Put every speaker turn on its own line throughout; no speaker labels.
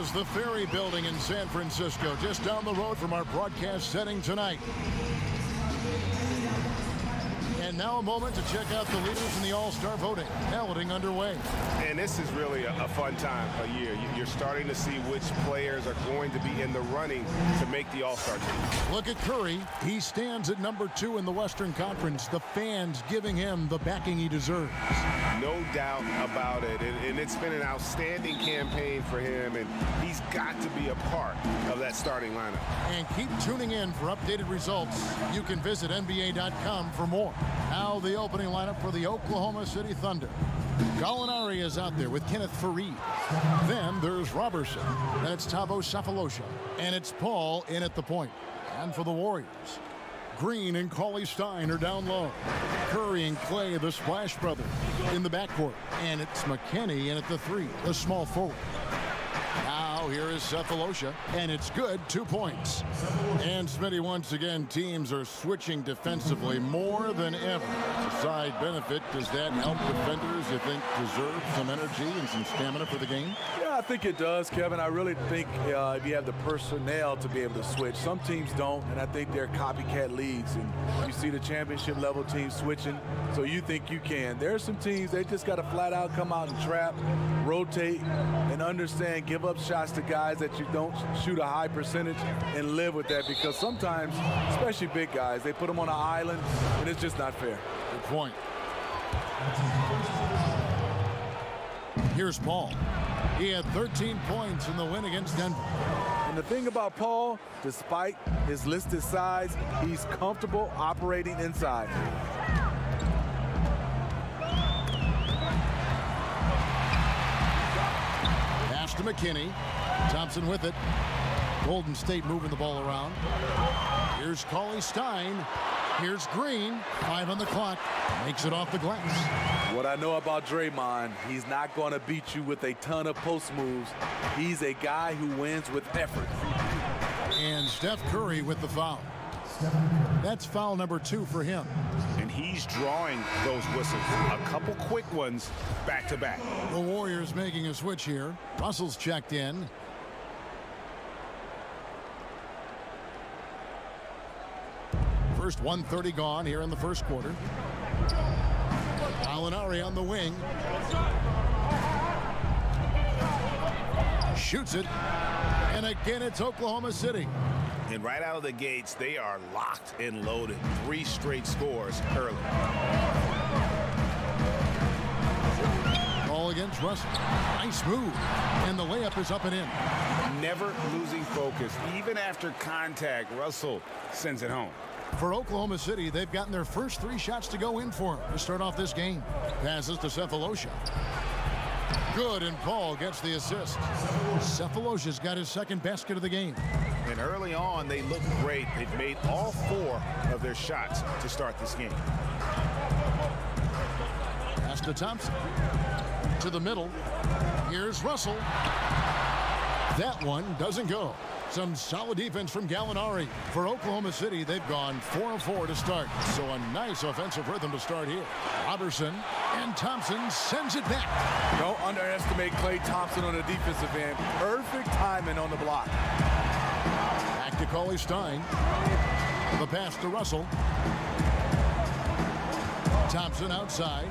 is the Ferry Building in San Francisco, just down the road from our broadcast setting tonight. And now a moment to check out the leaders in the All-Star voting. Balloting underway.
And this is really a fun time of year. You're starting to see which players are going to be in the running to make the All-Star team.
Look at Curry. He stands at number 2 in the Western Conference. The fans giving him the backing he deserves.
No doubt about it. And it's been an outstanding campaign for him, and he's got to be a part of that starting lineup.
And keep tuning in for updated results. You can visit NBA.com for more. Now the opening lineup for the Oklahoma City Thunder. Gallinari is out there with Kenneth Faried. Then there's Robertson. That's Thabo Sefolosha. And it's Paul in at the point. And for the Warriors, Green and Cauley Stein are down low. Curry and Clay, the Splash Brothers, in the backcourt. And it's McKinney in at the 3, the small forward. Now here is Sefolosha, and it's good, 2 points. And Smitty, once again, teams are switching defensively more than ever. As a side benefit, does that help defenders you think deserve some energy and some stamina for the game?
Yeah, I think it does, Kevin. I really think if you have the personnel to be able to switch. Some teams don't, and I think they're copycat leagues. And you see the championship level teams switching, so you think you can. There are some teams, they just got to flat out come out and trap, rotate, and understand, give up shots to guys that you don't shoot a high percentage and live with that, because sometimes, especially big guys, they put them on an island, and it's just not fair.
Good point. Here's Paul. He had 13 points in the win against Denver.
And the thing about Paul, despite his listed size, he's comfortable operating inside.
Pass to McKinney. Thompson with it. Golden State moving the ball around. Here's Cauley Stein. Here's Green. 5 on the clock. Makes it off the glass.
What I know about Draymond, he's not going to beat you with a ton of post moves. He's a guy who wins with effort.
And Steph Curry with the foul. That's foul number 2 for him.
And he's drawing those whistles. A couple quick ones back to back.
The Warriors making a switch here. Russell's checked in. First 1:30 gone here in the first quarter. Gallinari on the wing. Shoots it. And again, it's Oklahoma City.
And right out of the gates, they are locked and loaded. 3 straight scores early.
Ball against Russell. Nice move. And the layup is up and in.
Never losing focus. Even after contact, Russell sends it home.
For Oklahoma City, they've gotten their first 3 shots to go in for him to start off this game. Passes to Sefolosha. Good, and Paul gets the assist. Cephalosha's got his second basket of the game.
And early on, they look great. They've made all 4 of their shots to start this game.
Pass to Thompson. To the middle. Here's Russell. That one doesn't go. Some solid defense from Gallinari. For Oklahoma City, they've gone 4 of 4 to start. So a nice offensive rhythm to start here. Robertson and Thompson sends it back.
Don't underestimate Klay Thompson on the defensive end. Perfect timing on the block.
Back to Cauley Stein. The pass to Russell. Thompson outside.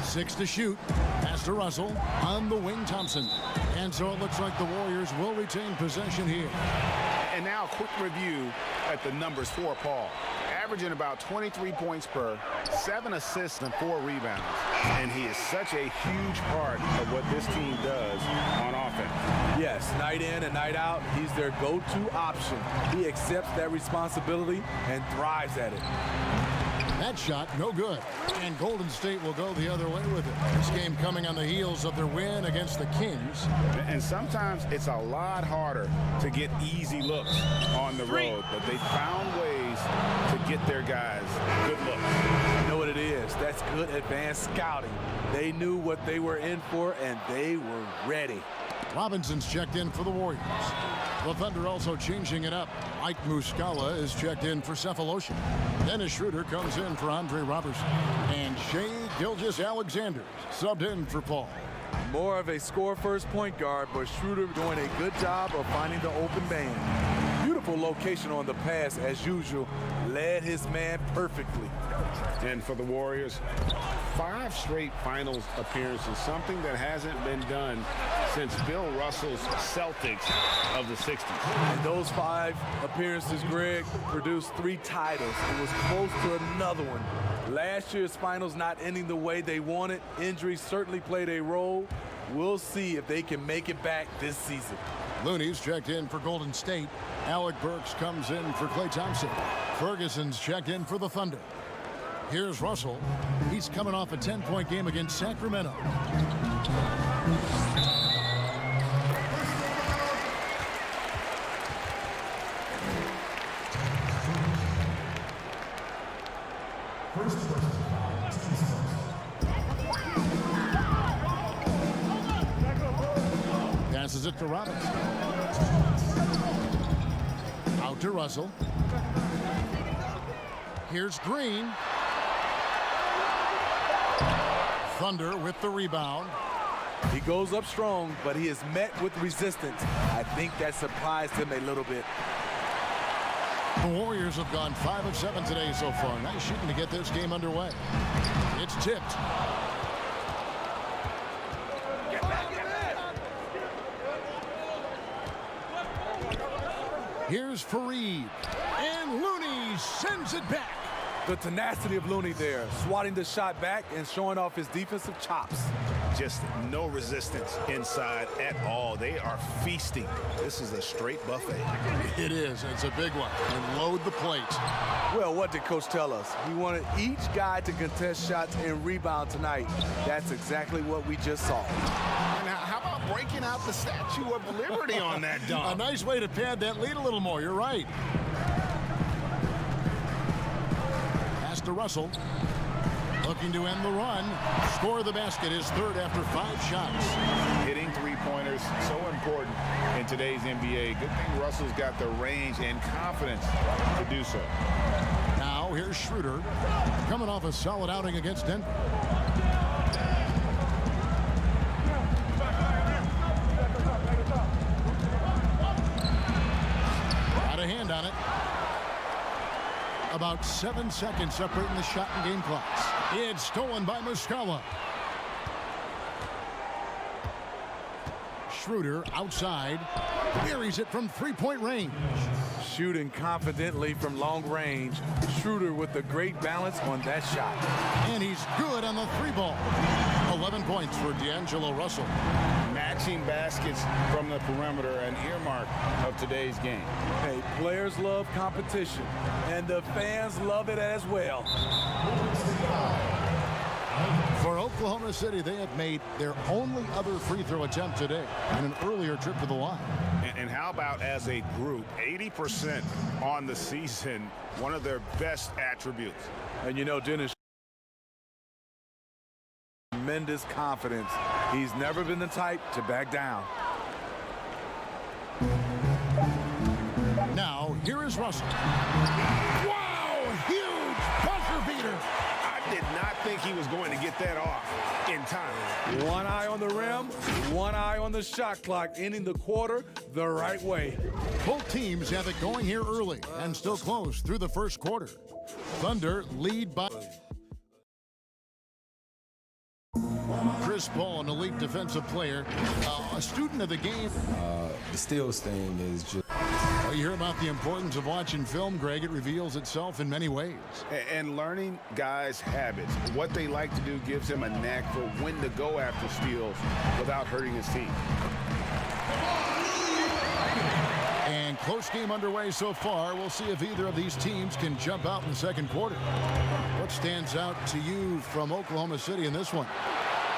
6 to shoot. Pass to Russell. On the wing, Thompson. And so it looks like the Warriors will retain possession here.
And now a quick review at the numbers for Paul. Averaging about 23 points per, 7 assists and 4 rebounds. And he is such a huge part of what this team does on offense.
Yes, night in and night out, he's their go-to option. He accepts that responsibility and thrives at it.
That shot, no good. And Golden State will go the other way with it. This game coming on the heels of their win against the Kings.
And sometimes it's a lot harder to get easy looks on the road, but they found ways to get their guys good looks.
You know what it is? That's good advanced scouting. They knew what they were in for, and they were ready.
Robinson's checked in for the Warriors. The Thunder also changing it up. Mike Muscala is checked in for Sefolosha. Dennis Schroeder comes in for Andre Robertson. And Shai Gilgeous-Alexander subbed in for Paul.
More of a score-first point guard, but Schroeder doing a good job of finding the open man. Beautiful location on the pass, as usual. Led his man perfectly.
And for the Warriors, 5 straight finals appearances, something that hasn't been done since Bill Russell's Celtics of the 60s.
And those 5 appearances, Greg, produced 3 titles. It was close to another one. Last year's finals not ending the way they wanted. Injuries certainly played a role. We'll see if they can make it back this season.
Looney's checked in for Golden State. Alec Burks comes in for Klay Thompson. Ferguson's checked in for the Thunder. Here's Russell. He's coming off a 10-point game against Sacramento. Passes it to Robinson. Out to Russell. Here's Green. Thunder with the rebound.
He goes up strong, but he is met with resistance. I think that surprised him a little bit.
The Warriors have gone 5 of 7 today so far. Nice shooting to get this game underway. It's tipped. Here's Fareed. And Looney sends it back.
The tenacity of Looney there, swatting the shot back and showing off his defensive chops.
Just no resistance inside at all. They are feasting. This is a straight buffet.
It is. It's a big one. And load the plate.
Well, what did Coach tell us? He wanted each guy to contest shots and rebound tonight. That's exactly what we just saw.
Now, how about breaking out the Statue of Liberty on that dunk?
A nice way to pad that lead a little more. You're right. Pass to Russell. Looking to end the run. Score the basket, his third after 5 shots.
Hitting three-pointers, so important in today's NBA. Good thing Russell's got the range and confidence to do so.
Now here's Schroeder, coming off a solid outing against Denver. Got a hand on it. About 7 seconds separating the shot and game clocks. It's stolen by Muscala. Schroeder outside. Buries it from 3-point range.
Shooting confidently from long range. Schroeder with a great balance on that shot.
And he's good on the 3-ball. 11 points for D'Angelo Russell.
Matching baskets from the perimeter, an earmark of today's game.
Hey, players love competition, and the fans love it as well.
For Oklahoma City, they have made their only other free throw attempt today in an earlier trip to the line.
And how about as a group, 80% on the season, one of their best attributes.
And you know, Dennis, tremendous confidence. He's never been the type to back down.
Now, here is Russell. Wow, huge buzzer beater.
I did not think he was going to get that off in time.
One eye on the rim, one eye on the shot clock, ending the quarter the right way.
Both teams have it going here early and still close through the first quarter. Thunder lead by... Chris Paul, an elite defensive player, a student of the game.
The steals thing is just...
Well, you hear about the importance of watching film, Greg. It reveals itself in many ways.
And learning guys' habits, what they like to do, gives him a knack for when to go after steals without hurting his team.
And close game underway so far. We'll see if either of these teams can jump out in the second quarter. What stands out to you from Oklahoma City in this one?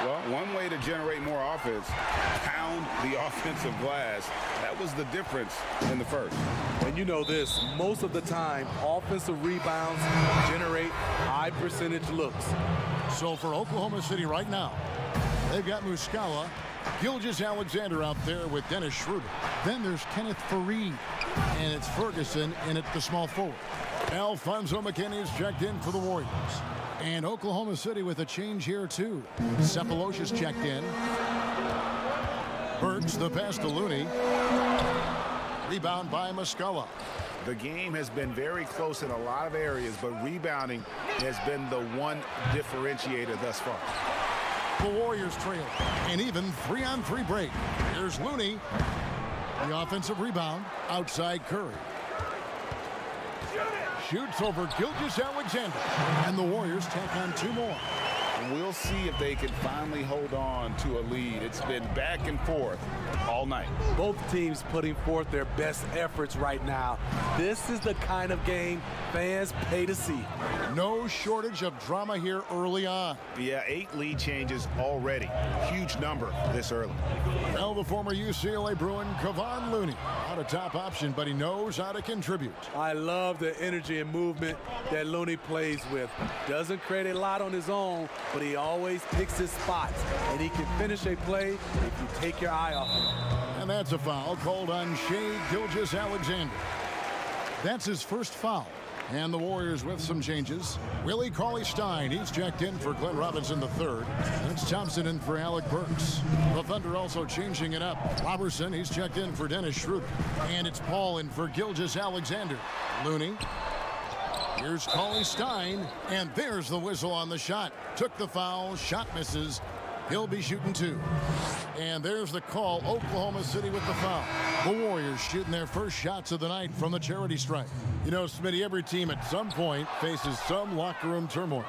Well, one way to generate more offense, pound the offensive glass. That was the difference in the first.
And you know this, most of the time, offensive rebounds generate high percentage looks.
So for Oklahoma City right now, they've got Muscala, Gilgeous-Alexander out there with Dennis Schroeder. Then there's Kenneth Fareed, and it's Ferguson in at the small forward. Alfonso McKinney's checked in for the Warriors. And Oklahoma City with a change here, too. Cephalosha's checked in. Burks the pass to Looney. Rebound by Muscala.
The game has been very close in a lot of areas, but rebounding has been the one differentiator thus far.
The Warriors trail. An even 3-on-3 break. Here's Looney. The offensive rebound outside Curry. Shoots over Gilgeous-Alexander. And the Warriors tack on 2 more.
We'll see if they can finally hold on to a lead. It's been back and forth all night.
Both teams putting forth their best efforts right now. This is the kind of game fans pay to see.
No shortage of drama here early on.
Yeah, 8 lead changes already. Huge number this early.
Well, the former UCLA Bruin, Kevon Looney. Not a top option, but he knows how to contribute.
I love the energy and movement that Looney plays with. Doesn't create a lot on his own, but he always picks his spots, and he can finish a play if you take your eye off him.
And that's a foul called on Shai Gilgeous-Alexander. That's his first foul. And the Warriors with some changes. Willie Cauley-Stein, he's checked in for Glenn Robinson III. It's Thompson in for Alec Burks. The Thunder also changing it up. Robertson, he's checked in for Dennis Schroeder. And it's Paul in for Gilgeous-Alexander. Looney. Here's Cauley-Stein, and there's the whistle on the shot. Took the foul, shot misses. He'll be shooting 2. And there's the call, Oklahoma City with the foul. The Warriors shooting their first shots of the night from the charity stripe. You know, Smitty, every team at some point faces some locker room turmoil.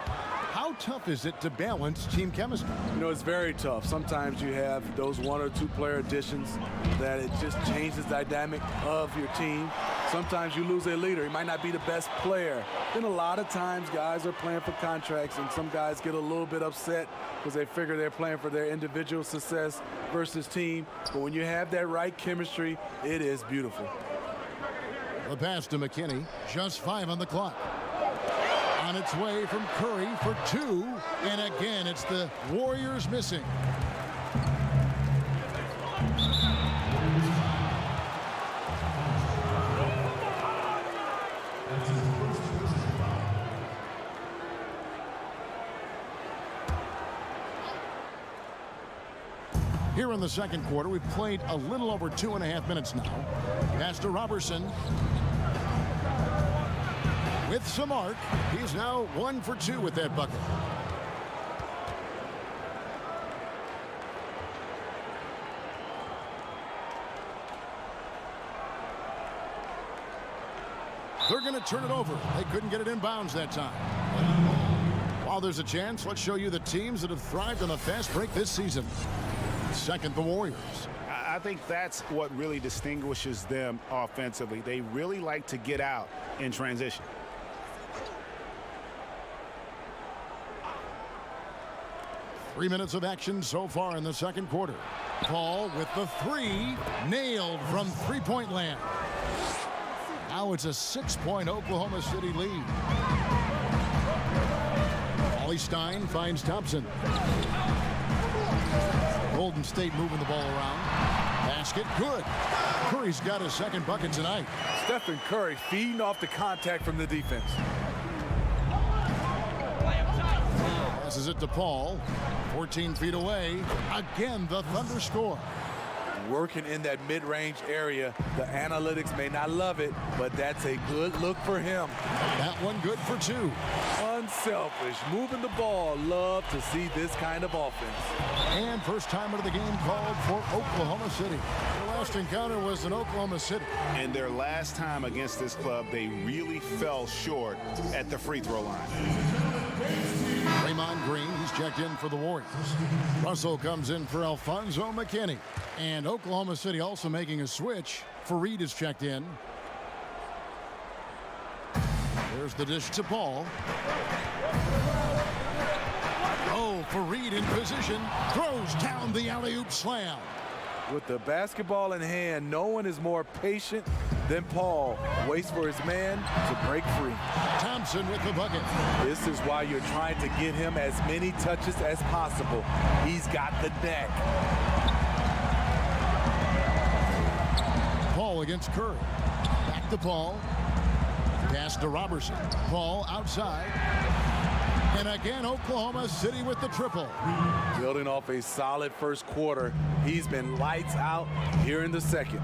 How tough is it to balance team chemistry?
You know, it's very tough. Sometimes you have those 1 or 2 player additions that it just changes the dynamic of your team. Sometimes you lose a leader. He might not be the best player. Then a lot of times guys are playing for contracts, and some guys get a little bit upset because they figure they're playing for their individual success versus team. But when you have that right chemistry, it is beautiful.
The pass to McKinney. Just 5 on the clock. On its way from Curry for 2. And again, it's the Warriors missing. Here in the second quarter, we've played a little over 2.5 minutes now. Pass to Robertson. With some arc, he's now 1 for 2 with that bucket. They're going to turn it over. They couldn't get it in bounds that time. While there's a chance, let's show you the teams that have thrived on the fast break this season. Second, the Warriors.
I think that's what really distinguishes them offensively. They really like to get out in transition.
Three minutes of action so far in the second quarter. Paul with the 3, nailed from three-point land. Now it's a 6-point Oklahoma City lead. Cauley-Stein finds Thompson. Golden State moving the ball around. Basket, good. Curry's got his second bucket tonight.
Stephen Curry feeding off the contact from the defense.
Passes it to Paul. 14 feet away. Again, the Thunder score.
Working in that mid-range area. The analytics may not love it, but that's a good look for him.
That one good for 2.
Unselfish, moving the ball. Love to see this kind of offense.
And first time out of the game called for Oklahoma City. Their last encounter was in Oklahoma City.
And their last time against this club, they really fell short at the free throw line.
Draymond Green, he's checked in for the Warriors. Russell comes in for Alfonso McKinney. And Oklahoma City also making a switch. Fareed is checked in. There's the dish to Paul. Oh, Fareed in position. Throws down the alley-oop slam.
With the basketball in hand, no one is more patient than Paul. Waits for his man to break free.
Thompson with the bucket.
This is why you're trying to get him as many touches as possible. He's got the neck.
Paul against Curry. Back to Paul. Pass to Robertson. Paul outside. And again, Oklahoma City with the triple.
Building off a solid first quarter, he's been lights out here in the second.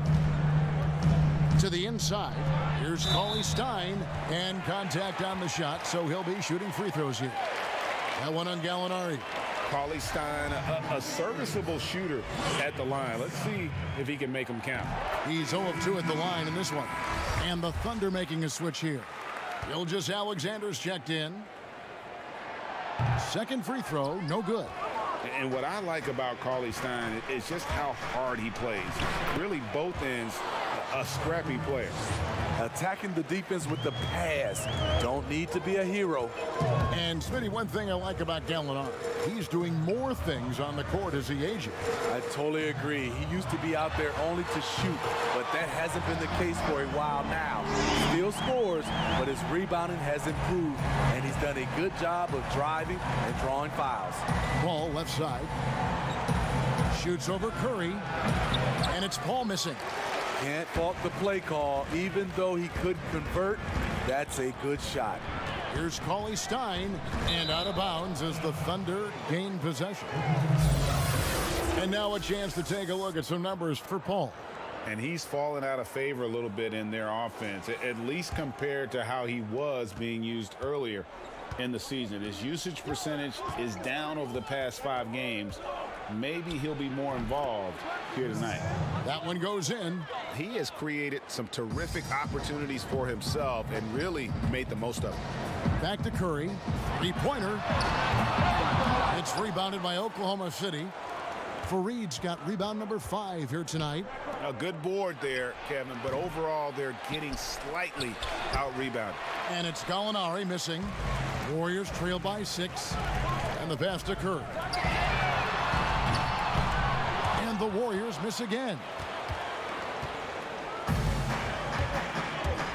To the inside, here's Cauley Stein, and contact on the shot, so he'll be shooting free throws here. That one on Gallinari.
Cauley Stein, a serviceable shooter at the line. Let's see if he can make them count.
He's 0 of 2 at the line in this one. And the Thunder making a switch here. Gilgeous-Alexander's checked in. Second free throw, no good.
And what I like about Cauley Stein is just how hard he plays. Really, both ends, a scrappy player.
Attacking the defense with the pass. Don't need to be a hero.
And Smitty, one thing I like about Gallinari, he's doing more things on the court as he ages.
I totally agree. He used to be out there only to shoot, but that hasn't been the case for a while now. Still scores, but his rebounding has improved, and he's done a good job of driving and drawing fouls.
Paul left side. Shoots over Curry, and it's Paul missing.
Can't fault the play call. Even though he couldn't convert, that's a good shot.
Here's Cauley Stein, and out of bounds as the Thunder gain possession. And now a chance to take a look at some numbers for Paul.
And he's fallen out of favor a little bit in their offense, at least compared to how he was being used earlier in the season. His usage percentage is down over the past 5 games. Maybe he'll be more involved here tonight.
That one goes in.
He has created some terrific opportunities for himself and really made the most of it.
Back to Curry. Three-pointer. It's rebounded by Oklahoma City. Fareed's got rebound number 5 here tonight.
A good board there, Kevin, but overall they're getting slightly out-rebounded.
And it's Gallinari missing. Warriors trail by 6. And the pass to Curry. And the Warriors miss again.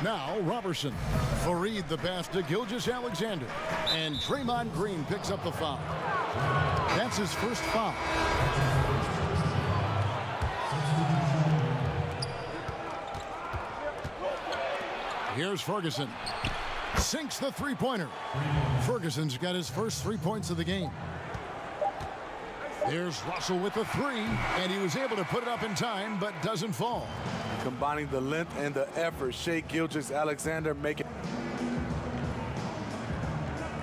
Now Robertson. Faried the pass to Gilgeous-Alexander. And Draymond Green picks up the foul. That's his first foul. Here's Ferguson. Sinks the three-pointer. Ferguson's got his first 3 points of the game. There's Russell with the 3, and he was able to put it up in time, but doesn't fall.
Combining the length and the effort, Shai Gilgeous-Alexander making.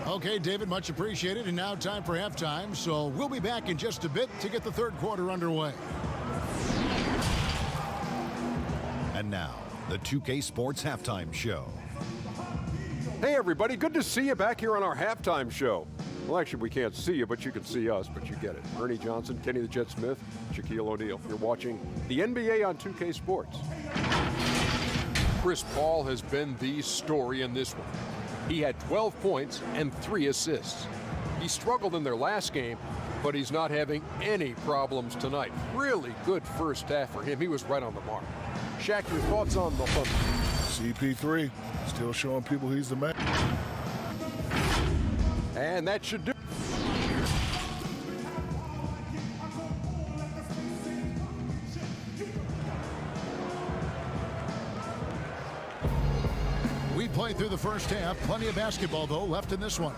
Okay, David, much appreciated, and now time for halftime, so we'll be back in just a bit to get the third quarter underway.
And now, the 2K Sports Halftime Show.
Hey everybody, good to see you back here on our halftime show. Well, actually, we can't see you, but you can see us, but you get it. Ernie Johnson, Kenny the Jet Smith, Shaquille O'Neal. You're watching the NBA on 2K Sports.
Chris Paul has been the story in this one. He had 12 points and 3 assists. He struggled in their last game, but he's not having any problems tonight. Really good first half for him. He was right on the mark. Shaq, your thoughts on the Thunder?
CP3, still showing people he's the man.
And that should do.
We played through the first half. Plenty of basketball, though, left in this one.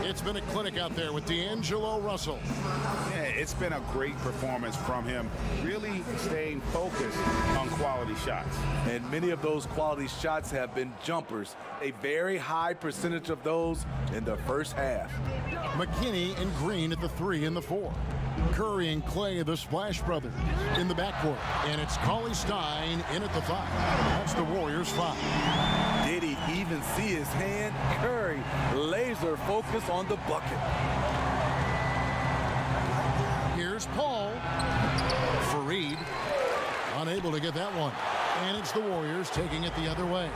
It's been a clinic out there with D'Angelo Russell.
Yeah, it's been a great performance from him, really staying focused on quality shots.
And many of those quality shots have been jumpers. A very high percentage of those in the first half.
McKinney and Green at the 3 and the 4. Curry and Clay, the Splash Brothers, in the backcourt. And it's Cauley Stein in at the 5. That's the Warriors' 5.
Did he even see his hand? Curry, laser focus on the bucket.
Here's Paul. Faried, unable to get that one. And it's the Warriors taking it the other way.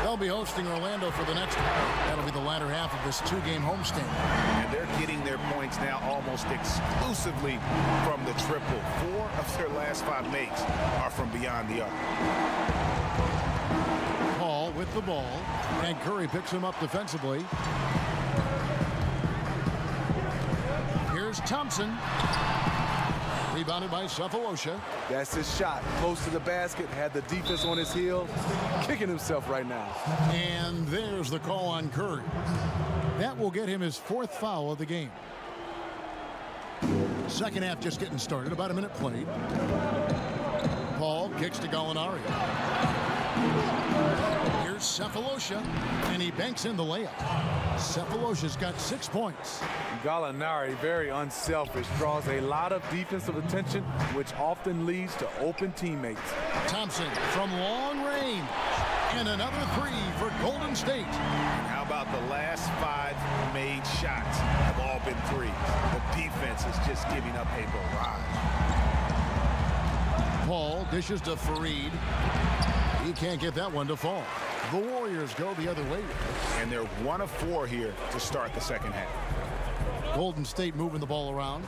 They'll be hosting Orlando for the next one. That'll be the latter half of this 2-game homestand.
And they're getting their points now almost exclusively from the triple. 4 of their last 5 makes are from beyond the arc.
Paul with the ball, and Curry picks him up defensively. Here's Thompson. Rebounded by Sefolosha.
That's his shot. Close to the basket, had the defense on his heel, kicking himself right now.
And there's the call on Curry. That will get him his 4th foul of the game. Second half just getting started. About a minute played. Paul kicks to Gallinari. Here's Sefolosha, and he banks in the layup. Sefolosha's got 6 points.
Gallinari, very unselfish, draws a lot of defensive attention, which often leads to open teammates.
Thompson from long range, and another 3 for Golden State.
And how about the last 5 made shots have all been threes? The defense is just giving up a barrage.
Paul dishes to Fareed. He can't get that one to fall. The Warriors go the other way.
And they're 1 of 4 here to start the second half.
Golden State moving the ball around.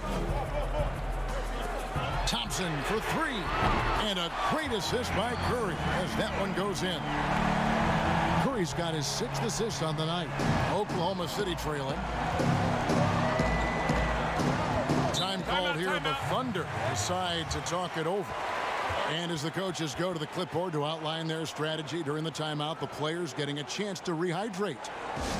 Thompson for 3. And a great assist by Curry as that one goes in. Curry's got his 6th assist on the night. Oklahoma City trailing. Time called here. The Thunder decide to talk it over. And as the coaches go to the clipboard to outline their strategy during the timeout, the players getting a chance to rehydrate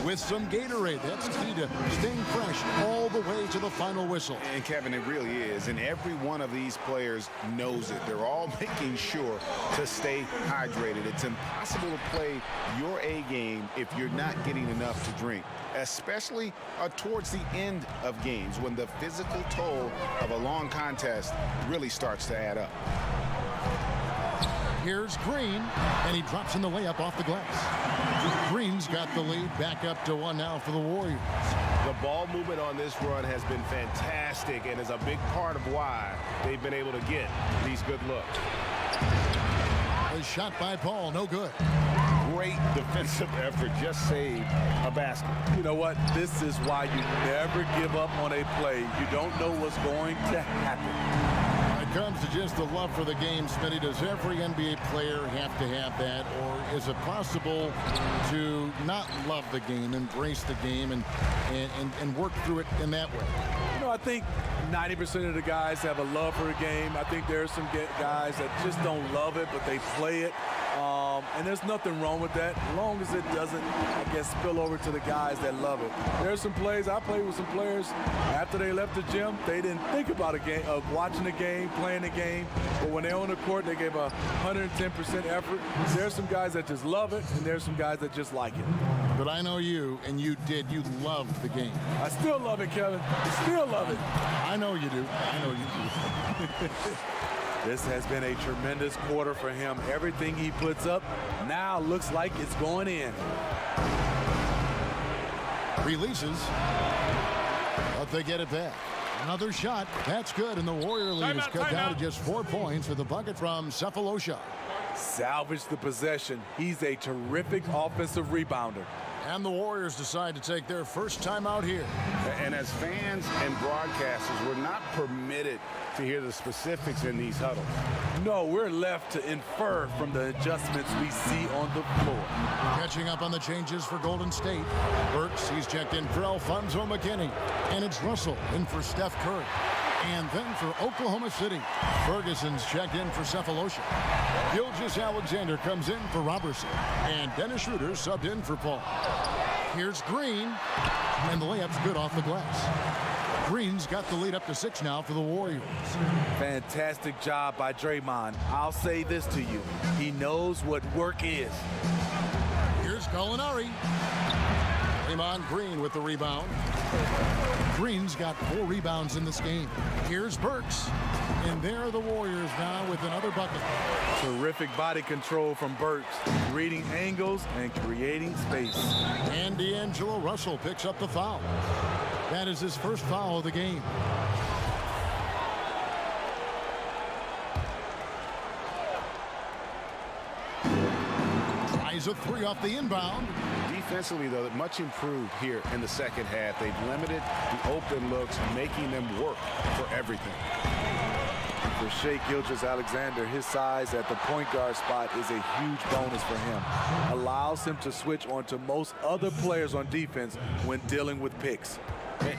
with some Gatorade. That's key to staying fresh all the way to the final whistle.
And Kevin, it really is. And every one of these players knows it. They're all making sure to stay hydrated. It's impossible to play your A game if you're not getting enough to drink, especially towards the end of games when the physical toll of a long contest really starts to add up.
Here's Green, and he drops in the layup off the glass. Green's got the lead back up to 1 now for the Warriors.
The ball movement on this run has been fantastic and is a big part of why they've been able to get these good looks.
A shot by Paul, no good.
Great defensive effort, just saved a basket.
You know what? This is why you never give up on a play. You don't know what's going to happen.
Comes to just the love for the game, Smitty. Does every NBA player have to have that, or is it possible to not love the game, embrace the game, and work through it in that way?
You know, I think 90% of the guys have a love for the game. I think there are some guys that just don't love it, but they play it. And there's nothing wrong with that, as long as it doesn't, I guess, spill over to the guys that love it. There's some plays, I played with some players, after they left the gym, they didn't think about a game, of watching the game, playing the game, but when they're on the court, they gave 110% effort. There's some guys that just love it, and there's some guys that just like it.
But I know you, and you loved the game.
I still love it, Kevin. I still love it.
I know you do. I know you do.
This has been a tremendous quarter for him. Everything he puts up now looks like it's going in.
Releases, but they get it back. Another shot. That's good, and the Warrior lead is cut down to just 4 points with the bucket from Sefolosha.
Salvage the possession. He's a terrific offensive rebounder.
And the Warriors decide to take their first timeout here.
And as fans and broadcasters, we're not permitted to hear the specifics in these huddles.
No, we're left to infer from the adjustments we see on the floor.
Catching up on the changes for Golden State. Burks, he's checked in for Alfonso McKinney. And it's Russell in for Steph Curry. And then for Oklahoma City, Ferguson's checked in for Sefolosha. Gilgeous-Alexander comes in for Robertson. And Dennis Schroeder subbed in for Paul. Here's Green, and the layup's good off the glass. Green's got the lead up to 6 now for the Warriors.
Fantastic job by Draymond. I'll say this to you. He knows what work is.
Here's Gallinari. Draymond Green with the rebound. Green's got 4 rebounds in this game. Here's Burks. And there are the Warriors now with another bucket.
Terrific body control from Burks, reading angles and creating space.
And D'Angelo Russell picks up the foul. That is his first foul of the game. Tries a 3 off the inbound.
Defensively, though, much improved here in the second half. They've limited the open looks, making them work for everything.
For Shai Gilgeous-Alexander, his size at the point guard spot is a huge bonus for him. Allows him to switch onto most other players on defense when dealing with picks.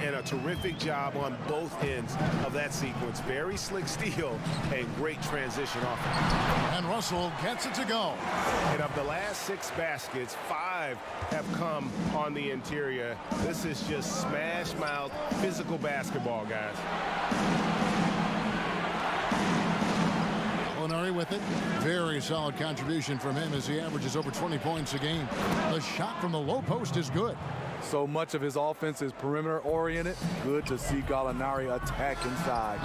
And a terrific job on both ends of that sequence. Very slick steal and great transition offense.
And Russell gets it to go.
And of the last 6 baskets, 5 have come on the interior. This is just smash mouth physical basketball, guys.
Gallinari with it. Very solid contribution from him as he averages over 20 points a game. The shot from the low post is good.
So much of his offense is perimeter oriented. Good to see Gallinari attack inside.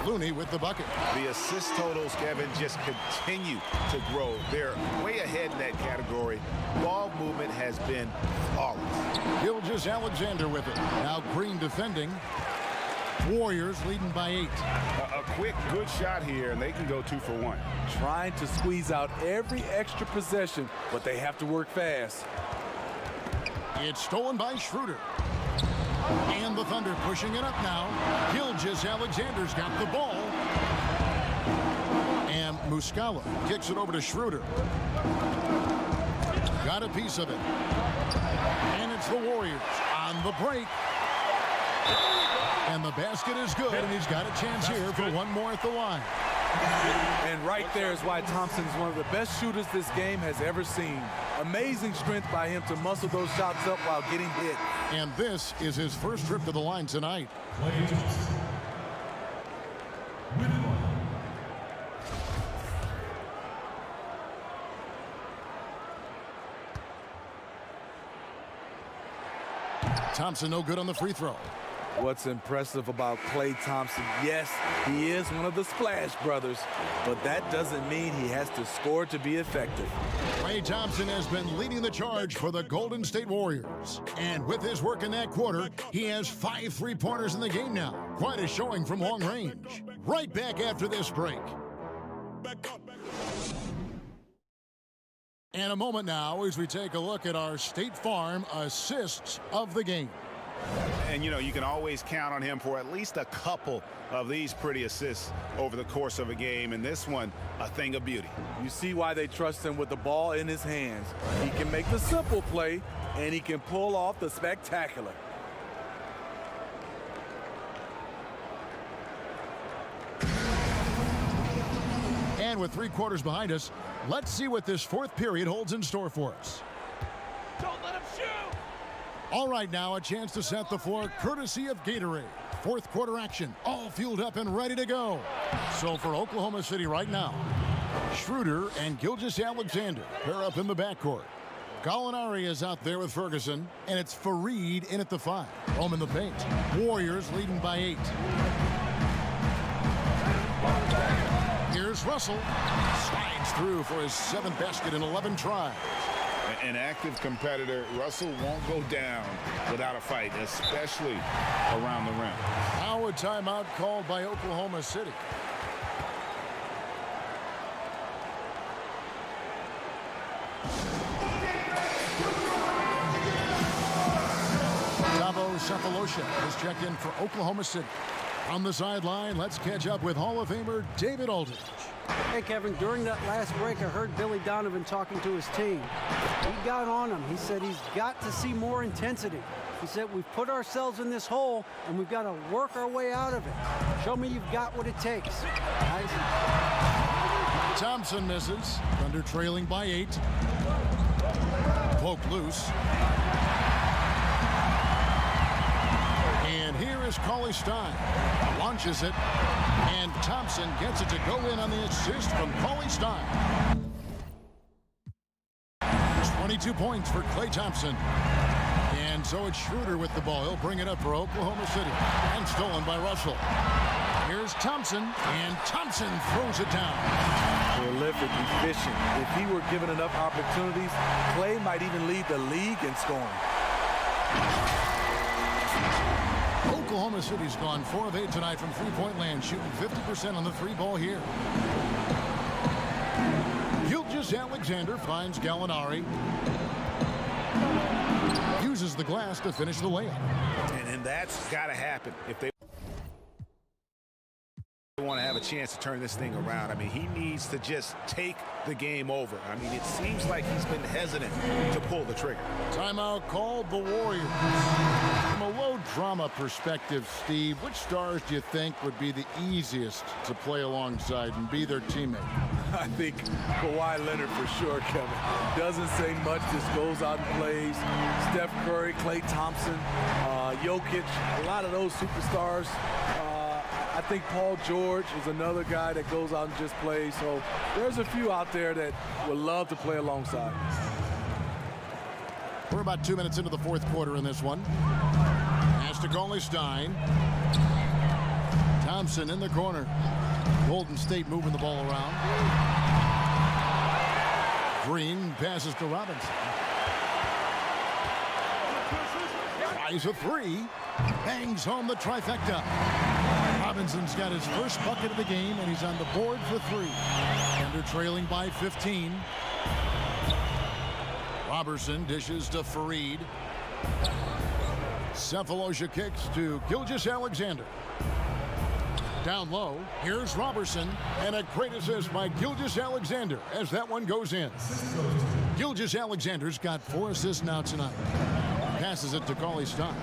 Looney with the bucket.
The assist totals, Kevin, just continue to grow. They're way ahead in that category. Ball movement has been flawless.
Gilgeous-Alexander with it. Now Green defending. Warriors leading by 8.
A quick, good shot here, and they can go 2 for 1.
Trying to squeeze out every extra possession, but they have to work fast.
It's stolen by Schroeder. And the Thunder pushing it up now. Gilgeous-Alexander's got the ball. And Muscala kicks it over to Schroeder. Got a piece of it. And it's the Warriors on the break. And the basket is good, and he's got a chance here for one more at the line.
And right there is why Thompson is one of the best shooters this game has ever seen. Amazing strength by him to muscle those shots up while getting hit.
And this is his first trip to the line tonight. Thompson no good on the free throw.
What's impressive about Klay Thompson, yes, he is one of the Splash Brothers, but that doesn't mean he has to score to be effective.
Klay Thompson has been leading the charge for the Golden State Warriors. And with his work in that quarter, he has 5 3-pointers in the game now. Quite a showing from long range. Right back after this break. And a moment now as we take a look at our State Farm assists of the game.
And, you know, you can always count on him for at least a couple of these pretty assists over the course of a game. And this one, a thing of beauty.
You see why they trust him with the ball in his hands. He can make the simple play, and he can pull off the spectacular.
And with 3 quarters behind us, let's see what this 4th period holds in store for us.
Don't let him shoot!
All right, now a chance to set the floor courtesy of Gatorade. 4th quarter action, all fueled up and ready to go. So for Oklahoma City right now, Schroeder and Gilgeous-Alexander pair up in the backcourt. Gallinari is out there with Ferguson, and it's Fareed in at the 5. Home in the paint. Warriors leading by 8. Here's Russell. Slides through for his 7th basket in 11 tries.
An active competitor, Russell won't go down without a fight, especially around the rim.
Now a timeout called by Oklahoma City. Thabo Sefolosha has checked in for Oklahoma City. On the sideline, let's catch up with Hall of Famer David Aldridge.
Hey, Kevin, during that last break, I heard Billy Donovan talking to his team. He got on him. He said he's got to see more intensity. He said we've put ourselves in this hole, and we've got to work our way out of it. Show me you've got what it takes. Guys.
Thompson misses. Thunder trailing by 8. Poke loose. And here is Cauley Stein. Launches it. And Thompson gets it to go in on the assist from Cauley Stein. 22 points for Klay Thompson. And so it's Schroeder with the ball. He'll bring it up for Oklahoma City. And stolen by Russell. Here's Thompson. And Thompson throws it down.
Prolific, efficient. If he were given enough opportunities, Klay might even lead the league in scoring.
Oklahoma City's gone 4 of 8 tonight from three-point land, shooting 50% on the 3-ball here. Gilgeous-Alexander finds Gallinari. Uses the glass to finish the layup.
And that's got to happen if they want to have a chance to turn this thing around. I mean, he needs to just take the game over. I mean, it seems like he's been hesitant to pull the trigger.
Timeout called the Warriors. From a low drama perspective, Steve, which stars do you think would be the easiest to play alongside and be their teammate?
I think Kawhi Leonard for sure, Kevin. Doesn't say much, just goes out and plays. Steph Curry, Klay Thompson, Jokic, a lot of those superstars. I think Paul George is another guy that goes out and just plays. So there's a few out there that would love to play alongside.
We're about 2 minutes into the fourth quarter in this one. Pass to Cauley-Stein. Thompson in the corner. Golden State moving the ball around. Green passes to Robinson. Tries a three. Bangs home the trifecta. Robinson's got his first bucket of the game, and he's on the board for three. Thunder trailing by 15. Robertson dishes to Fareed. Cephalosha kicks to Gilgeous-Alexander. Down low, here's Robertson, and a great assist by Gilgeous-Alexander as that one goes in. Gilgeous-Alexander's got 4 assists now tonight. Passes it to Cauley-Stein.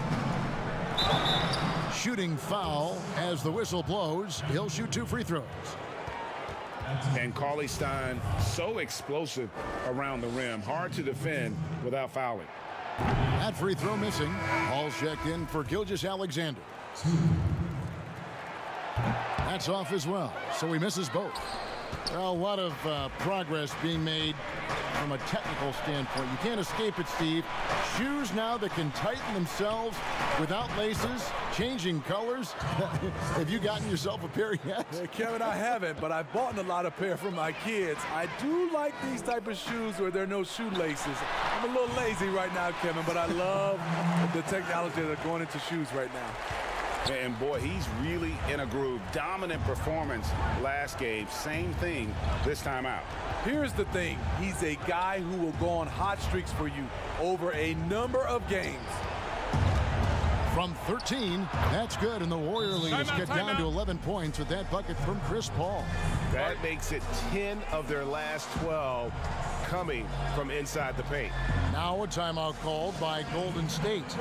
Shooting foul as the whistle blows. He'll shoot 2 free throws.
And Cauley-Stein, so explosive around the rim. Hard to defend without fouling.
That free throw missing. Ball's checked in for Gilgeous-Alexander. That's off as well, so he misses both. Well, a lot of progress being made from a technical standpoint. You can't escape it, Steve. Shoes now that can tighten themselves without laces, changing colors. Have you gotten yourself a pair yet?
Yeah, Kevin, I haven't, but I've bought a lot of pair for my kids. I do like these type of shoes where there are no shoelaces. I'm a little lazy right now, Kevin, but I love the technology that are going into shoes right now.
And boy, he's really in a groove. Dominant performance last game. Same thing this time out.
Here's the thing. He's a guy who will go on hot streaks for you over a number of games.
From 13, that's good, and the Warrior leaders get down to 11 points with that bucket from Chris Paul.
That makes it 10 of their last 12 coming from inside the paint.
Now a timeout called by Golden State.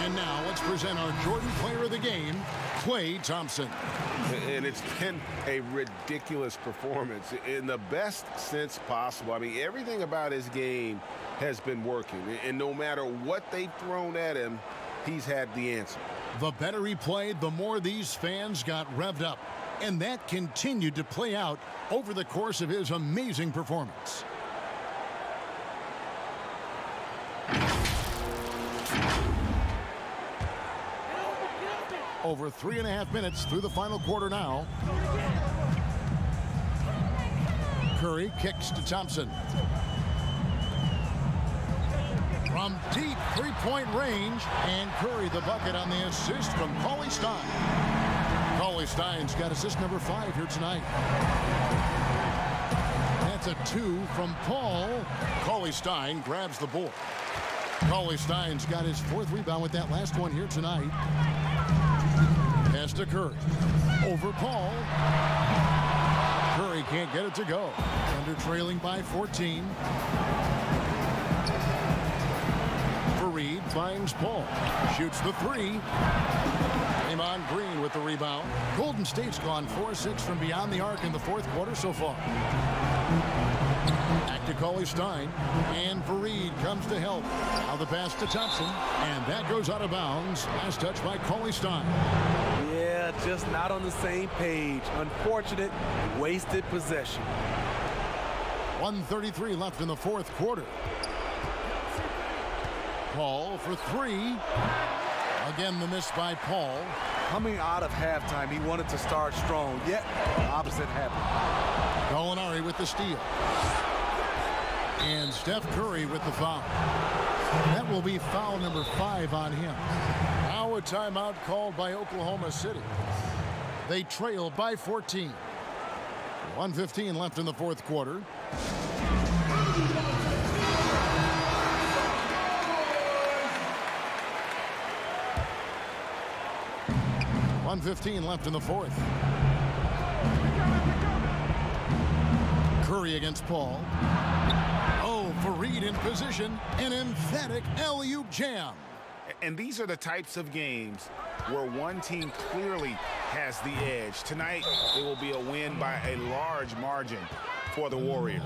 And now let's present our Jordan Player of the Game, Klay Thompson.
And it's been a ridiculous performance in the best sense possible. I mean, everything about his game has been working. And no matter what they've thrown at him, he's had the answer.
The better he played, the more these fans got revved up. And that continued to play out over the course of his amazing performance. Over 3.5 minutes through the final quarter now. Curry kicks to Thompson. From deep three-point range, and Curry the bucket on the assist from Cauley-Stein. Cauley-Stein's got assist number 5 here tonight. That's a 2 from Paul. Cauley-Stein grabs the board. Cauley-Stein's got his 4th rebound with that last one here tonight. Pass to Curry. Over Paul. Curry can't get it to go. Thunder trailing by 14. Fareed finds Paul. Shoots the 3. Draymond Green with the rebound. Golden State's gone 4-6 from beyond the arc in the 4th quarter so far. Back to Cauley-Stein, and Fareed comes to help. Now the pass to Thompson, and that goes out of bounds. Last touch by Cauley-Stein.
Yeah, just not on the same page. Unfortunate, wasted possession.
1:33 left in the 4th quarter. Paul for 3. Again, the miss by Paul.
Coming out of halftime, he wanted to start strong, yet the opposite happened.
Gallinari with the steal. And Steph Curry with the foul. That will be foul number 5 on him. Now a timeout called by Oklahoma City. They trail by 14. 1:15 left in the 4th quarter. 1:15 left in the fourth. Curry against Paul. Oh, Faried in position. An emphatic alley-oop jam.
And these are the types of games where one team clearly has the edge. Tonight, it will be a win by a large margin for the Warriors.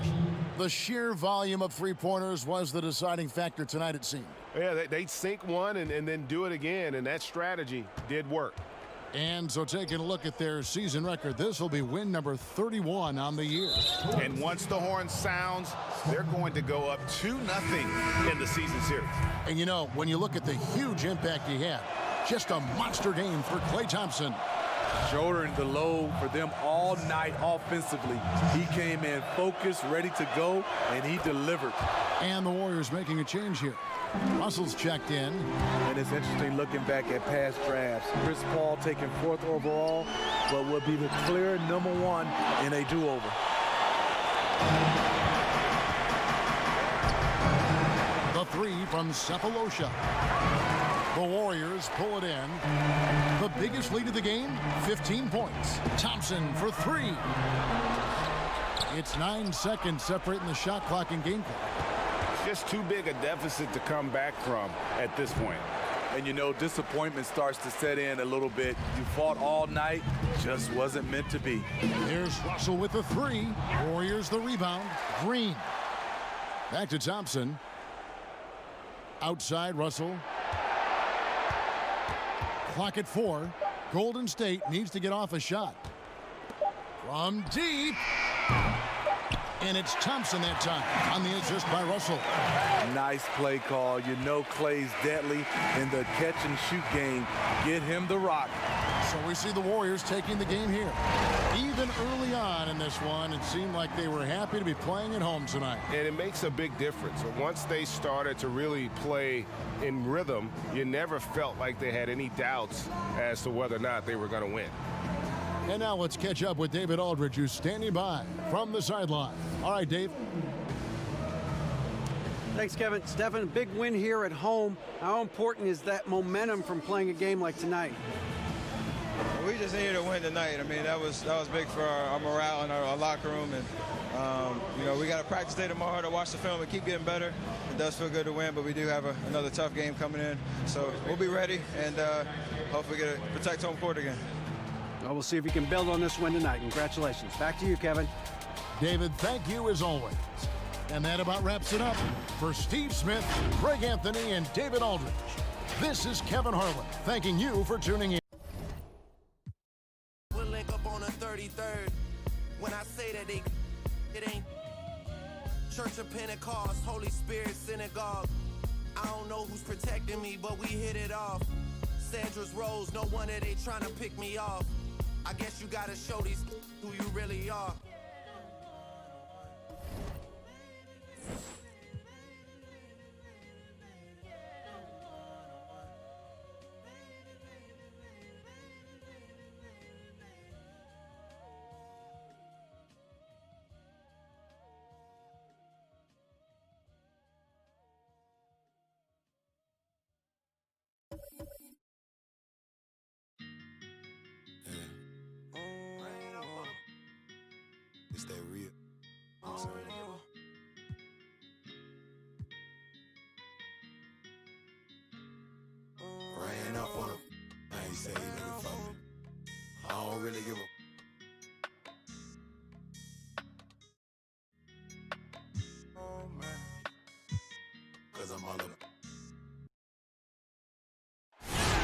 The sheer volume of three-pointers was the deciding factor tonight, it seemed.
Yeah, they sink one and then do it again, and that strategy did work.
And so taking a look at their season record, this will be win number 31 on the year.
And once the horn sounds, they're going to go up 2-0 in the season series.
And you know, when you look at the huge impact he had, just a monster game for Klay Thompson.
Shouldering the load for them all night offensively. He came in focused, ready to go, and he delivered.
And the Warriors making a change here. Russell's checked in.
And it's interesting looking back at past drafts. Chris Paul taking 4th overall, but will be the clear #1 in a do-over.
The three from Sefolosha. The Warriors pull it in. The biggest lead of the game, 15 points. Thompson for three. It's 9 seconds separating the shot clock and game clock.
Just too big a deficit to come back from at this point.
And you know, disappointment starts to set in a little bit. You fought all night, just wasn't meant to be.
Here's Russell with the three. Warriors the rebound. Green. Back to Thompson. Outside Russell. Clock at 4. Golden State needs to get off a shot. From deep. And it's Thompson that time on the assist by Russell.
Nice play call. You know Klay's deadly in the catch-and-shoot game. Get him the rock.
So we see the Warriors taking the game here. Even early on in this one, it seemed like they were happy to be playing at home tonight.
And it makes a big difference. Once they started to really play in rhythm, you never felt like they had any doubts as to whether or not they were going to win.
And now let's catch up with David Aldridge, who's standing by from the sideline. All right, Dave.
Thanks, Kevin. Stephen, big win here at home. How important is that momentum from playing a game like tonight?
We just needed to win tonight. I mean, that was big for our morale in our locker room. And, you know, we got a practice day tomorrow to watch the film and keep getting better. It does feel good to win, but we do have another tough game coming in. So we'll be ready and hopefully get to protect home court again.
Well, we'll see if we can build on this win tonight. Congratulations. Back to you, Kevin.
David, thank you as always. And that about wraps it up. For Steve Smith, Greg Anthony, and David Aldridge, this is Kevin Harlan thanking you for tuning in.
We'll link up on the 33rd. When I say that it ain't Church of Pentecost, Holy Spirit Synagogue. I don't know who's protecting me, but we hit it off. Sandra's Rose, no wonder they trying to pick me off. I guess you gotta show these who you really are.
It's that real. Ran up on him. I ain't say nothing for me. I don't really give a. Cause I'm all up.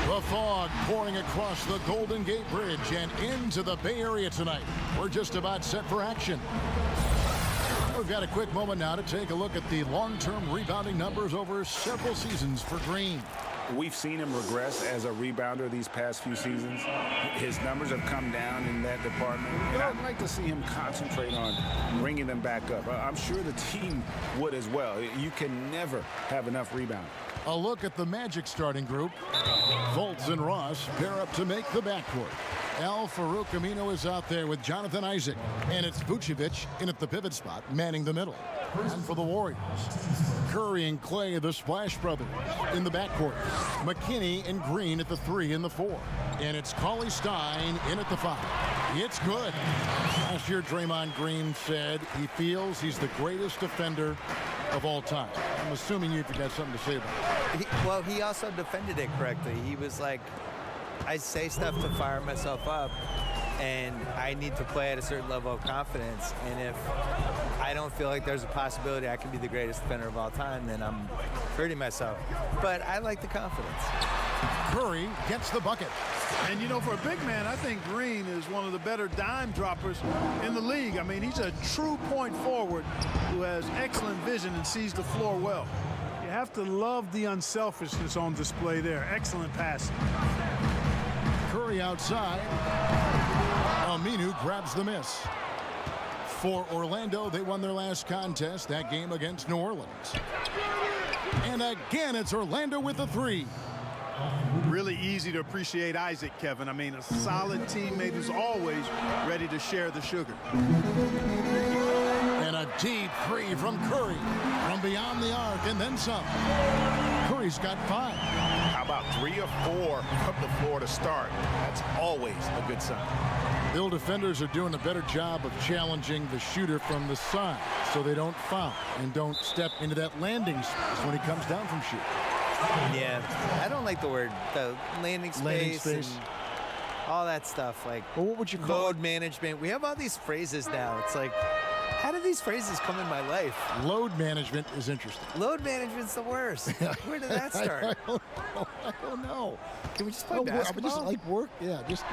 The fog pouring across the Golden Gate Bridge and into the Bay Area tonight. We're just about set for action. We've got a quick moment now to take a look at the long-term rebounding numbers over several seasons for Green.
We've seen him regress as a rebounder these past few seasons. His numbers have come down in that department, and I'd like to see him concentrate on bringing them back up. I'm sure the team would as well. You can never have enough rebounding.
A look at the Magic starting group. Fultz and Ross pair up to make the backcourt. Al-Farouq Amino is out there with Jonathan Isaac. And it's Vucevic in at the pivot spot, manning the middle. And for the Warriors, Curry and Klay, the Splash Brothers, in the backcourt. McKinney and Green at the 3 and the 4. And it's Cauley Stein in at the 5. It's good. Last year, Draymond Green said he feels he's the greatest defender of all time. I'm assuming you've got something to say about it.
Well, he also defended it correctly. He was like, I say stuff to fire myself up, and I need to play at a certain level of confidence. And if I don't feel like there's a possibility I can be the greatest defender of all time, then I'm hurting myself. But I like the confidence.
Curry gets the bucket.
And, you know, for a big man, I think Green is one of the better dime droppers in the league. I mean, he's a true point forward who has excellent vision and sees the floor well. You have to love the unselfishness on display there. Excellent passing.
Curry outside. Aminu grabs the miss. For Orlando, they won their last contest, that game against New Orleans. And again, it's Orlando with the 3.
Really easy to appreciate Isaac, Kevin. I mean, a solid teammate who's always ready to share the sugar.
And a deep 3 from Curry from beyond the arc and then some. Curry's got 5.
How about 3 or 4 from the floor to start? That's always a good sign.
Bill defenders are doing a better job of challenging the shooter from the side so they don't foul and don't step into that landing space when he comes down from shooting.
Yeah, I don't like the landing space and all that stuff. Like,
well, what would you call
load management? We have all these phrases now. It's like, how did these phrases come in my life?
Load management is interesting.
Load management's the worst. Where did that start?
I don't know.
Can we just play basketball?
Just like work? Yeah, just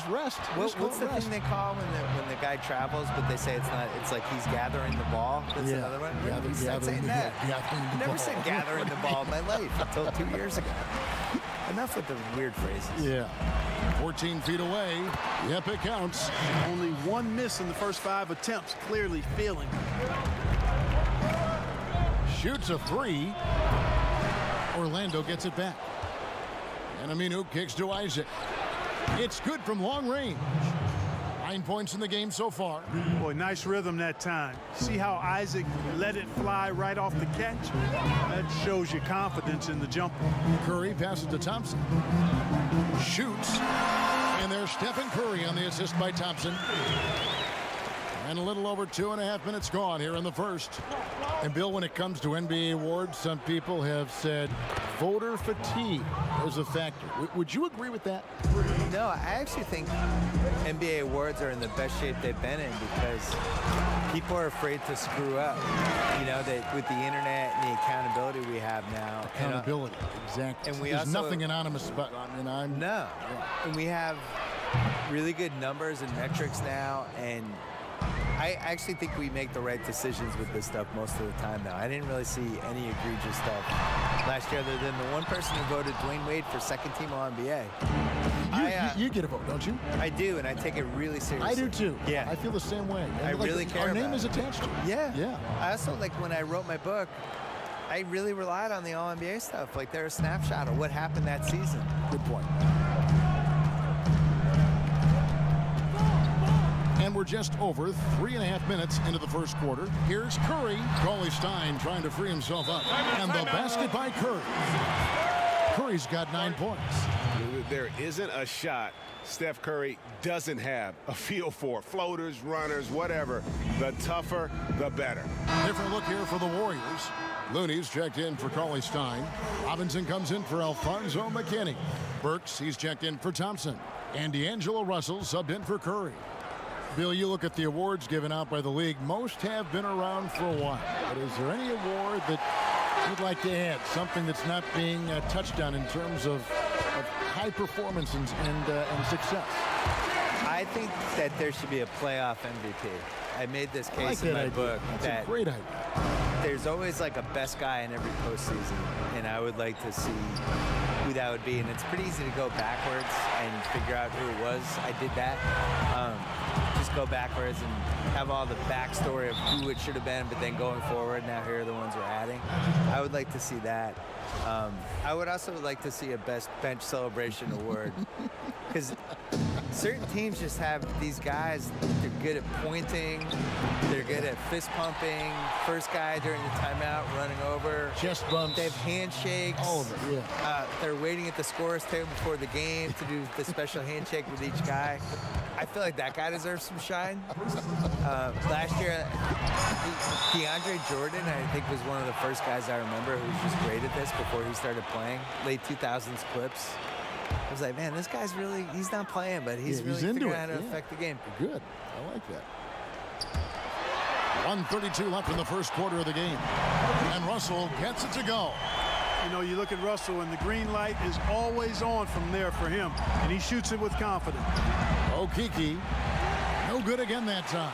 rest.
What's the thing they call when the guy travels, but they say it's not? It's like he's gathering the ball. That's another one.
Gathering
that.
I
never said gathering the ball in my life until 2 years ago. Enough with the weird phrases.
Yeah. 14 feet away. Yep, it counts.
Only 1 miss in the first 5 attempts. Clearly feeling.
Shoots a 3. Orlando gets it back. And Aminu kicks to Isaac. It's good from long range. 9 points in the game so far.
Boy, nice rhythm that time. See how Isaac let it fly right off the catch? That shows you confidence in the jumper.
Curry passes to Thompson. Shoots. And there's Stephen Curry on the assist by Thompson. And a little over 2.5 minutes gone here in the first. And Bill, when it comes to NBA awards, some people have said voter fatigue is a factor. Would you agree with that?
No, I actually think NBA awards are in the best shape they've been in because people are afraid to screw up. You know, with the internet and the accountability we have now.
Accountability, exactly.
And
there's nothing anonymous about it.
No. And we have really good numbers and metrics now, and I actually think we make the right decisions with this stuff most of the time now. I didn't really see any egregious stuff last year other than the one person who voted Dwayne Wade for second team All-NBA.
You get a vote, don't you?
I do, and I take it really seriously.
I do too.
Yeah.
I feel the same way.
I really care
Our
about
name
it.
is attached to it.
Yeah.
Yeah.
I also, like, when I wrote my book, I really relied on the All-NBA stuff. Like, they're a snapshot of what happened that season.
Good point. And we're just over 3.5 minutes into the first quarter. Here's Curry. Cauley Stein trying to free himself up. And the basket by Curry. Curry's got 9 points.
There isn't a shot Steph Curry doesn't have a feel for. Floaters, runners, whatever. The tougher, the better.
Different look here for the Warriors. Looney's checked in for Cauley Stein. Robinson comes in for Alfonso McKinney. Burks, he's checked in for Thompson. And D'Angelo Russell subbed in for Curry. Bill, you look at the awards given out by the league. Most have been around for a while. But is there any award that you'd like to add? Something that's not being touched on in terms of high performance and success?
I think that there should be a playoff MVP. I made this case
in
my book.
That's a great idea.
There's always like a best guy in every postseason, and I would like to see who that would be. And it's pretty easy to go backwards and figure out who it was. I did that. Just go backwards and have all the backstory of who it should have been, but then going forward, now here are the ones we're adding. I would like to see that. I would also like to see a best bench celebration award, because certain teams just have these guys. They're good at pointing. They're good at fist pumping. First guy during the timeout running over.
Chest bumps.
They have handshakes.
All of it, yeah.
They're waiting at the scorer's table before the game to do the special handshake with each guy. I feel like that guy deserves some shine. Last year, DeAndre Jordan, I think, was one of the first guys I remember who was just great at this before he started playing. Late 2000s clips. I was like, man, this guy's really, he's not playing, but he's really figuring out how to affect the game.
Good. I like that. 1:32 left in the first quarter of the game. And Russell gets it to go.
You know, you look at Russell, and the green light is always on from there for him, and he shoots it with confidence.
Okeke, no good again that time.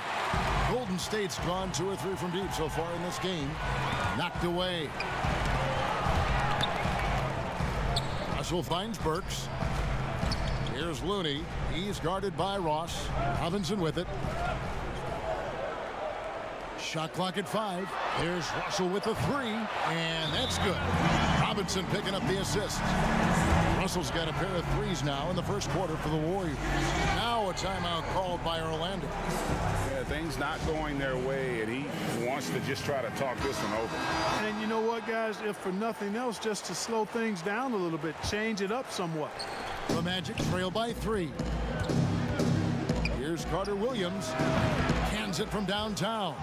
Golden State's gone 2 or 3 from deep so far in this game. Knocked away. Russell finds Burks. Here's Looney. He's guarded by Ross. Robinson with it. Shot clock at 5. Here's Russell with the 3, and that's good. Robinson picking up the assist. Russell's got a pair of 3s now in the first quarter for the Warriors. Now a timeout called by Orlando.
Yeah, things not going their way, and he wants to just try to talk this one over.
And you know what, guys? If for nothing else, just to slow things down a little bit, change it up somewhat.
The Magic trail by 3. Here's Carter Williams. Cans it from downtown.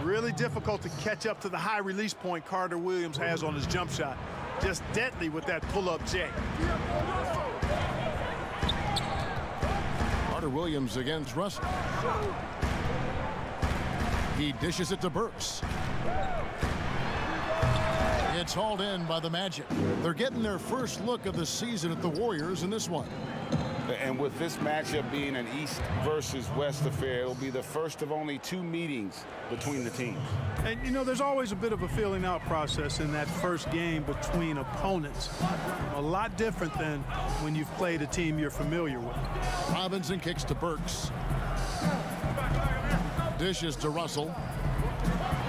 Really difficult to catch up to the high release point Carter Williams has on his jump shot. Just deadly with that pull-up J.
Carter Williams against Russell. He dishes it to Burks. It's hauled in by the Magic. They're getting their first look of the season at the Warriors in this one.
And with this matchup being an East versus West affair, it'll be the first of only 2 meetings between the teams.
And, you know, there's always a bit of a filling out process in that first game between opponents. A lot different than when you've played a team you're familiar with.
Robinson kicks to Burks. Dishes to Russell.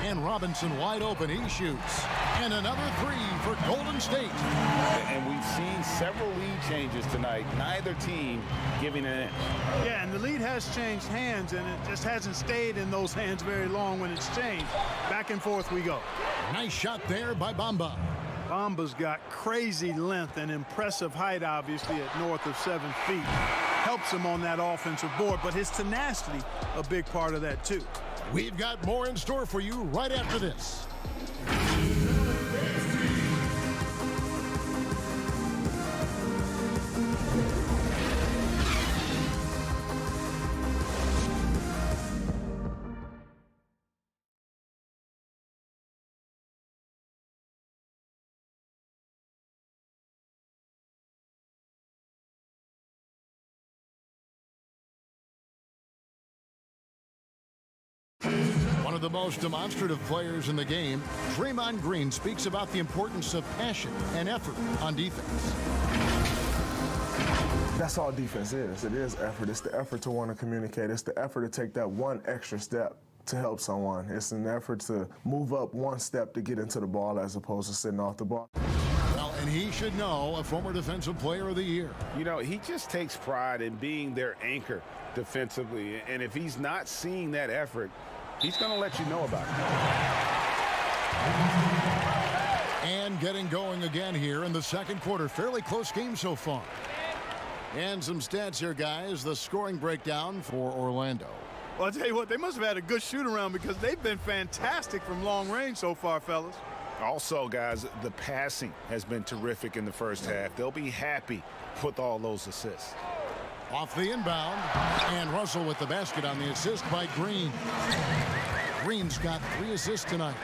And Robinson wide open. He shoots. And another 3 for Golden State.
And we've seen several lead changes tonight. Neither team giving an inch.
Yeah, and the lead has changed hands, and it just hasn't stayed in those hands very long when it's changed. Back and forth we go.
Nice shot there by Bamba.
Bamba's got crazy length and impressive height, obviously, at north of 7 feet. Helps him on that offensive board, but his tenacity, a big part of that, too.
We've got more in store for you right after this. One of the most demonstrative players in the game, Draymond Green speaks about the importance of passion and effort on defense.
That's all defense is. It is effort. It's the effort to want to communicate. It's the effort to take that one extra step to help someone. It's an effort to move up one step to get into the ball as opposed to sitting off the ball.
Well, and he should know, a former Defensive Player of the Year.
You know, he just takes pride in being their anchor defensively. And if he's not seeing that effort, he's going to let you know about it.
And getting going again here in the second quarter. Fairly close game so far. And some stats here, guys. The scoring breakdown for Orlando.
Well, I'll tell you what, they must have had a good shoot-around because they've been fantastic from long range so far, fellas.
Also, guys, the passing has been terrific in the first half. They'll be happy with all those assists.
Off the inbound, and Russell with the basket on the assist by Green. Green's got 3 assists tonight.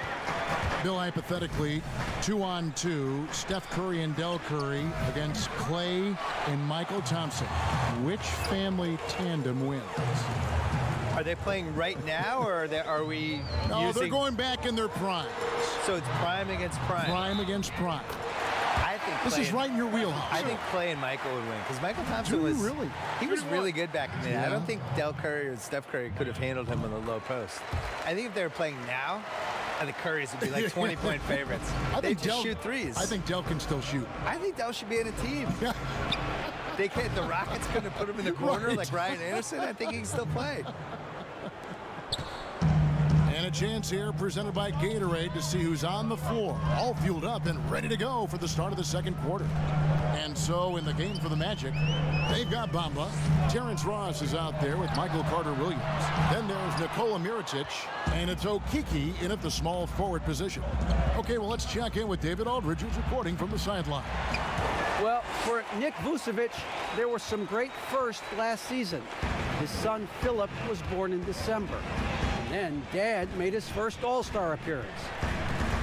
Bill, hypothetically, 2-on-2, Steph Curry and Del Curry against Clay and Michael Thompson. Which family tandem wins?
Are they playing right now, or are we
No, they're going back in their prime.
So it's prime against prime.
Prime against prime.
I think
this is right in your wheelhouse.
I think Clay and Michael would win because Michael Thompson was really good back in the day. I don't think Del Curry or Steph Curry could have handled him on the low post. I think if they were playing now, the Currys would be like 20-point favorites. They just shoot threes.
I think Del can still shoot.
I think Del should be in a team. They can't. The Rockets couldn't put him in the corner
Right.
like Ryan Anderson. I think he can still play.
And a chance here presented by Gatorade to see who's on the floor, all fueled up and ready to go for the start of the second quarter. And so in the game for the Magic, they've got Bamba. Terrence Ross is out there with Michael Carter-Williams. Then there's Nikola Mirotic, and it's Okiki in at the small forward position. Okay, well, let's check in with David Aldridge, who's reporting from the sideline.
Well, for Nick Vucevic, there were some great firsts last season. His son Philip was born in December. And then Dad made his first All-Star appearance.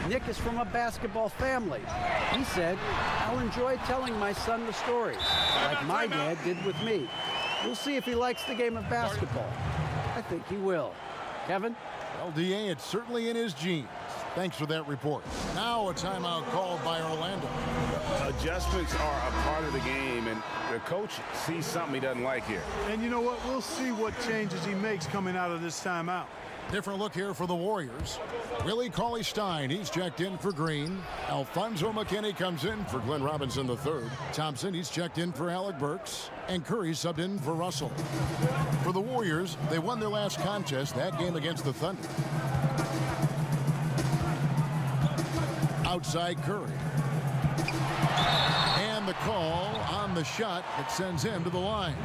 Nick is from a basketball family. He said, "I'll enjoy telling my son the stories, like my dad did with me. We'll see if he likes the game of basketball. I think he will." Kevin?
Well, DA, it's certainly in his genes. Thanks for that report. Now a timeout called by Orlando.
Adjustments are a part of the game, and the coach sees something he doesn't like here.
And you know what? We'll see what changes he makes coming out of this timeout.
Different look here for the Warriors. Willie Cauley-Stein, he's checked in for Green. Alfonso McKinney comes in for Glenn Robinson III. Thompson, he's checked in for Alec Burks. And Curry subbed in for Russell. For the Warriors, they won their last contest, that game against the Thunder. Outside Curry. And the call on the shot that sends him to the line.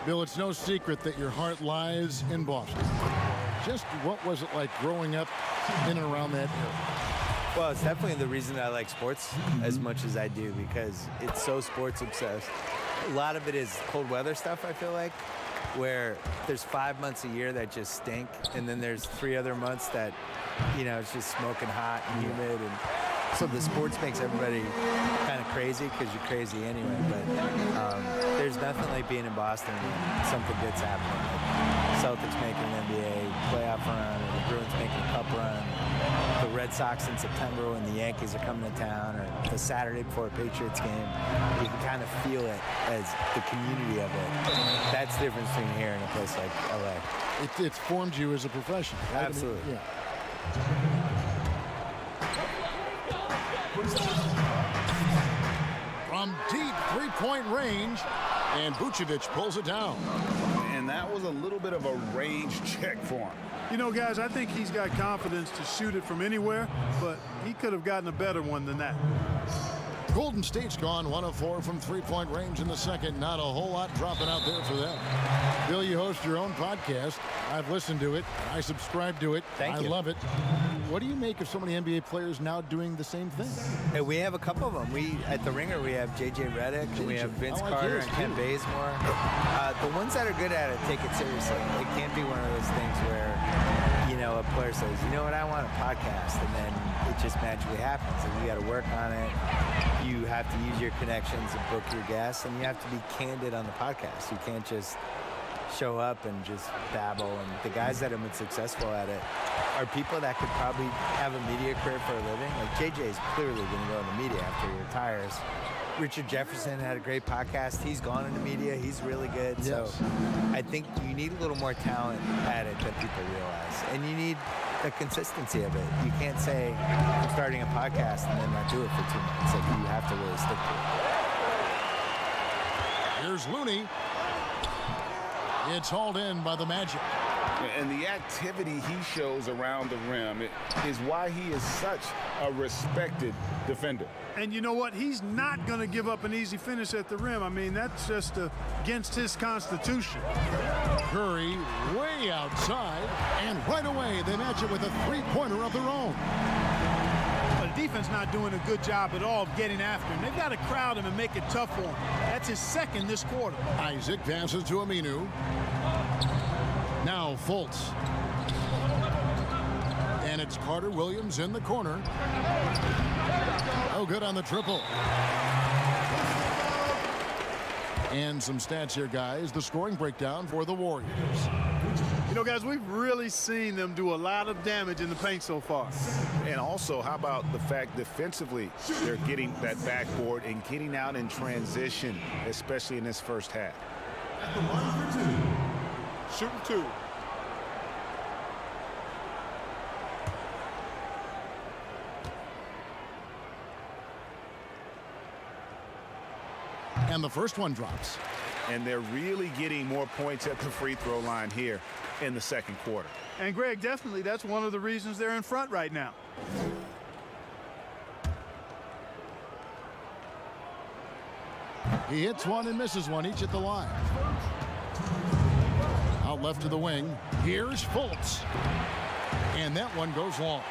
Bill, it's no secret that your heart lies in Boston. Just what was it like growing up in and around that area?
Well, it's definitely the reason I like sports as much as I do, because it's so sports obsessed. A lot of it is cold weather stuff, I feel like, where there's 5 months a year that just stink, and then there's 3 other months that, you know, it's just smoking hot and humid, and so the sports makes everybody kind of crazy because you're crazy anyway. But there's definitely being in Boston when something good's happening. Like Celtics making an NBA playoff run, or the Bruins making a cup run, the Red Sox in September when the Yankees are coming to town, or the Saturday before a Patriots game. You can kind of feel it as the community of it. That's the difference between here and a place like LA.
It's formed you as a professional. Right?
Absolutely.
I mean, yeah. From deep three-point range, and Vucevic pulls it down.
And that was a little bit of a range check for him.
You know, guys, I think he's got confidence to shoot it from anywhere, but he could have gotten a better one than that.
Golden State's gone 1 of 4 from three-point range in the second. Not a whole lot dropping out there for them. Bill, you host your own podcast. I've listened to it. I subscribe to it.
Thank you.
I love it. What do you make of so many NBA players now doing the same thing?
Hey, we have a couple of them. At the Ringer, we have J.J. Redick, and we have Vince Carter and Ken Bazemore. The ones that are good at it take it seriously. It can't be one of those things where, you know, a player says, you know what, I want a podcast, and then it just magically happens. And you got to work on it. You have to use your connections and book your guests, and you have to be candid on the podcast. You can't just show up and just babble. And the guys that have been successful at it are people that could probably have a media career for a living. Like JJ is clearly going to go into media after he retires. Richard Jefferson had a great podcast. He's gone into media. He's really good. Yes. So I think you need a little more talent at it than people realize. And you need the consistency of it. You can't say, I'm starting a podcast and then not do it for 2 months. Like, you have to really stick to it.
Here's Looney. It's hauled in by the Magic.
And the activity he shows around the rim is why he is such a respected defender.
And you know what? He's not going to give up an easy finish at the rim. I mean, that's just against his constitution.
Curry way outside, and right away they match it with a three-pointer of their own.
But the defense not doing a good job at all of getting after him. They've got to crowd him and make it tough for him. That's his second this quarter.
Isaac passes to Aminu. Now Fultz. And it's Carter-Williams in the corner. Oh, good on the triple. And some stats here, guys. The scoring breakdown for the Warriors.
You know, guys, we've really seen them do a lot of damage in the paint so far.
And also, how about the fact defensively they're getting that backboard and getting out in transition, especially in this first half.
At the line for two.
Shooting two.
And the first one drops.
And they're really getting more points at the free throw line here in the second quarter.
And Greg, definitely that's one of the reasons they're in front right now.
He hits one and misses one, each at the line. Out left to the wing. Here's Fultz. And that one goes long.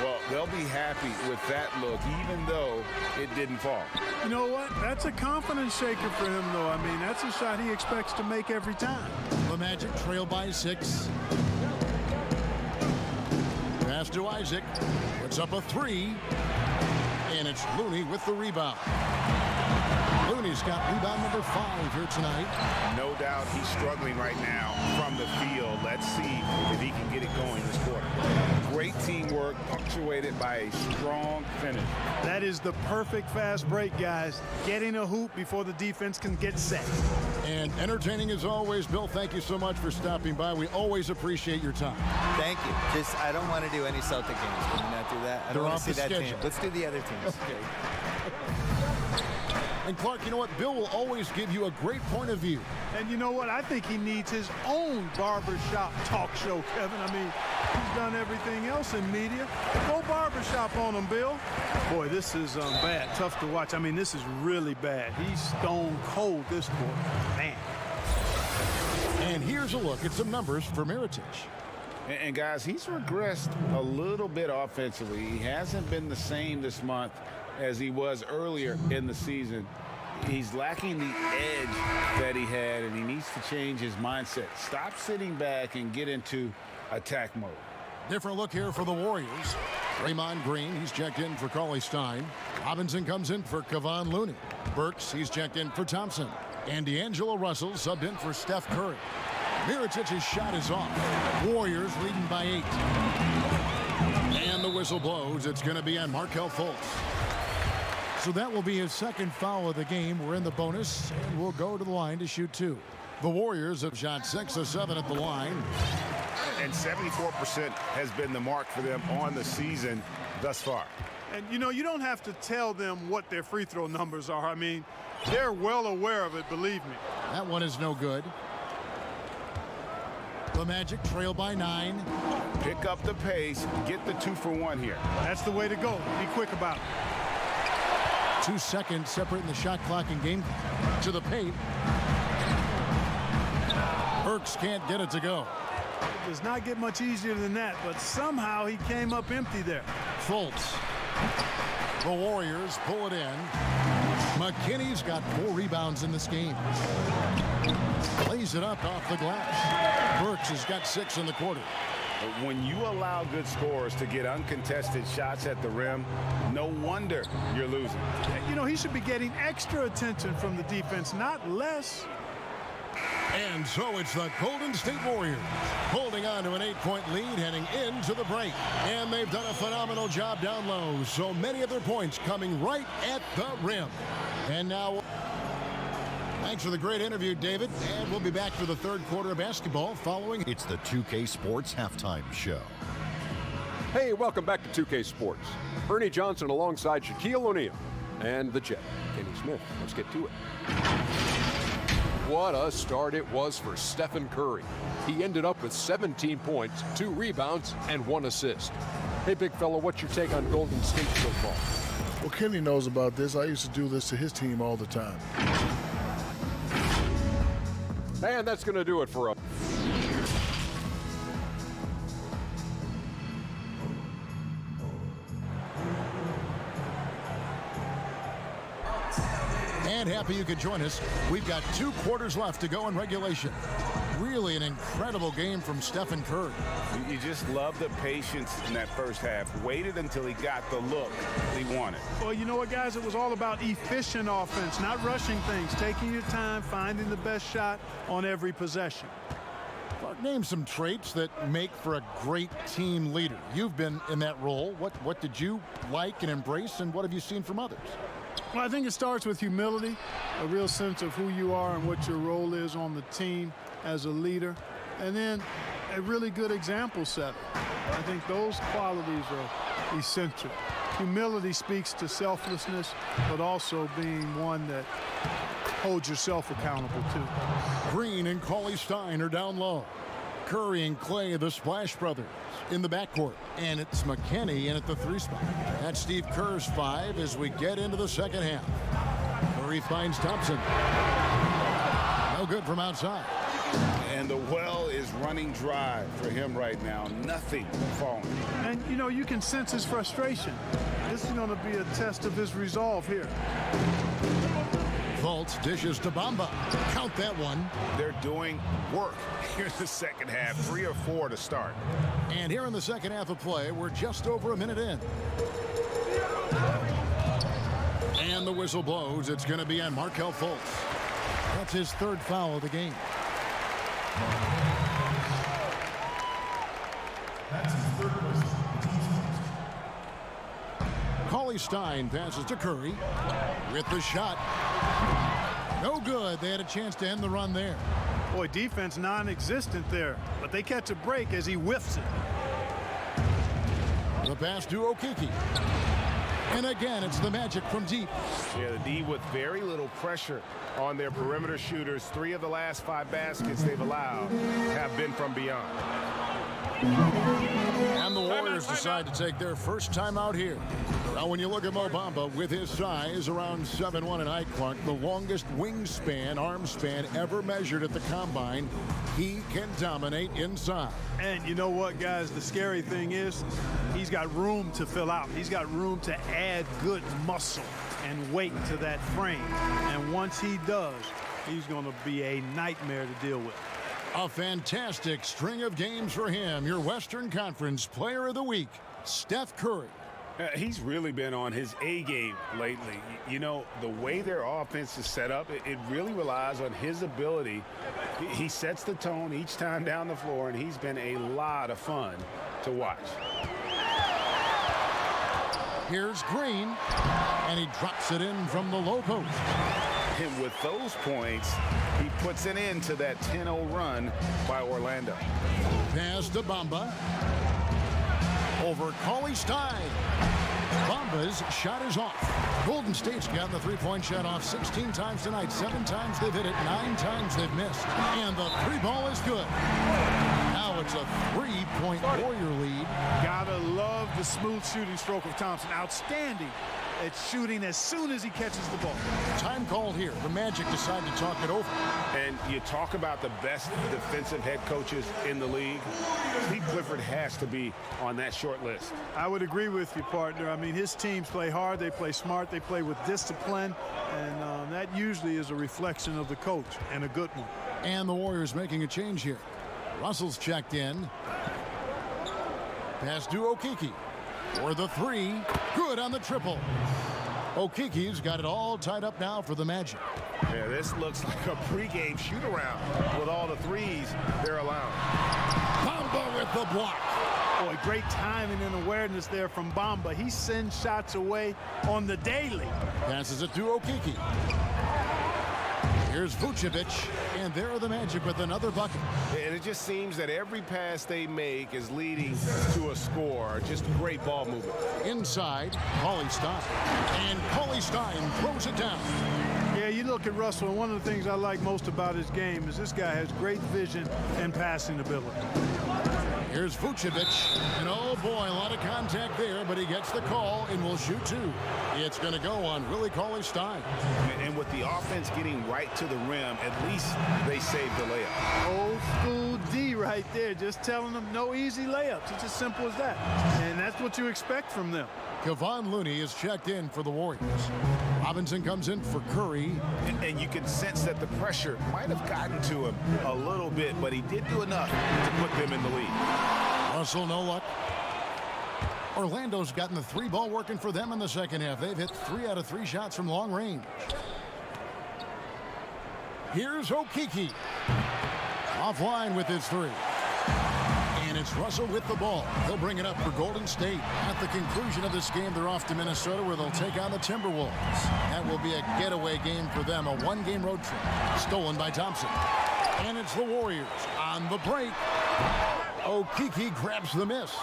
Well, they'll be happy with that look, even though it didn't fall.
You know what? That's a confidence shaker for him, though. I mean, that's a shot he expects to make every time.
The Magic trail by 6. Pass to Isaac. Puts up a 3. And it's Looney with the rebound. Looney's got rebound number 5 here tonight.
No doubt he's struggling right now from the field. Let's see if he can get it going this quarter. Great teamwork, punctuated by a strong finish.
That is the perfect fast break, guys. Getting a hoop before the defense can get set.
And entertaining as always. Bill, thank you so much for stopping by. We always appreciate your time.
Thank you. Just, I don't want to do any Celtic games. Can we not do that? I don't want to see that team. Let's do the other teams.
Okay. And Clark, you know what? Bill will always give you a great point of view.
And you know what? I think he needs his own barbershop talk show, Kevin. I mean, he's done everything else in media. Go barbershop on him, Bill. Boy, this is bad. Tough to watch. I mean, this is really bad. He's stone cold this quarter. Man.
And here's a look at some numbers for Mirotic.
And guys, he's regressed a little bit offensively. He hasn't been the same this month as he was earlier in the season. He's lacking the edge that he had, and he needs to change his mindset. Stop sitting back and get into attack mode.
Different look here for the Warriors. Draymond Green, he's checked in for Cauley Stein. Robinson comes in for Kevon Looney. Burks, he's checked in for Thompson. And D'Angelo Russell subbed in for Steph Curry. Mirotic's shot is off. Warriors leading by 8. And the whistle blows. It's going to be on Markelle Fultz. So that will be his second foul of the game. We're in the bonus, and we'll go to the line to shoot 2. The Warriors have shot 6 of 7 at the line.
And 74% has been the mark for them on the season thus far.
And, you know, you don't have to tell them what their free throw numbers are. I mean, they're well aware of it, believe me.
That one is no good. The Magic trail by 9.
Pick up the pace, get the 2-for-1 here.
That's the way to go. Be quick about it.
2 seconds separating the shot clock and game to the paint. Burks can't get it to go.
It does not get much easier than that, but somehow he came up empty there.
Fultz. The Warriors pull it in. McKinney's got 4 rebounds in this game. Lays it up off the glass. Burks has got 6 in the quarter.
When you allow good scorers to get uncontested shots at the rim, no wonder you're losing.
You know, he should be getting extra attention from the defense, not less.
And so it's the Golden State Warriors holding on to an 8-point lead heading into the break. And they've done a phenomenal job down low. So many of their points coming right at the rim. And now, thanks for the great interview, David. And we'll be back for the third quarter of basketball following.
It's the 2K Sports Halftime Show.
Hey, welcome back to 2K Sports. Ernie Johnson alongside Shaquille O'Neal and the Jet, Kenny Smith. Let's get to it.
What a start it was for Stephen Curry. He ended up with 17 points, 2 rebounds, and 1 assist.
Hey, big fella, what's your take on Golden State so far?
Well, Kenny knows about this. I used to do this to his team all the time.
And that's going to do it for us.
And happy you could join us. We've got 2 quarters left to go in regulation. Really an incredible game from Stephen Curry.
You just love the patience in that first half. Waited until he got the look he wanted.
Well, you know what, guys? It was all about efficient offense, not rushing things, taking your time, finding the best shot on every possession.
Clark, name some traits that make for a great team leader. You've been in that role. What did you like and embrace, and what have you seen from others?
Well, I think it starts with humility, a real sense of who you are and what your role is on the team as a leader, and then a really good example setter. I think those qualities are essential. Humility speaks to selflessness, but also being one that hold yourself accountable too.
Green and Cauley Stein are down low. Curry and Clay, the Splash Brothers, in the backcourt. And it's McKinney in at the 3 spot. That's Steve Kerr's 5 as we get into the second half. Curry finds Thompson. No good from outside.
And the well is running dry for him right now. Nothing falling.
And, you know, you can sense his frustration. This is going to be a test of his resolve here.
Fultz dishes to Bamba. Count that one.
They're doing work here in the second half. 3 or 4 to start.
And here in the second half of play, we're just over a minute in. And the whistle blows. It's going to be on Markelle Fultz. That's his 3rd foul of the game.
That's his 3rd whistle.
Cauley Stein passes to Curry with the shot. No good. They had a chance to end the run there.
Boy, defense non-existent there, but they catch a break as he whiffs it.
The pass to Okeke. And again, it's the Magic from deep.
Yeah, the D with very little pressure on their perimeter shooters. 3 of the last 5 baskets they've allowed have been from beyond.
And the Warriors decide to take their first time out here. Now, when you look at Mo Bamba with his size around 7'1" and height, Clark, the longest wingspan, arm span ever measured at the combine, he can dominate inside.
And you know what, guys? The scary thing is he's got room to fill out. He's got room to add good muscle and weight to that frame. And once he does, he's going to be a nightmare to deal with.
A fantastic string of games for him. Your Western Conference Player of the Week, Steph Curry.
He's really been on his A game lately. You know, the way their offense is set up, it really relies on his ability. He sets the tone each time down the floor, and he's been a lot of fun to watch.
Here's Green, and he drops it in from the low post.
And with those points, he puts an end to that 10-0 run by Orlando.
Pass to Bamba. Over Cauley Stein. Bamba's shot is off. Golden State's gotten the 3-point shot off 16 times tonight. 7 times they've hit it, 9 times they've missed. And the 3-ball is good. Now it's a 3-point Warrior lead.
Gotta love the smooth shooting stroke of Thompson. Outstanding at shooting as soon as he catches the ball.
Time called here. The Magic decide to talk it over.
And you talk about the best defensive head coaches in the league. Steve Clifford has to be on that short list.
I would agree with you, partner. I mean, his teams play hard, they play smart, they play with discipline, and that usually is a reflection of the coach, and a good one.
And the Warriors making a change here. Russell's checked in. Pass to Okeke. For the 3, good on the triple. Okeke's got it all tied up now for the Magic.
Yeah, this looks like a pregame shoot-around with all the 3s they're allowing.
Bamba with the block.
Boy, great timing and awareness there from Bamba. He sends shots away on the daily.
Passes it to Okeke. Here's Vucevic, and there are the Magic with another bucket.
And it just seems that every pass they make is leading to a score. Just great ball movement.
Inside, Cauley Stein. And Cauley Stein throws it down.
Yeah, you look at Russell, and one of the things I like most about his game is this guy has great vision and passing ability.
Here's Vucevic, and oh boy, a lot of contact there, but he gets the call and will shoot 2. It's going to go on Willie Cauley Stein.
And with the offense getting right to the rim, at least they saved the layup.
Old school D right there, just telling them no easy layups. It's as simple as that. And that's what you expect from them.
Kevon Looney is checked in for the Warriors. Robinson comes in for Curry.
And you can sense that the pressure might have gotten to him a little bit, but he did do enough to put them in the lead.
Russell, no luck. Orlando's gotten the 3-ball working for them in the second half. They've hit 3 out of 3 shots from long range. Here's Okeke. Offline with his 3. And it's Russell with the ball. He'll bring it up for Golden State. At the conclusion of this game, they're off to Minnesota where they'll take on the Timberwolves. That will be a getaway game for them, a 1-game road trip. Stolen by Thompson. And it's the Warriors on the break. Okeke grabs the miss.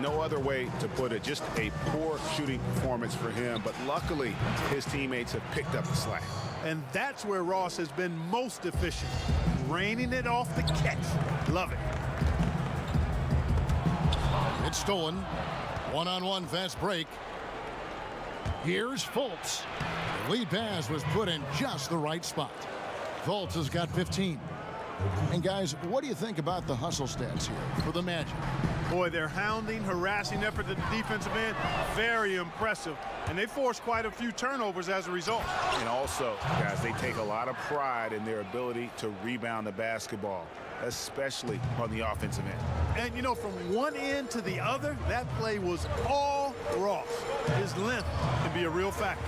No other way to put it. Just a poor shooting performance for him, but luckily his teammates have picked up the slack.
and that's where Ross has been most efficient. Raining it off the catch. Love it.
It's stolen. One-on-one fast break. Here's Fultz. The lead pass was put in just the right spot. Fultz has got 15. And guys, what do you think about the hustle stats here for the Magic?
Boy, their hounding, harassing effort at the defensive end, very impressive. And they forced quite a few turnovers as a result.
And also, guys, they take a lot of pride in their ability to rebound the basketball, especially on the offensive end.
And, you know, from one end to the other, that play was all Ross. His length can be a real factor.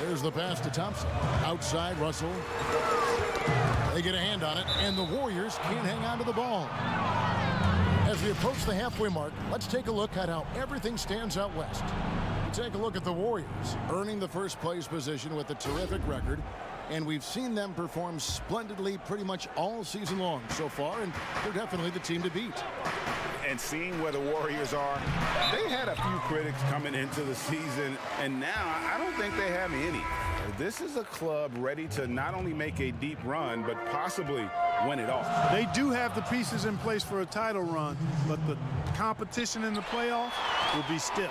There's the pass to Thompson. Outside, Russell. They get a hand on it, and the Warriors can't hang on to the ball. As we approach the halfway mark, let's take a look at how everything stands out west. We take a look at the Warriors, earning the first place position with a terrific record, and we've seen them perform splendidly pretty much all season long so far, and they're definitely the team to beat.
And seeing where the Warriors are, they had a few critics coming into the season, and now I don't think they have any. This is a club ready to not only make a deep run, but possibly win it all.
They do have the pieces in place for a title run, but the competition in the playoffs will be stiff.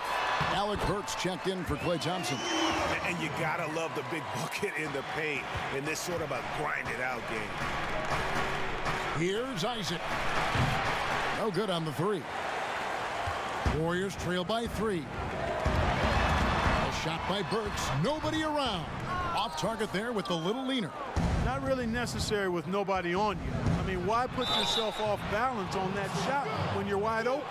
Alec Burks checked in for Klay Thompson.
And you gotta love the big bucket in the paint in this sort of a grinded-out game.
Here's Isaac. No good on the three. Warriors trail by 3. A shot by Burks. Nobody around. Off target there with the little leaner.
Not really necessary with nobody on you. I mean, why put yourself off balance on that shot when you're wide open?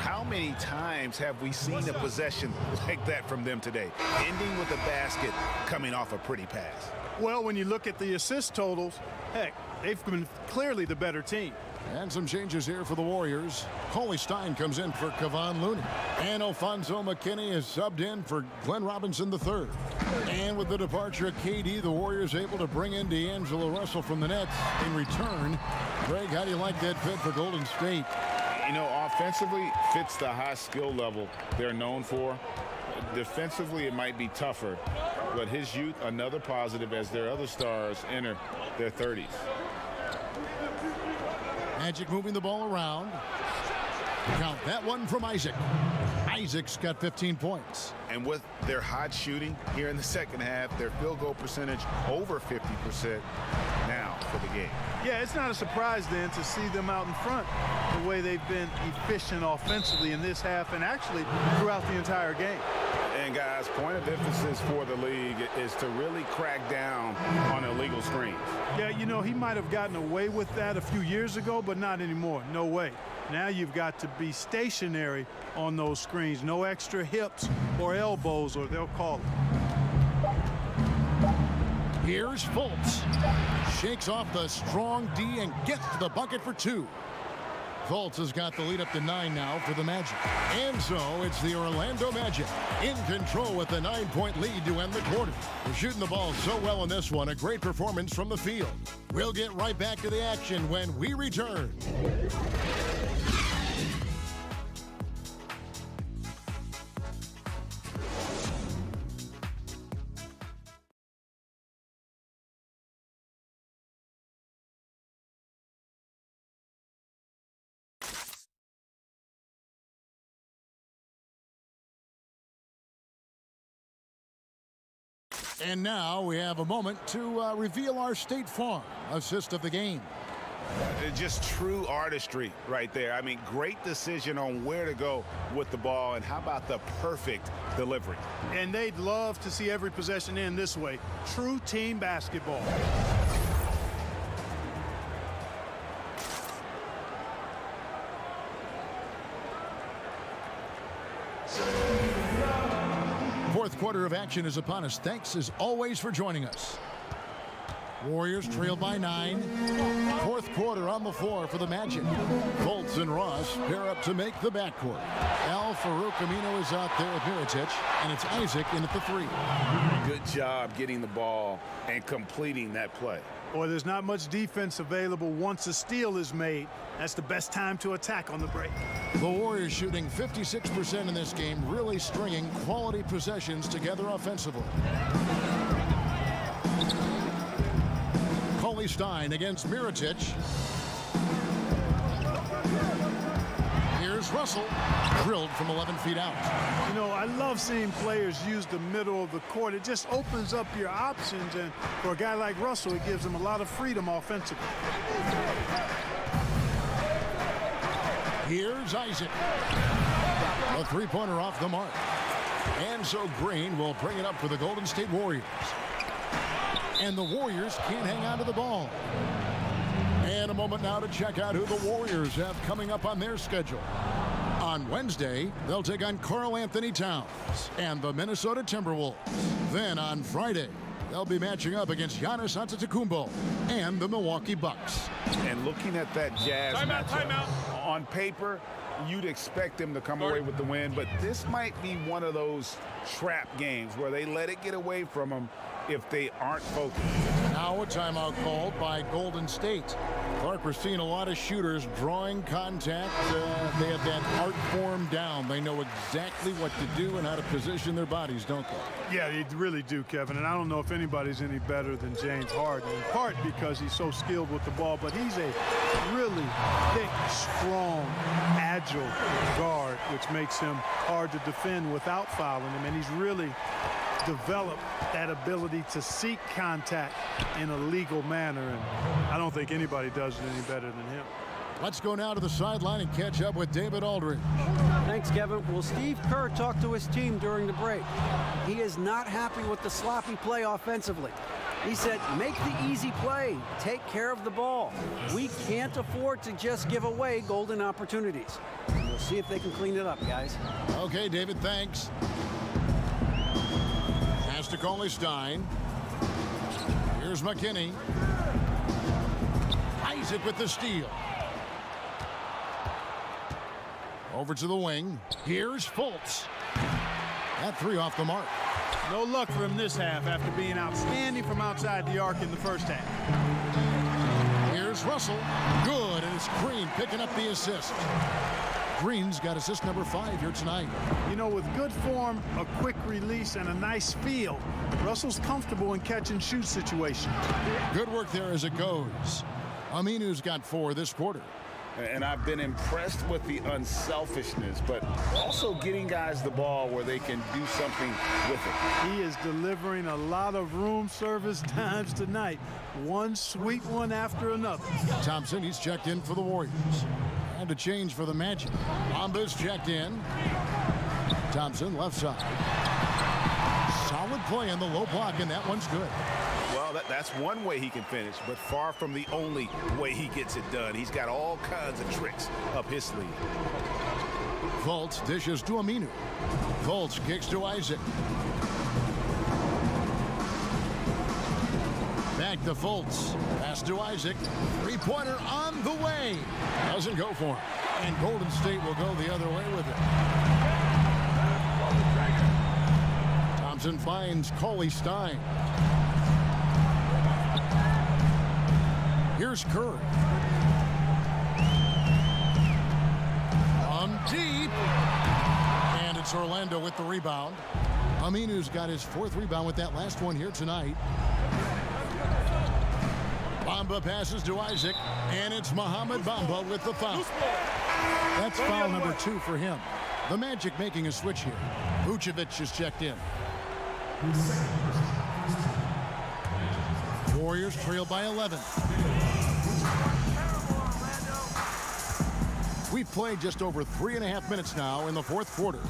How many times have we seen a possession like that from them today, ending with a basket coming off a pretty pass?
Well, when you look at the assist totals, heck, they've been clearly the better team.
And some changes here for the Warriors. Coley Stein comes in for Kevon Looney. And Alfonso McKinney is subbed in for Glenn Robinson III. And with the departure of KD, the Warriors able to bring in D'Angelo Russell from the Nets in return. Greg, how do you like that fit for Golden State?
You know, offensively, fits the high skill level they're known for. Defensively, it might be tougher. But his youth, another positive as their other stars enter their 30s.
Magic moving the ball around. Count that one from Isaac. Isaac's got 15 points.
And with their hot shooting here in the second half, their field goal percentage over 50% now for the game.
Yeah, it's not a surprise then to see them out in front the way they've been efficient offensively in this half and actually throughout the entire game.
And guys, point of emphasis for the league is to really crack down on illegal screens.
Yeah, you know, he might have gotten away with that a few years ago, but not anymore. No way. Now you've got to be stationary on those screens. No extra hips or elbows, or they'll call it.
Here's Fultz. Shakes off the strong D and gets to the bucket for 2. Fultz has got the lead up to 9 now for the Magic. And so it's the Orlando Magic in control with a 9-point lead to end the quarter. They're shooting the ball so well in this one. A great performance from the field. We'll get right back to the action when we return. And now we have a moment to reveal our State Farm assist of the game.
Just true artistry right there. I mean, great decision on where to go with the ball, and how about the perfect delivery?
And they'd love to see every possession end this way. True team basketball.
Fourth quarter of action is upon us. Thanks as always for joining us. Warriors trail by 9. Fourth quarter on the floor for the Magic. Fultz and Ross pair up to make the backcourt. Al-Farouq Aminu is out there with Mirotic, and it's Isaac in at the 3.
Good job getting the ball and completing that play.
Boy, there's not much defense available once a steal is made. That's the best time to attack on the break.
The Warriors shooting 56% in this game, really stringing quality possessions together offensively. Cauley-Stein against Mirotic. Here's Russell, drilled from 11 feet out.
You know, I love seeing players use the middle of the court. It just opens up your options, and for a guy like Russell, it gives him a lot of freedom offensively.
Here's Isaac. A three-pointer off the mark. And so Green will bring it up for the Golden State Warriors. And the Warriors can't hang on to the ball. And a moment now to check out who the Warriors have coming up on their schedule. On Wednesday, they'll take on Karl Anthony Towns and the Minnesota Timberwolves. Then on Friday, they'll be matching up against Giannis Antetokounmpo and the Milwaukee Bucks.
And looking at that Jazz matchup, on paper, you'd expect them to come away with the win, but this might be one of those trap games where they let it get away from them if they aren't focused.
Now a timeout called by Golden State. Clark, we're seeing a lot of shooters drawing contact. They have that art form down. They know exactly what to do and how to position their bodies, don't they?
Yeah, they really do, Kevin. And I don't know if anybody's any better than James Harden, in part because he's so skilled with the ball, but he's a really thick, strong, agile guard, which makes him hard to defend without fouling him. And he's really developed that ability to seek contact in a legal manner, and I don't think anybody does it any better than him.
Let's go now to the sideline and catch up with David Aldridge.
Thanks, Kevin. Well, Steve Kerr talked to his team during the break. He is not happy with the sloppy play offensively. He said, make the easy play. Take care of the ball. We can't afford to just give away golden opportunities. We'll see if they can clean it up, guys.
Okay, David, thanks. Pass to Cauley-Stein. Here's McKinney. Isaac with the steal. Over to the wing. Here's Fultz. That three off the mark.
No luck for him this half after being outstanding from outside the arc in the first half.
Here's Russell. Good, and it's Green picking up the assist. Green's got assist number 5 here tonight.
You know, with good form, a quick release, and a nice feel, Russell's comfortable in catch-and-shoot situations.
Good work there as it goes. Aminu's got 4 this quarter.
And I've been impressed with the unselfishness, but also getting guys the ball where they can do something with it.
He is delivering a lot of room service times tonight. One sweet one after another.
Thompson, he's checked in for the Warriors. And a change for the Magic. Bamba's checked in. Thompson, left side. Solid play on the low block, and that one's good.
Well, that's one way he can finish, but far from the only way he gets it done. He's got all kinds of tricks up his sleeve.
Fultz dishes to Aminu. Fultz kicks to Isaac. Back to Fultz. Pass to Isaac. Three-pointer on the way. Doesn't go for him. And Golden State will go the other way with it. Thompson finds Cauley-Stein. Here's Curry. On deep. And it's Orlando with the rebound. Aminu's got his 4th rebound with that last one here tonight. Bamba passes to Isaac, and it's Mohamed Bamba with the foul. That's foul number 2 for him. The Magic making a switch here. Vucevic is checked in. Warriors trail by 11. We've played just over 3.5 minutes now in the 4th quarter.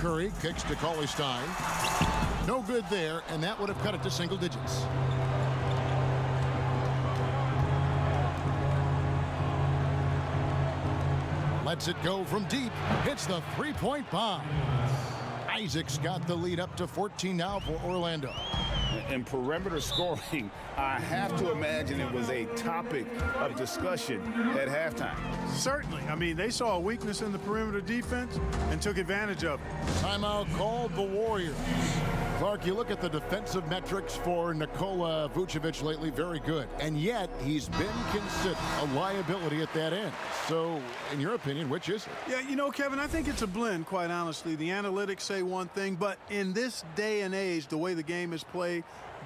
Curry kicks to Cauley-Stein. No good there, and that would have cut it to single digits. Lets it go from deep. Hits the three-point bomb. Isaac's got the lead up to 14 now for Orlando.
In perimeter scoring, I have to imagine it was a topic of discussion at halftime.
Certainly. I mean, they saw a weakness in the perimeter defense and took advantage of it.
Timeout called the Warriors. Clark, you look at the defensive metrics for Nikola Vucevic lately, very good. And yet, he's been considered a liability at that end. So, in your opinion, which is it?
Yeah, you know, Kevin, I think it's a blend, quite honestly. The analytics say one thing, but in this day and age, the way the game is played,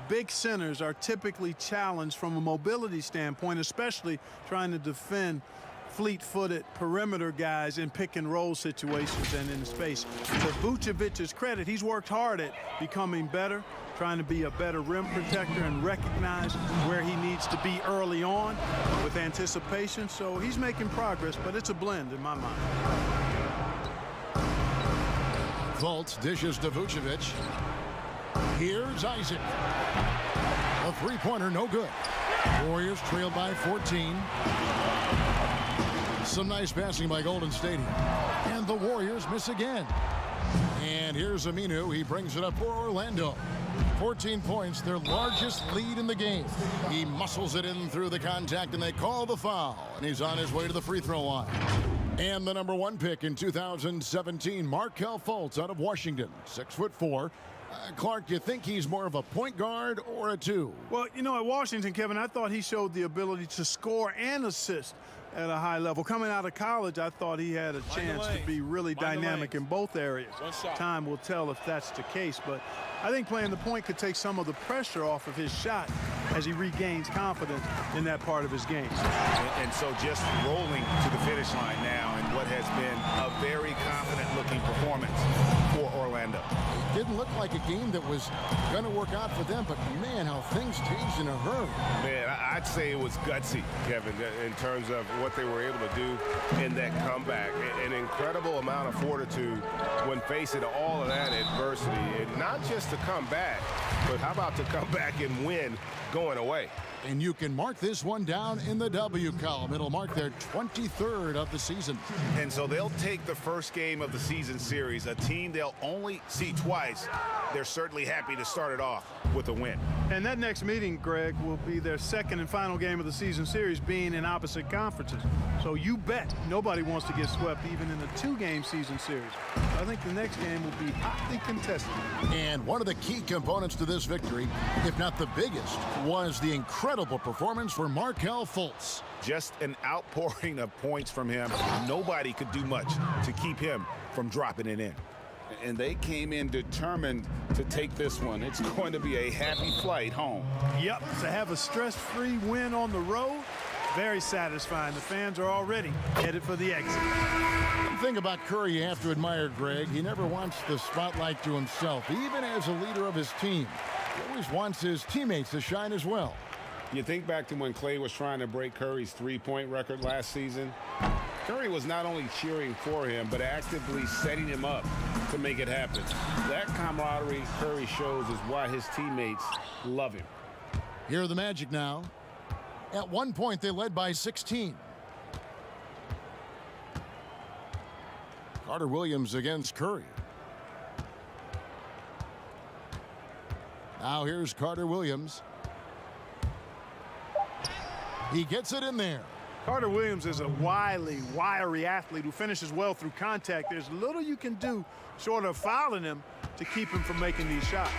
big centers are typically challenged from a mobility standpoint, especially trying to defend fleet-footed perimeter guys in pick-and-roll situations and in space. To Vucevic's credit, he's worked hard at becoming better, trying to be a better rim protector and recognize where he needs to be early on with anticipation. So he's making progress, but it's a blend in my mind.
Fultz dishes to Vucevic. Here's Isaac. A three-pointer, no good. Warriors trail by 14. Some nice passing by Golden State. And the Warriors miss again. And here's Aminu. He brings it up for Orlando. 14 points, their largest lead in the game. He muscles it in through the contact, and they call the foul. And he's on his way to the free throw line. And the number 1 pick in 2017, Markelle Fultz out of Washington, 6'4". Clark, do you think he's more of a point guard or a 2?
Well, you know, at Washington, Kevin, I thought he showed the ability to score and assist at a high level. Coming out of college, I thought he had a chance to be really dynamic in both areas. Time will tell if that's the case, but I think playing the point could take some of the pressure off of his shot as he regains confidence in that part of his game.
And so just rolling to the finish line now in what has been a very confident-looking performance for Orlando.
It didn't look like a game that was going to work out for them, but man, how things changed in a hurry.
Man, I'd say it was gutsy, Kevin, in terms of what they were able to do in that comeback. An incredible amount of fortitude when facing all of that adversity. And not just to come back, but how about to come back and win going away?
And you can mark this one down in the W column. It'll mark their 23rd of the season.
And so they'll take the first game of the season series, a team they'll only see twice. They're certainly happy to start it off with a win.
And that next meeting, Greg, will be their second and final game of the season series, being in opposite conferences. So you bet nobody wants to get swept even in a 2-game season series. I think the next game will be hotly contested.
And one of the key components to this victory, if not the biggest, was the incredible performance for Markelle Fultz.
Just an outpouring of points from him. Nobody could do much to keep him from dropping it in. And they came in determined to take this one. It's going to be a happy flight home.
Yep, to have a stress-free win on the road, very satisfying. The fans are already headed for the exit.
One thing about Curry you have to admire, Greg, he never wants the spotlight to himself. Even as a leader of his team, he always wants his teammates to shine as well.
You think back to when Clay was trying to break Curry's three-point record last season. Curry was not only cheering for him, but actively setting him up to make it happen. That camaraderie Curry shows is why his teammates love him.
Here are the Magic now. At one point, they led by 16. Carter Williams against Curry. Now here's Carter Williams. He gets it in there.
Carter Williams is a wily, wiry athlete who finishes well through contact. There's little you can do short of fouling him to keep him from making these shots.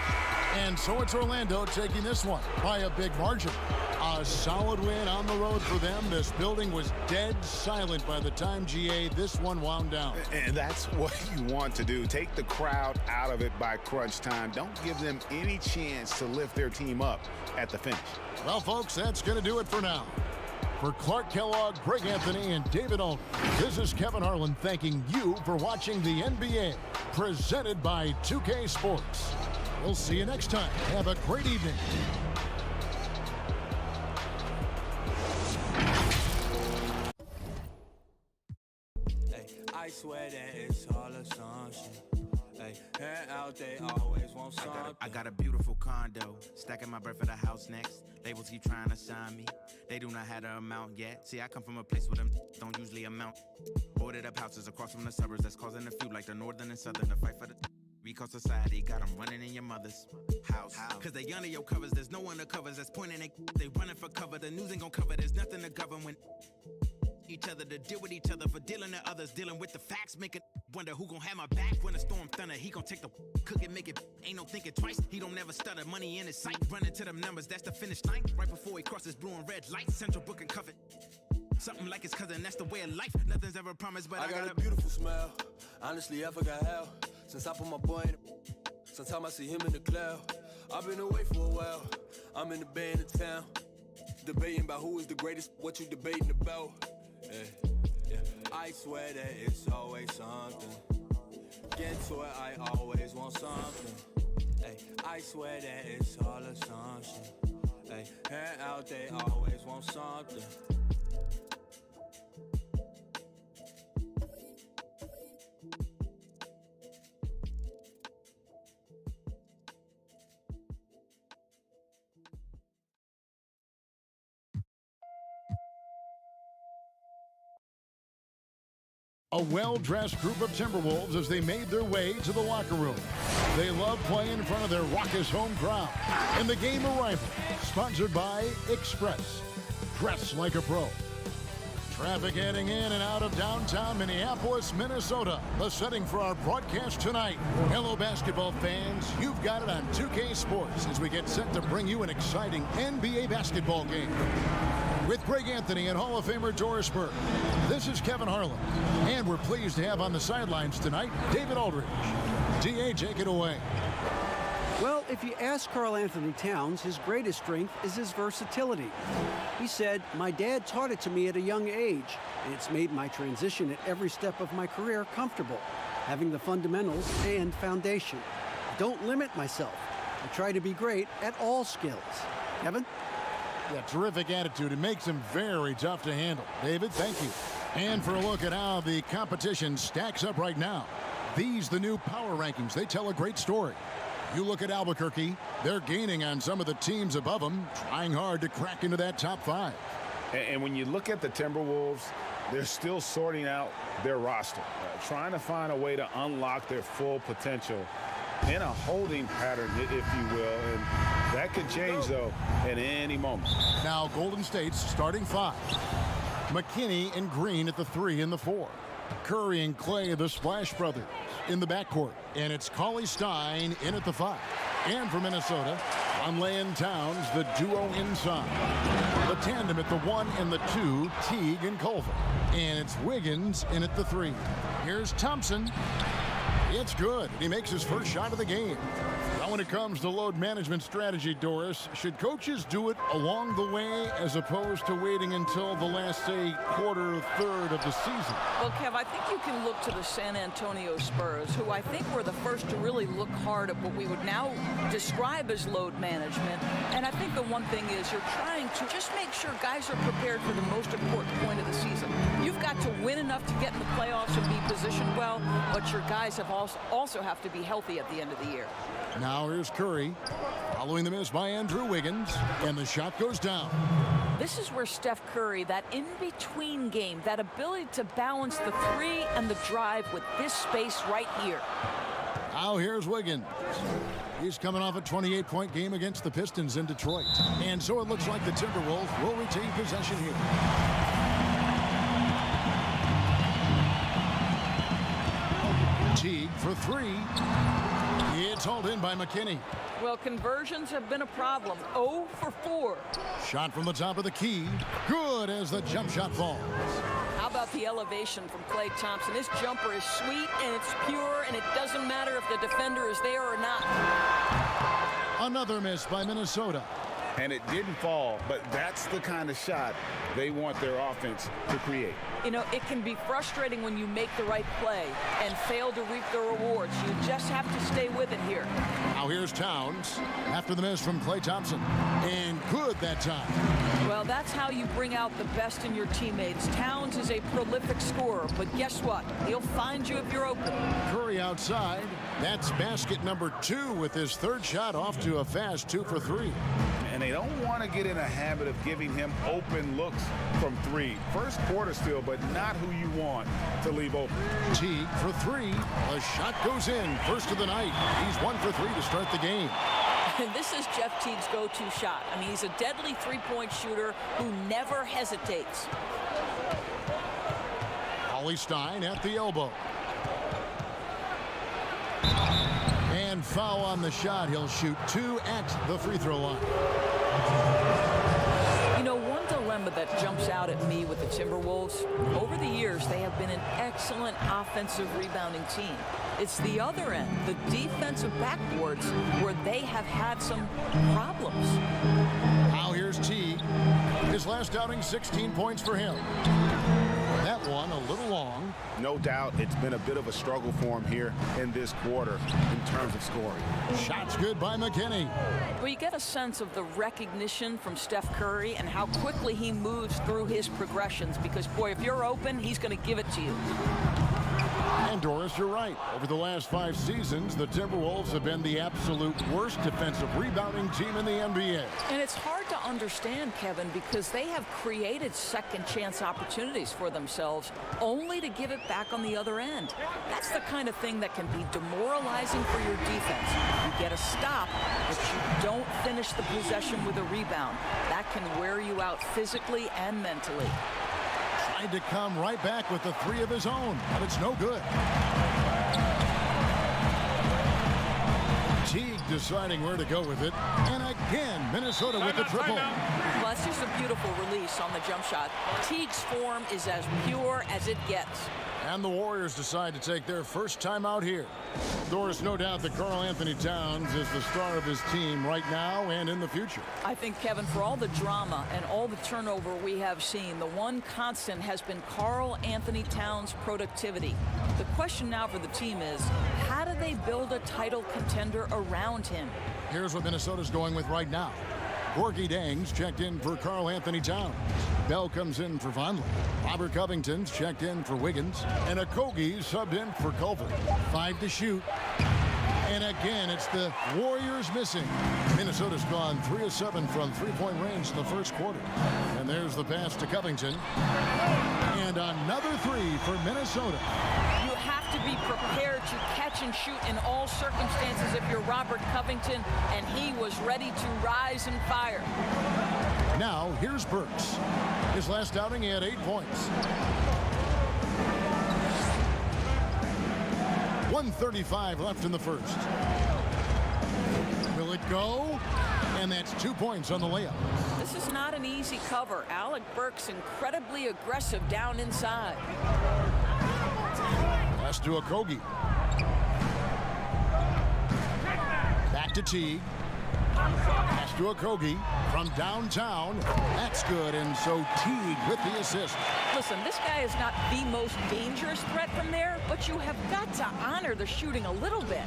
And so it's Orlando taking this one by a big margin. A solid win on the road for them. This building was dead silent by the time, GA, this one wound down.
And that's what you want to do. Take the crowd out of it by crunch time. Don't give them any chance to lift their team up at the finish.
Well, folks, that's going to do it for now. For Clark Kellogg, Greg Anthony, and David Alton, this is Kevin Harlan thanking you for watching the NBA, presented by 2K Sports. We'll see you next time. Have a great evening.
Hey, I swear that it's all assumption. Hey, hand out, they always want something.
I got a beautiful condo, stacking my bread for the house next. Labels keep trying to sign me. They do not have the amount yet. See, I come from a place where them don't usually amount. Boarded up houses across from the suburbs that's causing a feud like the northern and southern to fight for the because society got them running in your mother's house. Cause they under your covers, there's no one to covers that's pointing they running for cover. The news ain't gonna cover, there's nothing to govern when each other to deal with each other for dealing to others, dealing with the facts, making wonder who gon' have my back when the storm thunder. He gon' take the cook and make it, ain't no thinking twice. He don't never stutter, money in his sight, running to them numbers, that's the finish line. Right before he crosses blue and red lights, Central Brook and covered. Something like his cousin, that's the way of life. Nothing's ever promised, but I got
a beautiful smile. Honestly, I forgot how. Since I put my boy in the, sometimes I see him in the cloud. I've been away for a while. I'm in the band in town. Debating about who is the greatest, what you debating about. Yeah. I swear that it's always something. Get to it, I always want something. Hey, I swear that it's all assumption. Hey, hand out, they always want something.
A well-dressed group of Timberwolves as they made their way to the locker room. They love playing in front of their raucous home crowd. And the game arrival, sponsored by Express. Dress like a pro. Traffic heading in and out of downtown Minneapolis, Minnesota. The setting for our broadcast tonight. Hello, basketball fans. You've got it on 2K Sports as we get set to bring you an exciting NBA basketball game. With Greg Anthony and Hall of Famer Doris Burke. This is Kevin Harlan. And we're pleased to have on the sidelines tonight, David Aldridge. D.A., take it away.
Well, if you ask Karl Anthony Towns, his greatest strength is his versatility. He said, "My dad taught it to me at a young age, and it's made my transition at every step of my career comfortable, having the fundamentals and foundation. I don't limit myself. I try to be great at all skills." Kevin?
Yeah, terrific attitude. It makes him very tough to handle. David, thank you. And for a look at how the competition stacks up right now. These, the new power rankings, they tell a great story. You look at Albuquerque, they're gaining on some of the teams above them, trying hard to crack into that top 5.
And when you look at the Timberwolves, they're still sorting out their roster, trying to find a way to unlock their full potential in a holding pattern, if you will. And that could change, though, at any moment.
Now, Golden State's starting 5. McKinney and Green at the 3 and the 4. Curry and Clay, the Splash Brothers, in the backcourt. And it's Cauley Stein in at the 5. And for Minnesota, Conley and Towns, the duo inside. The tandem at the 1 and the 2, Teague and Culver. And it's Wiggins in at the 3. Here's Thompson. It's good. He makes his first shot of the game. Now, when it comes to load management strategy, Doris, should coaches do it along the way as opposed to waiting until the last, say, quarter or third of the season?
Well, Kev, I think you can look to the San Antonio Spurs, who I think were the first to really look hard at what we would now describe as load management. And I think the one thing is you're trying to just make sure guys are prepared for the most important point of the season. You've got to win enough to get in the playoffs and be positioned well, but your guys have also have to be healthy at the end of the year.
Now here's Curry, following the miss by Andrew Wiggins, and the shot goes down.
This is where Steph Curry, that in-between game, that ability to balance the 3 and the drive with this space right here.
Now here's Wiggins. He's coming off a 28-point game against the Pistons in Detroit. And so it looks like the Timberwolves will retain possession here. Teague for 3. It's hauled in by McKinney.
Well, conversions have been a problem. 0 for 4.
Shot from the top of the key. Good as the jump shot falls.
How about the elevation from Klay Thompson? His jumper is sweet and it's pure, and it doesn't matter if the defender is there or not.
Another miss by Minnesota.
And it didn't fall, but that's the kind of shot they want their offense to create.
You know, it can be frustrating when you make the right play and fail to reap the rewards. You just have to stay with it here.
Now here's Towns after the miss from Klay Thompson. And good that time.
Well, that's how you bring out the best in your teammates. Towns is a prolific scorer, but guess what? He'll find you if you're open.
Curry outside. That's basket number 2 with his third shot off to a fast 2 for 3.
And they don't want to get in a habit of giving him open looks from 3. First quarter still, but not who you want to leave open.
Teague for 3. The shot goes in. First of the night. He's 1 for 3 to start the game.
And this is Jeff Teague's go-to shot. I mean, he's a deadly three-point shooter who never hesitates.
Cauley Stein at the elbow. And foul on the shot. He'll shoot 2 at the free throw line.
You know, one dilemma Kemba, that jumps out at me with the Timberwolves? Over the years, they have been an excellent offensive rebounding team. It's the other end, the defensive backboards, where they have had some problems.
Now here's Teague. His last outing, 16 points for him. That one a little long.
No doubt it's been a bit of a struggle for him here in this quarter in terms of scoring.
Shots good by McKinney.
Well, you get a sense of the recognition from Steph Curry and how quickly he moves through his progressions, because, boy, if you're open, he's going to give it to you.
And Doris, you're right. Over the last 5 seasons, the Timberwolves have been the absolute worst defensive rebounding team in the NBA.
And it's hard to understand, Kevin, because they have created second chance opportunities for themselves only to give it back on the other end. That's the kind of thing that can be demoralizing for your defense. You get a stop, but you don't finish the possession with a rebound. That can wear you out physically and mentally.
Tried to come right back with the 3 of his own, but it's no good. Teague deciding where to go with it. And again, Minnesota with the triple.
Well, that's just a beautiful release on the jump shot. Teague's form is as pure as it gets.
And the Warriors decide to take their first time out here. Doris, no doubt that Karl-Anthony Towns is the star of his team right now and in the future.
I think, Kevin, for all the drama and all the turnover we have seen, the one constant has been Karl-Anthony Towns' productivity. The question now for the team is, how do they build a title contender around him?
Here's what Minnesota's going with right now. Gorgui Dieng's checked in for Karl-Anthony Towns. Bell comes in for Vonleh. Robert Covington's checked in for Wiggins. And Okogie subbed in for Culver. 5 to shoot. And again, it's the Warriors missing. Minnesota's gone 3 of 7 from three-point range in the first quarter. And there's the pass to Covington. And another 3 for Minnesota.
You have to be prepared to catch and shoot in all circumstances if you're Robert Covington, and he was ready to rise and fire.
Now, here's Burks. His last outing, he had 8 points. 1:35 left in the first. Will it go? And that's 2 points on the layup.
This is not an easy cover. Alec Burks incredibly aggressive down inside.
Pass to Okogie. Back to Teague. Pass to Okogie from downtown. That's good, and so Teague with the assist.
Listen, this guy is not the most dangerous threat from there, but you have got to honor the shooting a little bit.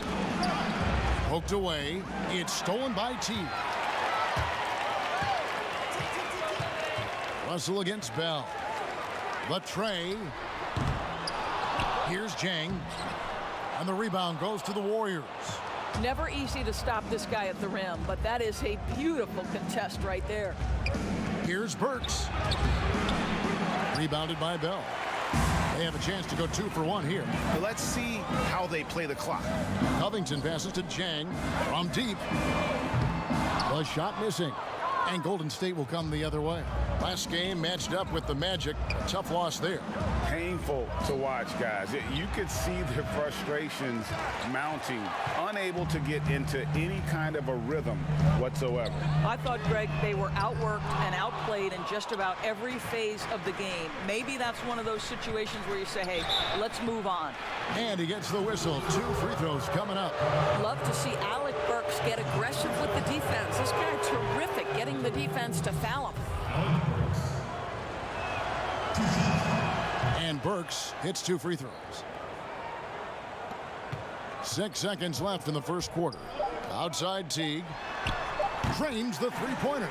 Poked away. It's stolen by Teague. Russell against Bell. Latre. Here's Jang. And the rebound goes to the Warriors.
Never easy to stop this guy at the rim, but that is a beautiful contest right there.
Here's Burks. Rebounded by Bell. They have a chance to go 2 for 1 here.
Let's see how they play the clock.
Covington passes to Jang from deep. The shot missing. And Golden State will come the other way. Last game matched up with the Magic. A tough loss there.
Painful to watch, guys. You could see their frustrations mounting, unable to get into any kind of a rhythm whatsoever.
I thought, Greg, they were outworked and outplayed in just about every phase of the game. Maybe that's one of those situations where you say, hey, let's move on.
And he gets the whistle. 2 free throws coming up.
Love to see Alec Burks get aggressive with the defense. This guy terrific getting the defense to foul him.
And Burks hits 2 free throws. 6 seconds left in the first quarter. Outside Teague. Drains the three-pointer.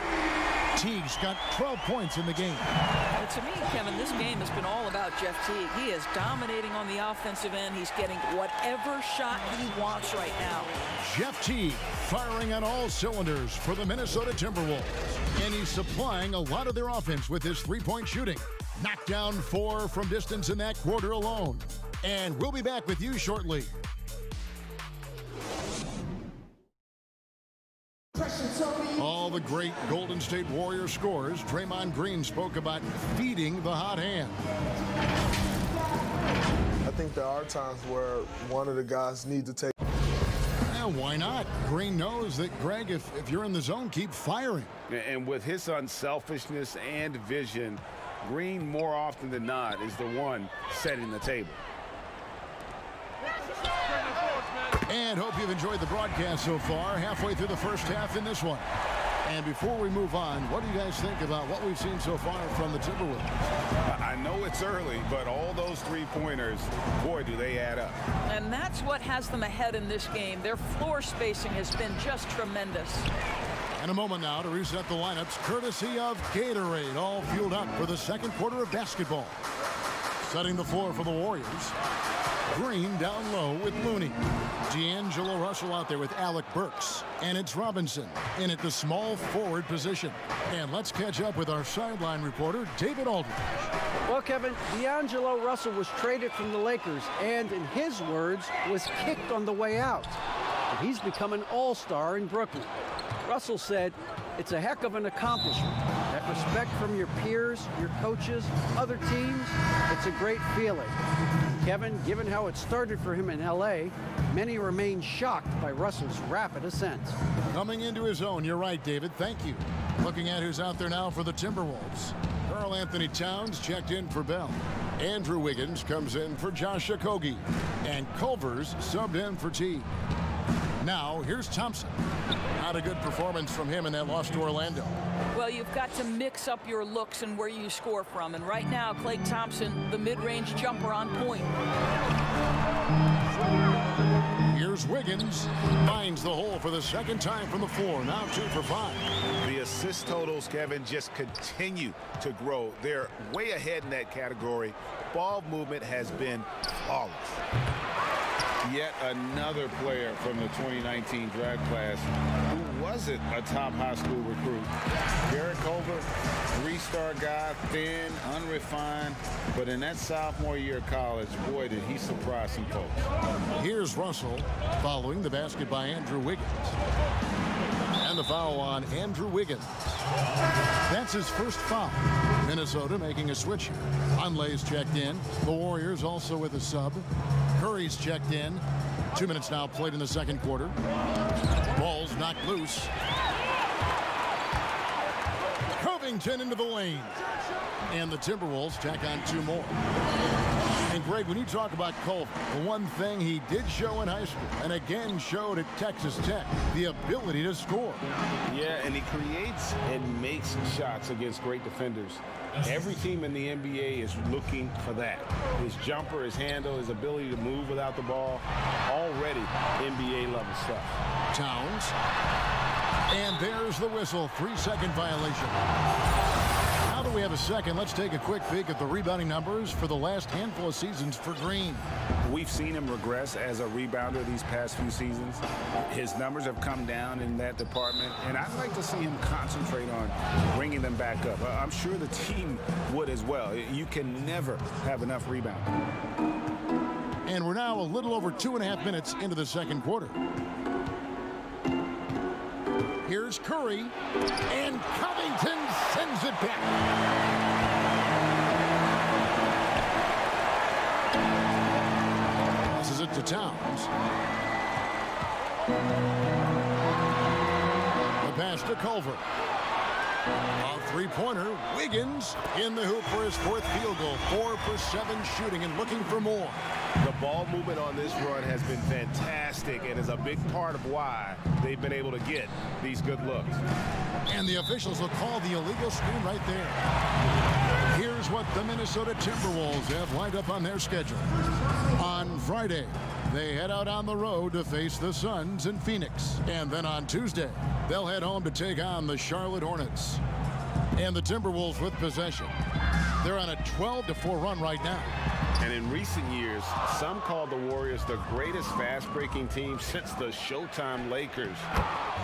Teague's got 12 points in the game.
Well, to me, Kevin, this game has been all about Jeff Teague. He is dominating on the offensive end. He's getting whatever shot he wants right now.
Jeff Teague firing on all cylinders for the Minnesota Timberwolves. And he's supplying a lot of their offense with his three-point shooting. Knocked down 4 from distance in that quarter alone. And we'll be back with you shortly. All the great Golden State Warriors scorers, Draymond Green spoke about feeding the hot hand.
I think there are times where one of the guys need to take.
Yeah, why not? Green knows that, Greg, if you're in the zone, keep firing.
And with his unselfishness and vision, Green more often than not is the one setting the table.
And hope you've enjoyed the broadcast so far. Halfway through the first half in this one. And before we move on, what do you guys think about what we've seen so far from the Timberwolves?
I know it's early, but all those three-pointers, boy, do they add up.
And that's what has them ahead in this game. Their floor spacing has been just tremendous.
And a moment now to reset the lineups, courtesy of Gatorade, all fueled up for the second quarter of basketball. Setting the floor for the Warriors. Green down low with Looney. D'Angelo Russell out there with Alec Burks. And it's Robinson in at the small forward position. And let's catch up with our sideline reporter, David Aldridge.
Well, Kevin, D'Angelo Russell was traded from the Lakers and, in his words, was kicked on the way out. But he's become an all-star in Brooklyn. Russell said, "It's a heck of an accomplishment. That respect from your peers, your coaches, other teams, it's a great feeling." Kevin, given how it started for him in L.A., many remain shocked by Russell's rapid ascent.
Coming into his own, you're right, David. Thank you. Looking at who's out there now for the Timberwolves. Karl Anthony Towns checked in for Bell. Andrew Wiggins comes in for Josh Okogie. And Culver's subbed in for T. Now, here's Thompson. Not a good performance from him in that loss to Orlando.
Well, you've got to mix up your looks and where you score from. And right now, Klay Thompson, the mid-range jumper on point.
Here's Wiggins. Finds the hole for the second time from the floor. Now 2 for 5.
The assist totals, Kevin, just continue to grow. They're way ahead in that category. Ball movement has been flawless. Yet another player from the 2019 draft class who wasn't a top high school recruit. Garrett Culver, 3-star guy, thin, unrefined, but in that sophomore year of college, boy, did he surprise some folks.
Here's Russell following the basket by Andrew Wiggins. And the foul on Andrew Wiggins. That's his first foul. Minnesota making a switch here. Conley's checked in. The Warriors also with a sub. Curry's checked in. 2 minutes now played in the second quarter. Ball's knocked loose. Covington into the lane. And the Timberwolves tack on 2 more. And Greg, when you talk about Culver, the one thing he did show in high school and again showed at Texas Tech, the ability to score.
Yeah, and he creates and makes shots against great defenders. Every team in the NBA is looking for that. His jumper, his handle, his ability to move without the ball, already NBA level stuff.
Towns. And there's the whistle. 3-second violation. Now that we have a second, let's take a quick peek at the rebounding numbers for the last handful of seasons for Green.
We've seen him regress as a rebounder these past few seasons. His numbers have come down in that department, and I'd like to see him concentrate on bringing them back up. I'm sure the team would as well. You can never have enough rebounding.
And we're now a little over 2.5 minutes into the second quarter. Here's Curry, and Covington sends it back. Passes it to Towns. The pass to Culver. A 3-pointer, Wiggins in the hoop for his 4th field goal. 4 for 7 shooting and looking for more.
The ball movement on this run has been fantastic and is a big part of why they've been able to get these good looks.
And the officials will call the illegal screen right there. Here's what the Minnesota Timberwolves have lined up on their schedule. On Friday, they head out on the road to face the Suns in Phoenix. And then on Tuesday, they'll head home to take on the Charlotte Hornets. And the Timberwolves with possession. They're on a 12-4 run right now.
And in recent years, some call the Warriors the greatest fast-breaking team since the Showtime Lakers.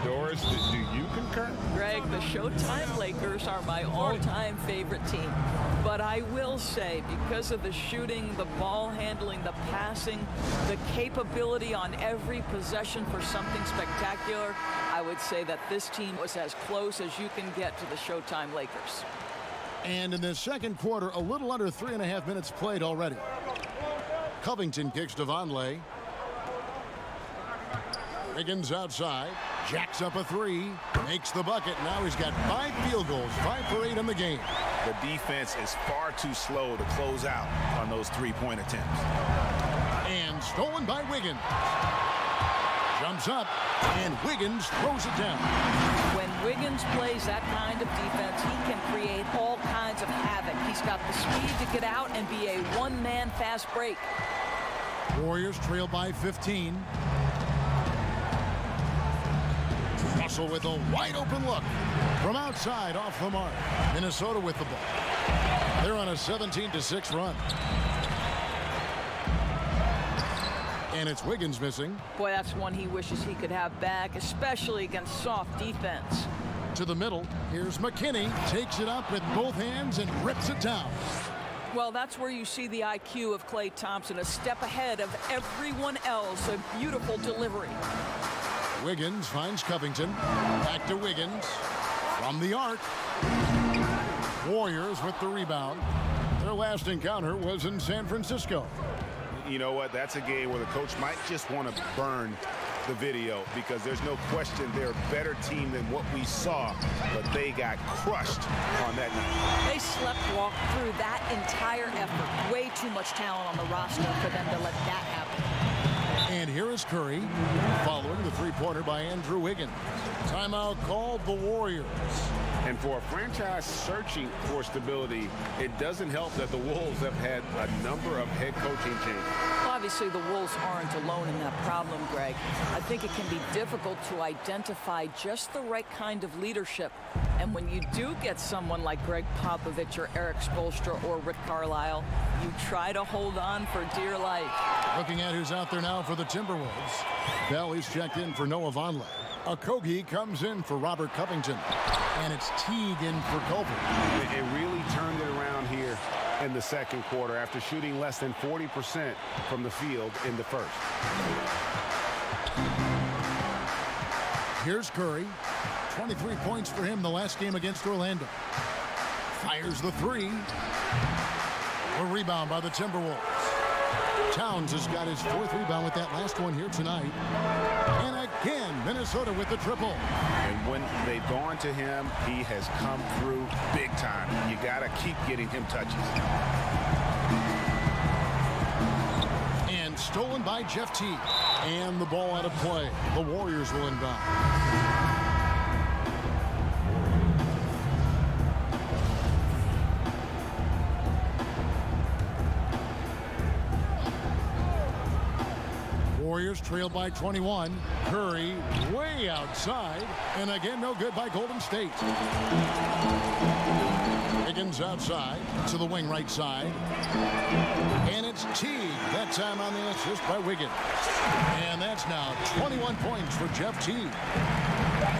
Doris, do you concur?
Greg, the Showtime Lakers are my all-time favorite team. But I will say, because of the shooting, the ball handling, the passing, the capability on every possession for something spectacular, I would say that this team was as close as you can get to the Showtime Lakers.
And in the second quarter, a little under 3.5 minutes played already. Covington kicks to Vonleh. Wiggins outside, jacks up a three, makes the bucket. Now he's got 5 field goals, 5 for 8 in the game.
The defense is far too slow to close out on those three-point attempts.
And stolen by Wiggins. Jumps up, and Wiggins throws it down.
When Wiggins plays that kind of defense, he can create all kinds of havoc. He's got the speed to get out and be a one-man fast break.
Warriors trail by 15. Russell with a wide-open look. From outside, off the mark. Minnesota with the ball. They're on a 17-6 run. And it's Wiggins missing.
Boy, that's one he wishes he could have back, especially against soft defense.
To the middle, here's McKinney. Takes it up with both hands and rips it down.
Well, that's where you see the IQ of Klay Thompson, a step ahead of everyone else. A beautiful delivery.
Wiggins finds Covington. Back to Wiggins. From the arc. Warriors with the rebound. Their last encounter was in San Francisco.
You know what? That's a game where the coach might just want to burn the video because there's no question they're a better team than what we saw, but they got crushed on that night.
They slept-walked through that entire effort. Way too much talent on the roster for them to let that happen.
And here is Curry following the three-pointer by Andrew Wiggins. Timeout called the Warriors.
And for a franchise searching for stability, it doesn't help that the Wolves have had a number of head coaching changes.
Obviously, the Wolves aren't alone in that problem, Greg. I think it can be difficult to identify just the right kind of leadership. And when you do get someone like Greg Popovich or Eric Spoelstra or Rick Carlisle, you try to hold on for dear life.
Looking at who's out there now for the Timberwolves. Bell is checked in for Noah Vonleh. Okogie comes in for Robert Covington. And it's Teague in for Culver.
It really turned it around here in the second quarter after shooting less than 40% from the field in the first.
Here's Curry. 23 points for him the last game against Orlando. Fires the three. A rebound by the Timberwolves. Towns has got his 4th rebound with that last one here tonight. And again, Minnesota with the triple.
And when they've gone to him, he has come through big time. You got to keep getting him touches.
And stolen by Jeff Teague. And the ball out of play. The Warriors will inbound. Warriors trail by 21. Curry way outside. And again, no good by Golden State. Wiggins outside to the wing right side. And it's Teague. That time on the assist by Wiggins. And that's now 21 points for Jeff Teague.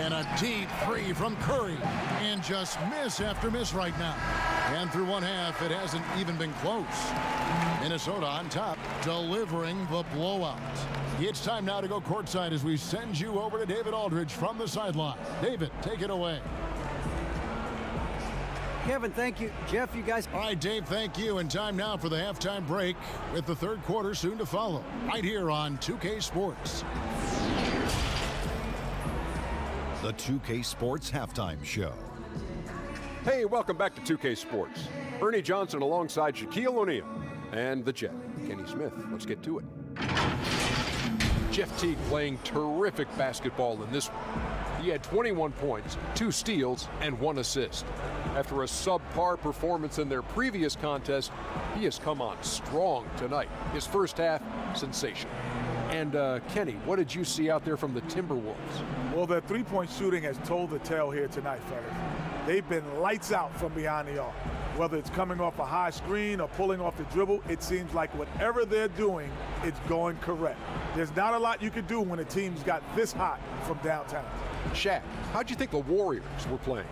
And a deep three from Curry. And just miss after miss right now. And through one half, it hasn't even been close. Minnesota on top, delivering the blowout. It's time now to go courtside as we send you over to David Aldridge from the sideline. David, take it away.
Kevin, thank you. Jeff, you guys.
All right, Dave, thank you. And time now for the halftime break with the third quarter soon to follow. Right here on 2K Sports.
The 2K Sports Halftime Show.
Hey, welcome back to 2K Sports. Ernie Johnson alongside Shaquille O'Neal and the Jet, Kenny Smith. Let's get to it. Jeff Teague playing terrific basketball in this one. He had 21 points, 2 steals, and 1 assist. After a subpar performance in their previous contest, he has come on strong tonight. His first half, sensational. And Kenny, what did you see out there from the Timberwolves?
Well, their three-point shooting has told the tale here tonight, fellas. They've been lights out from behind the arc. Whether it's coming off a high screen or pulling off the dribble, it seems like whatever they're doing, it's going correct. There's not a lot you can do when a team's got this hot from downtown.
Shaq, how'd you think the Warriors were playing?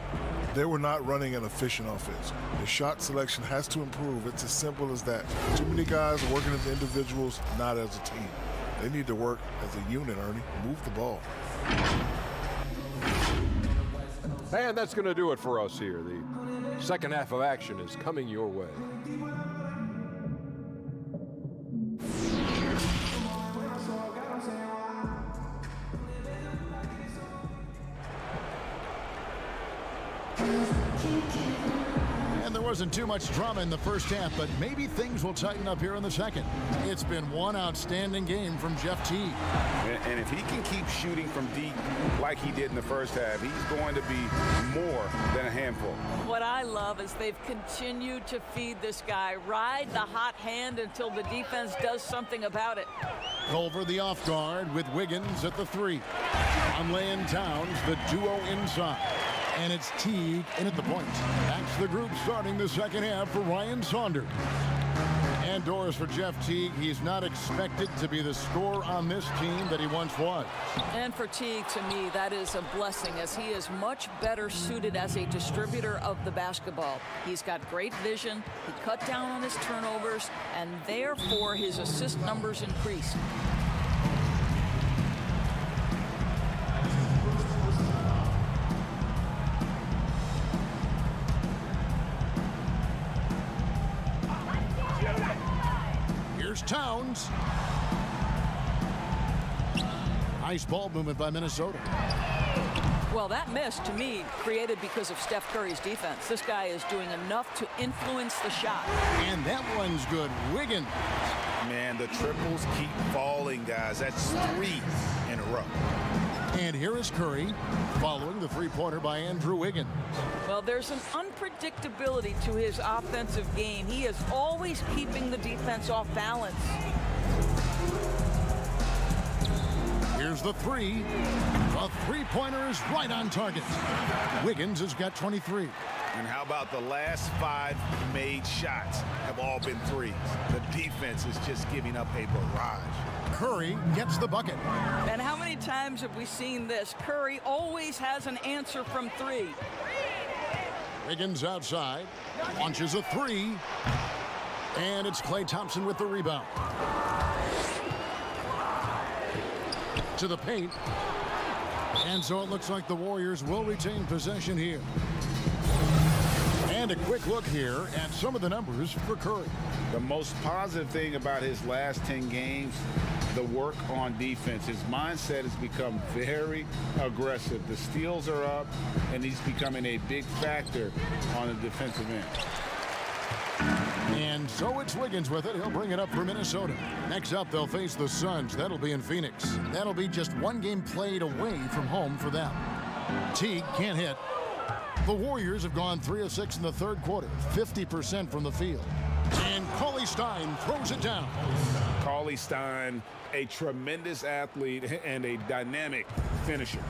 They were not running an efficient offense. The shot selection has to improve. It's as simple as that. Too many guys are working as individuals, not as a team. They need to work as a unit, Ernie. Move the ball.
And that's going to do it for us here. The second half of action is coming your way.
wasn't too much drama in the first half, but maybe things will tighten up here in the second. It's been one outstanding game from Jeff Teague.
And if he can keep shooting from deep like he did in the first half, he's going to be more than a handful.
What I love is they've continued to feed this guy, ride the hot hand until the defense does something about it.
Culver the off guard with Wiggins at the 3. Conley and Towns, the duo inside. And it's Teague in at the point. That's the group starting the second half for Ryan Saunders. And Doris, for Jeff Teague, he's not expected to be the scorer on this team that he once was.
And for Teague, to me, that is a blessing, as he is much better suited as a distributor of the basketball. He's got great vision, he cut down on his turnovers, and therefore his assist numbers increased.
Here's Towns. Nice ball movement by Minnesota.
Well, that miss, to me, created because of Steph Curry's defense. This guy is doing enough to influence the shot.
And that one's good. Wiggins.
Man, the triples keep falling, guys. That's 3 in a row.
And here is Curry following the three-pointer by Andrew Wiggins.
Well, there's an unpredictability to his offensive game. He is always keeping the defense off balance.
Here's the 3. The three-pointer is right on target. Wiggins has got 23.
And how about the last 5 made shots have all been threes? The defense is just giving up a barrage.
Curry gets the bucket.
And how many times have we seen this? Curry always has an answer from 3.
Wiggins outside, launches a 3, and it's Klay Thompson with the rebound. To the paint, and so it looks like the Warriors will retain possession here. And a quick look here at some of the numbers for Curry.
The most positive thing about his last 10 games, the work on defense. His mindset has become very aggressive. The steals are up, and he's becoming a big factor on the defensive end.
And so it's Wiggins with it. He'll bring it up for Minnesota. Next up, they'll face the Suns. That'll be in Phoenix. That'll be just one game played away from home for them. Teague can't hit. The Warriors have gone 3 of 6 in the third quarter, 50% from the field. And Cauley-Stein throws it down.
Cauley-Stein, a tremendous athlete and a dynamic finisher.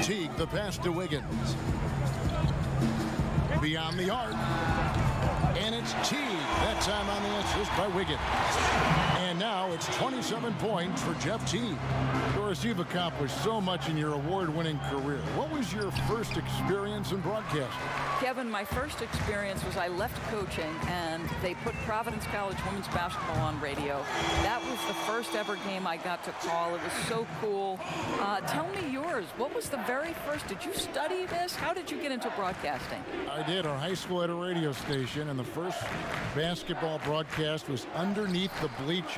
Teague, the pass to Wiggins. Beyond the arc. And it's Teague, that time on the assist by Wiggins. And now it's 27 points for Jeff Teague. Doris, you've accomplished so much in your award-winning career. What was your first experience in broadcasting?
Kevin, my first experience was I left coaching, and they put Providence College women's basketball on radio. That was the first ever game I got to call. It was so cool. Tell me yours. What was the very first? Did you study this? How did you get into broadcasting?
I did. Our high school had a radio station, and the first basketball broadcast was underneath the bleachers,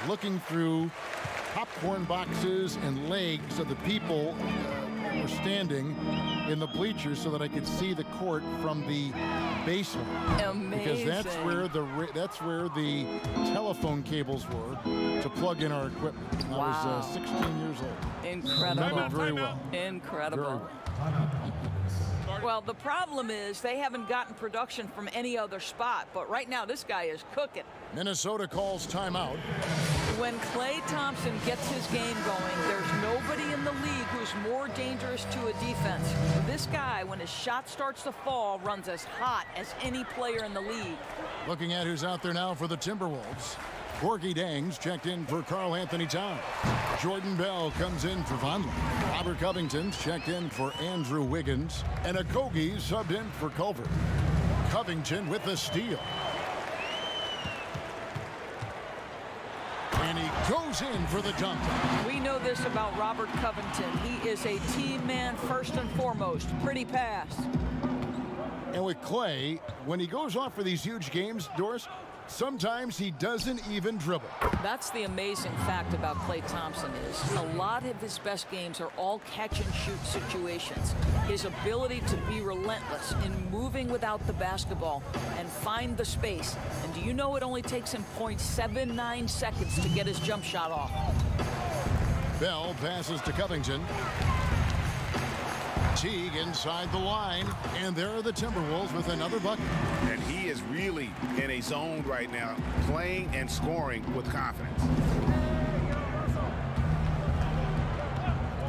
looking through popcorn boxes and legs of the people who were standing in the bleachers so that I could see the court from the basement.
Amazing.
Because that's where the telephone cables were to plug in our equipment.
Wow.
I was 16 years old.
Incredible.
Remember very well.
Incredible. Well, the problem is they haven't gotten production from any other spot, but right now this guy is cooking.
Minnesota calls timeout.
When Klay Thompson gets his game going, there's nobody in the league who's more dangerous to a defense. This guy, when his shot starts to fall, runs as hot as any player in the league.
Looking at who's out there now for the Timberwolves. Gorgie Dangs checked in for Karl Anthony Towns. Jordan Bell comes in for Vonleh. Robert Covington's checked in for Andrew Wiggins. And Okogie subbed in for Culver. Covington with the steal. And he goes in for the dunk.
We know this about Robert Covington. He is a team man first and foremost. Pretty pass.
And with Klay, when he goes off for these huge games, Doris, Sometimes he doesn't even dribble.
That's the amazing fact about Klay Thompson is a lot of his best games are all catch-and-shoot situations. His ability to be relentless in moving without the basketball and find the space. And do you know it only takes him 0.79 seconds to get his jump shot off?
Bell passes to Covington. Teague inside the line, and there are the Timberwolves with another bucket.
And he is really in a zone right now, playing and scoring with confidence.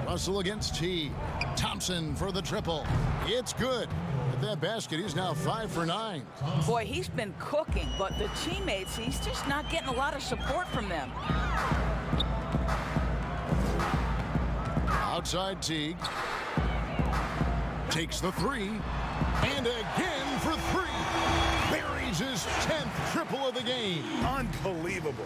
Russell against Teague. Thompson for the triple. It's good. At that basket, he's now 5 for 9.
Boy, he's been cooking, but the teammates, he's just not getting a lot of support from them.
Outside Teague. Takes the three, and again for three. Buries his 10th triple of the game.
Unbelievable.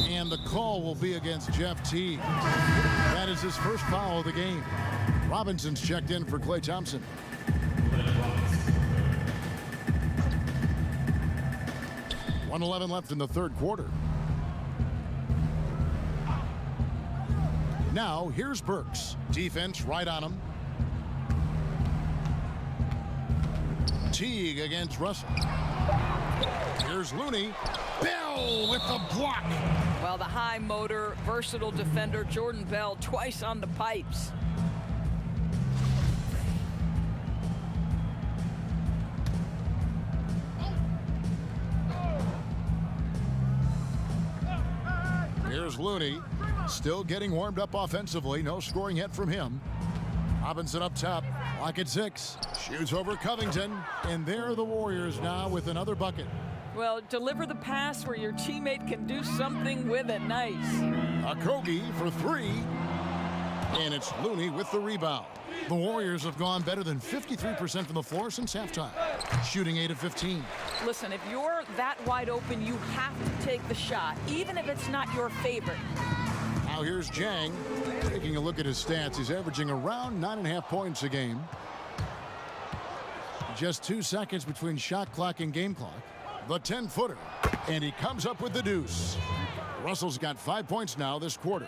And the call will be against Jeff Teague. That is his first foul of the game. Robinson's checked in for Klay Thompson. .111 left in the third quarter. Now, here's Burks. Defense right on him. Teague against Russell. Here's Looney. Bell with the block.
Well, the high motor, versatile defender, Jordan Bell, twice on the pipes.
Here's Looney. Still getting warmed up offensively. No scoring yet from him. Robinson up top. Lock at 6. Shoots over Covington. And there are the Warriors now with another bucket.
Well, deliver the pass where your teammate can do something with it. Nice.
Okogie for 3. And it's Looney with the rebound. The Warriors have gone better than 53% from the floor since halftime. Shooting 8 of 15.
Listen, if you're that wide open, you have to take the shot, even if it's not your favorite.
Now here's Jang. Taking a look at his stats, he's averaging around 9.5 points a game. Just 2 seconds between shot clock and game clock. The 10-footer. And he comes up with the deuce. Russell's got 5 points now this quarter.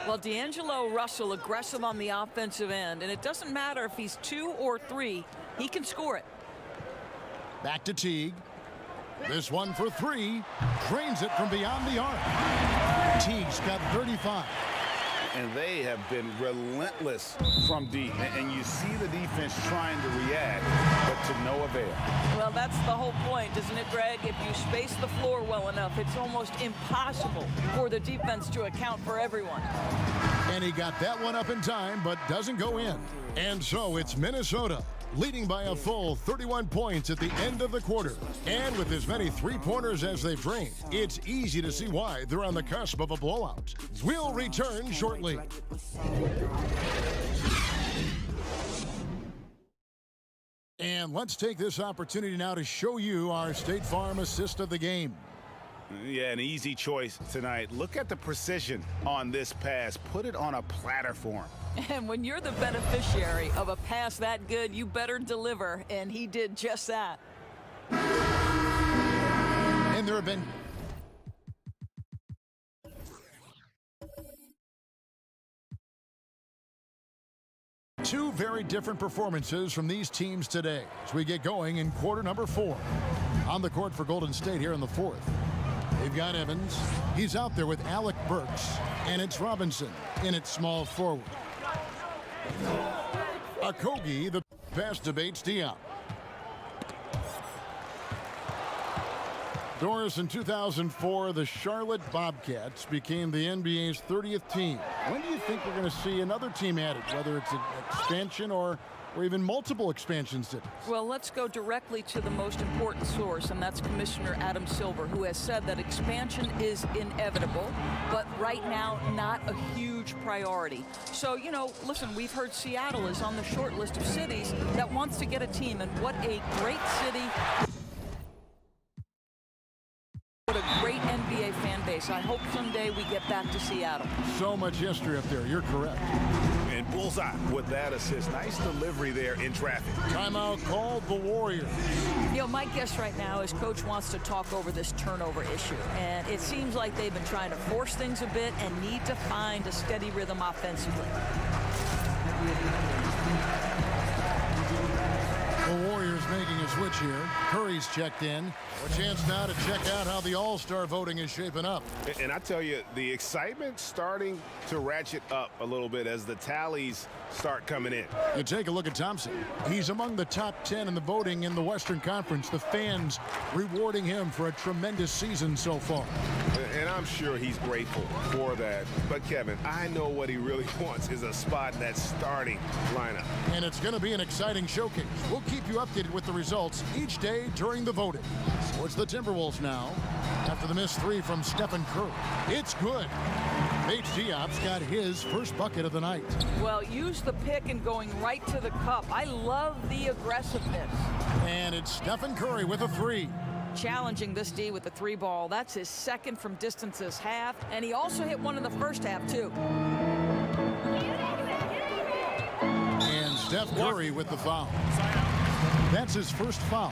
Well, D'Angelo Russell aggressive on the offensive end, and it doesn't matter if he's 2 or 3, he can score it.
Back to Teague. This one for 3. Drains it from beyond the arc. Teague's got 35.
And they have been relentless from deep. And you see the defense trying to react, but to no avail.
Well, that's the whole point, isn't it, Greg? If you space the floor well enough, it's almost impossible for the defense to account for everyone.
And he got that one up in time, but doesn't go in. And so it's Minnesota leading by a full 31 points at the end of the quarter. And with as many three-pointers as they've drained, it's easy to see why they're on the cusp of a blowout. We'll return shortly. And let's take this opportunity now to show you our State Farm assist of the game.
Yeah, an easy choice tonight. Look at the precision on this pass. Put it on a platter for him.
And when you're the beneficiary of a pass that good, you better deliver, and he did just that.
And there have been two very different performances from these teams today as we get going in quarter number 4. On the court for Golden State here in the 4th. They've got Evans. He's out there with Alec Burks. And it's Robinson in its small forward. Okogie, the pass debates Dion. Doris, in 2004, the Charlotte Bobcats became the NBA's 30th team. When do you think we're going to see another team added, whether it's an expansion or even multiple expansion cities?
Well, let's go directly to the most important source, and that's Commissioner Adam Silver, who has said that expansion is inevitable, but right now not a huge priority. So, you know, listen, we've heard Seattle is on the short list of cities that wants to get a team, and what a great city. What a great NBA fan base. I hope someday we get back to Seattle.
So much history up there. You're correct.
And bullseye with that assist. Nice delivery there in traffic.
Timeout called the Warriors.
You know, my guess right now is Coach wants to talk over this turnover issue. And it seems like they've been trying to force things a bit and need to find a steady rhythm offensively.
The Warriors making a switch here. Curry's checked in. A chance now to check out how the All-Star voting is shaping up.
And I tell you, the excitement starting to ratchet up a little bit as the tallies start coming in.
You take a look at Thompson. He's among the top 10 in the voting in the Western Conference. The fans rewarding him for a tremendous season so far.
And I'm sure he's grateful for that. But, Kevin, I know what he really wants is a spot in that starting lineup.
And it's going to be an exciting showcase. We'll keep you updated with the results each day during the voting. So it's the Timberwolves now after the missed three from Stephen Curry. It's good. Paige Diop's got his first bucket of the night.
Well, use the pick and going right to the cup. I love the aggressiveness.
And it's Stephen Curry with a three.
Challenging this D with the three ball. That's his second from distance this half. And he also hit one in the first half, too.
And Steph Curry with the foul. That's his first foul.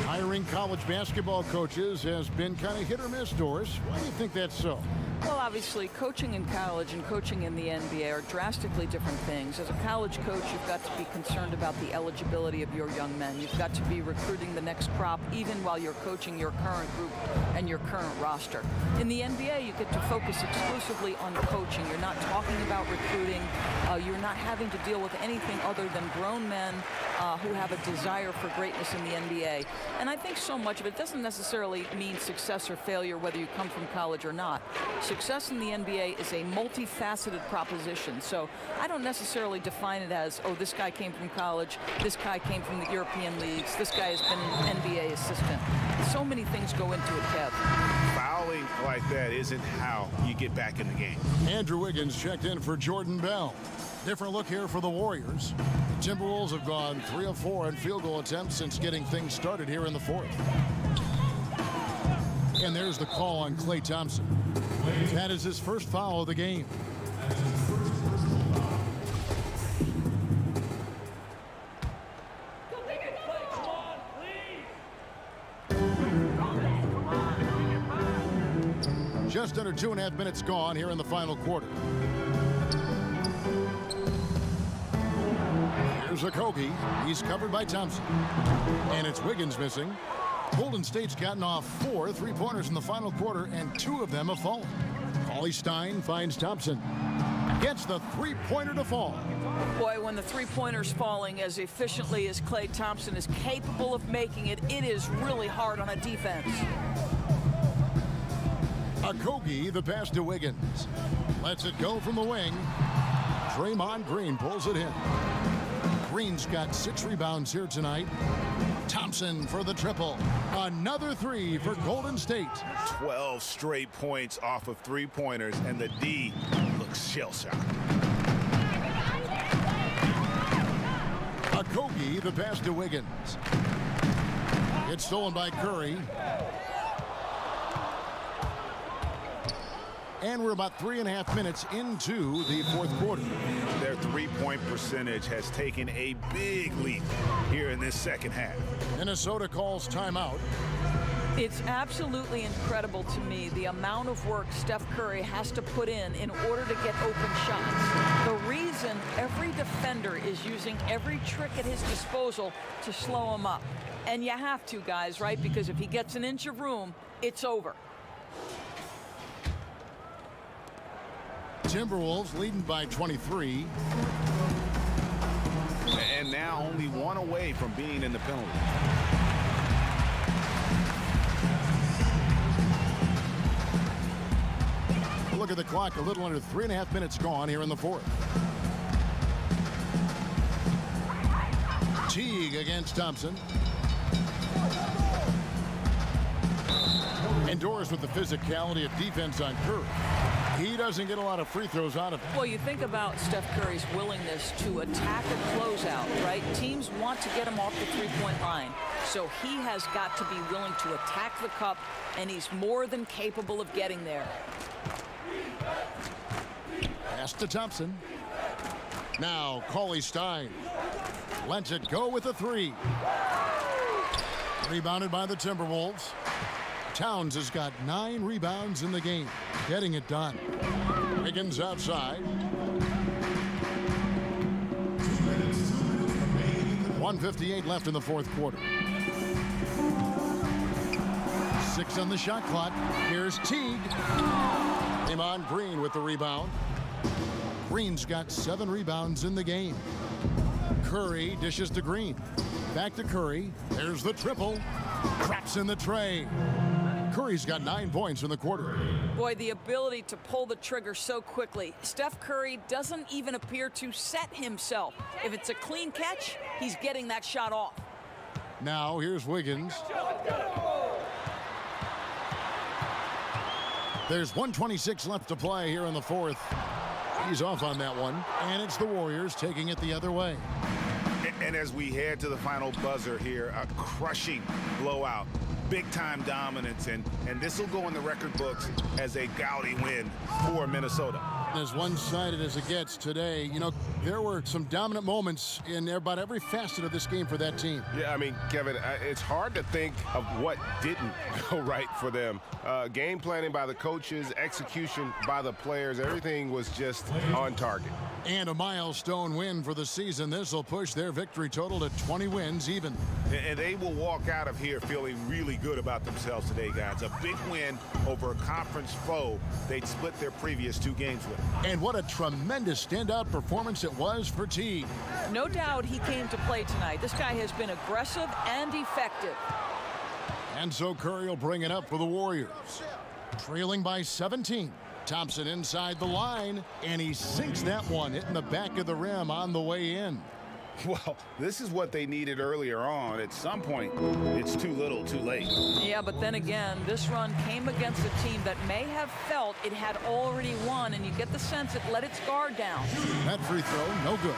Hiring college basketball coaches has been kind of hit or miss, Doris. Why do you think that's so?
Well, obviously, coaching in college and coaching in the NBA are drastically different things. As a college coach, you've got to be concerned about the eligibility of your young men. You've got to be recruiting the next crop, even while you're coaching your current group and your current roster. In the NBA, you get to focus exclusively on coaching. You're not talking about recruiting. You're not having to deal with anything other than grown men who have a desire for greatness in the NBA. And I think so much of it doesn't necessarily mean success or failure, whether you come from college or not. Success in the NBA is a multifaceted proposition. So I don't necessarily define it as, oh, this guy came from college, this guy came from the European leagues, this guy has been an NBA assistant. So many things go into it, Kev.
Fouling like that isn't how you get back in the game.
Andrew Wiggins checked in for Jordan Bell. Different look here for the Warriors. The Timberwolves have gone 3 of 4 on field goal attempts since getting things started here in the fourth. And there's the call on Klay Thompson. That is his first foul of the game. Just under 2.5 minutes gone here in the final quarter. Here's Okogie. He's covered by Thompson. And it's Wiggins missing. Golden State's gotten off 4 3-pointers in the final quarter, and 2 of them have fallen. Cauley Stein finds Thompson. Gets the three-pointer to fall.
Boy, when the three-pointer's falling as efficiently as Klay Thompson is capable of making it, it is really hard on a defense.
Okogie, the pass to Wiggins. Lets it go from the wing. Draymond Green pulls it in. Green's got 6 rebounds here tonight. Thompson for the triple. Another 3 for Golden State.
12 straight points off of three-pointers, and the D looks shell-shocked.
Okogie, the pass to Wiggins. It's stolen by Curry. And we're about 3.5 minutes into the fourth quarter.
Their three-point percentage has taken a big leap here in this second half.
Minnesota calls timeout.
It's absolutely incredible to me the amount of work Steph Curry has to put in order to get open shots. The reason every defender is using every trick at his disposal to slow him up. And you have to, guys, right? Because if he gets an inch of room, it's over.
Timberwolves leading by 23.
And now only 1 away from being in the penalty.
Look at the clock, a little under 3.5 minutes gone here in the fourth. Teague against Thompson. Indoors with the physicality of defense on Curry. He doesn't get a lot of free throws out of it.
Well, you think about Steph Curry's willingness to attack a closeout, right? Teams want to get him off the three-point line. So he has got to be willing to attack the cup, and he's more than capable of getting there.
Pass to Thompson. Now, Cauley Stein lets it go with a three. Rebounded by the Timberwolves. Towns has got 9 rebounds in the game, getting it done. Wiggins outside. 1:58 left in the fourth quarter. 6 on the shot clock. Here's Teague. Draymond Green with the rebound. Green's got 7 rebounds in the game. Curry dishes to Green. Back to Curry. There's the triple. Traps in the tray. Curry's got 9 points in the quarter.
Boy, the ability to pull the trigger so quickly. Steph Curry doesn't even appear to set himself. If it's a clean catch, he's getting that shot off.
Now here's Wiggins. There's 1:26 left to play here in the fourth. He's off on that one, and it's the Warriors taking it the other way.
And as we head to the final buzzer here, a crushing blowout, big-time dominance, and this will go in the record books as a gaudy win for Minnesota.
As one-sided as it gets today, you know, there were some dominant moments in about every facet of this game for that team.
Yeah, I mean, Kevin, it's hard to think of what didn't go right for them. Game planning by the coaches, execution by the players, everything was just on target.
And a milestone win for the season. This will push their victory total to 20 wins even.
And they will walk out of here feeling really good about themselves today, guys. A big win over a conference foe they'd split their previous 2 games with.
And what a tremendous standout performance it was for Teague.
No doubt he came to play tonight. This guy has been aggressive and effective.
And so Curry will bring it up for the Warriors. Trailing by 17. Thompson inside the line, and he sinks that one, hitting the back of the rim on the way in.
Well, this is what they needed earlier on. At some point, it's too little, too late.
Yeah, but then again, this run came against a team that may have felt it had already won, and you get the sense it let its guard down.
That free throw, no good.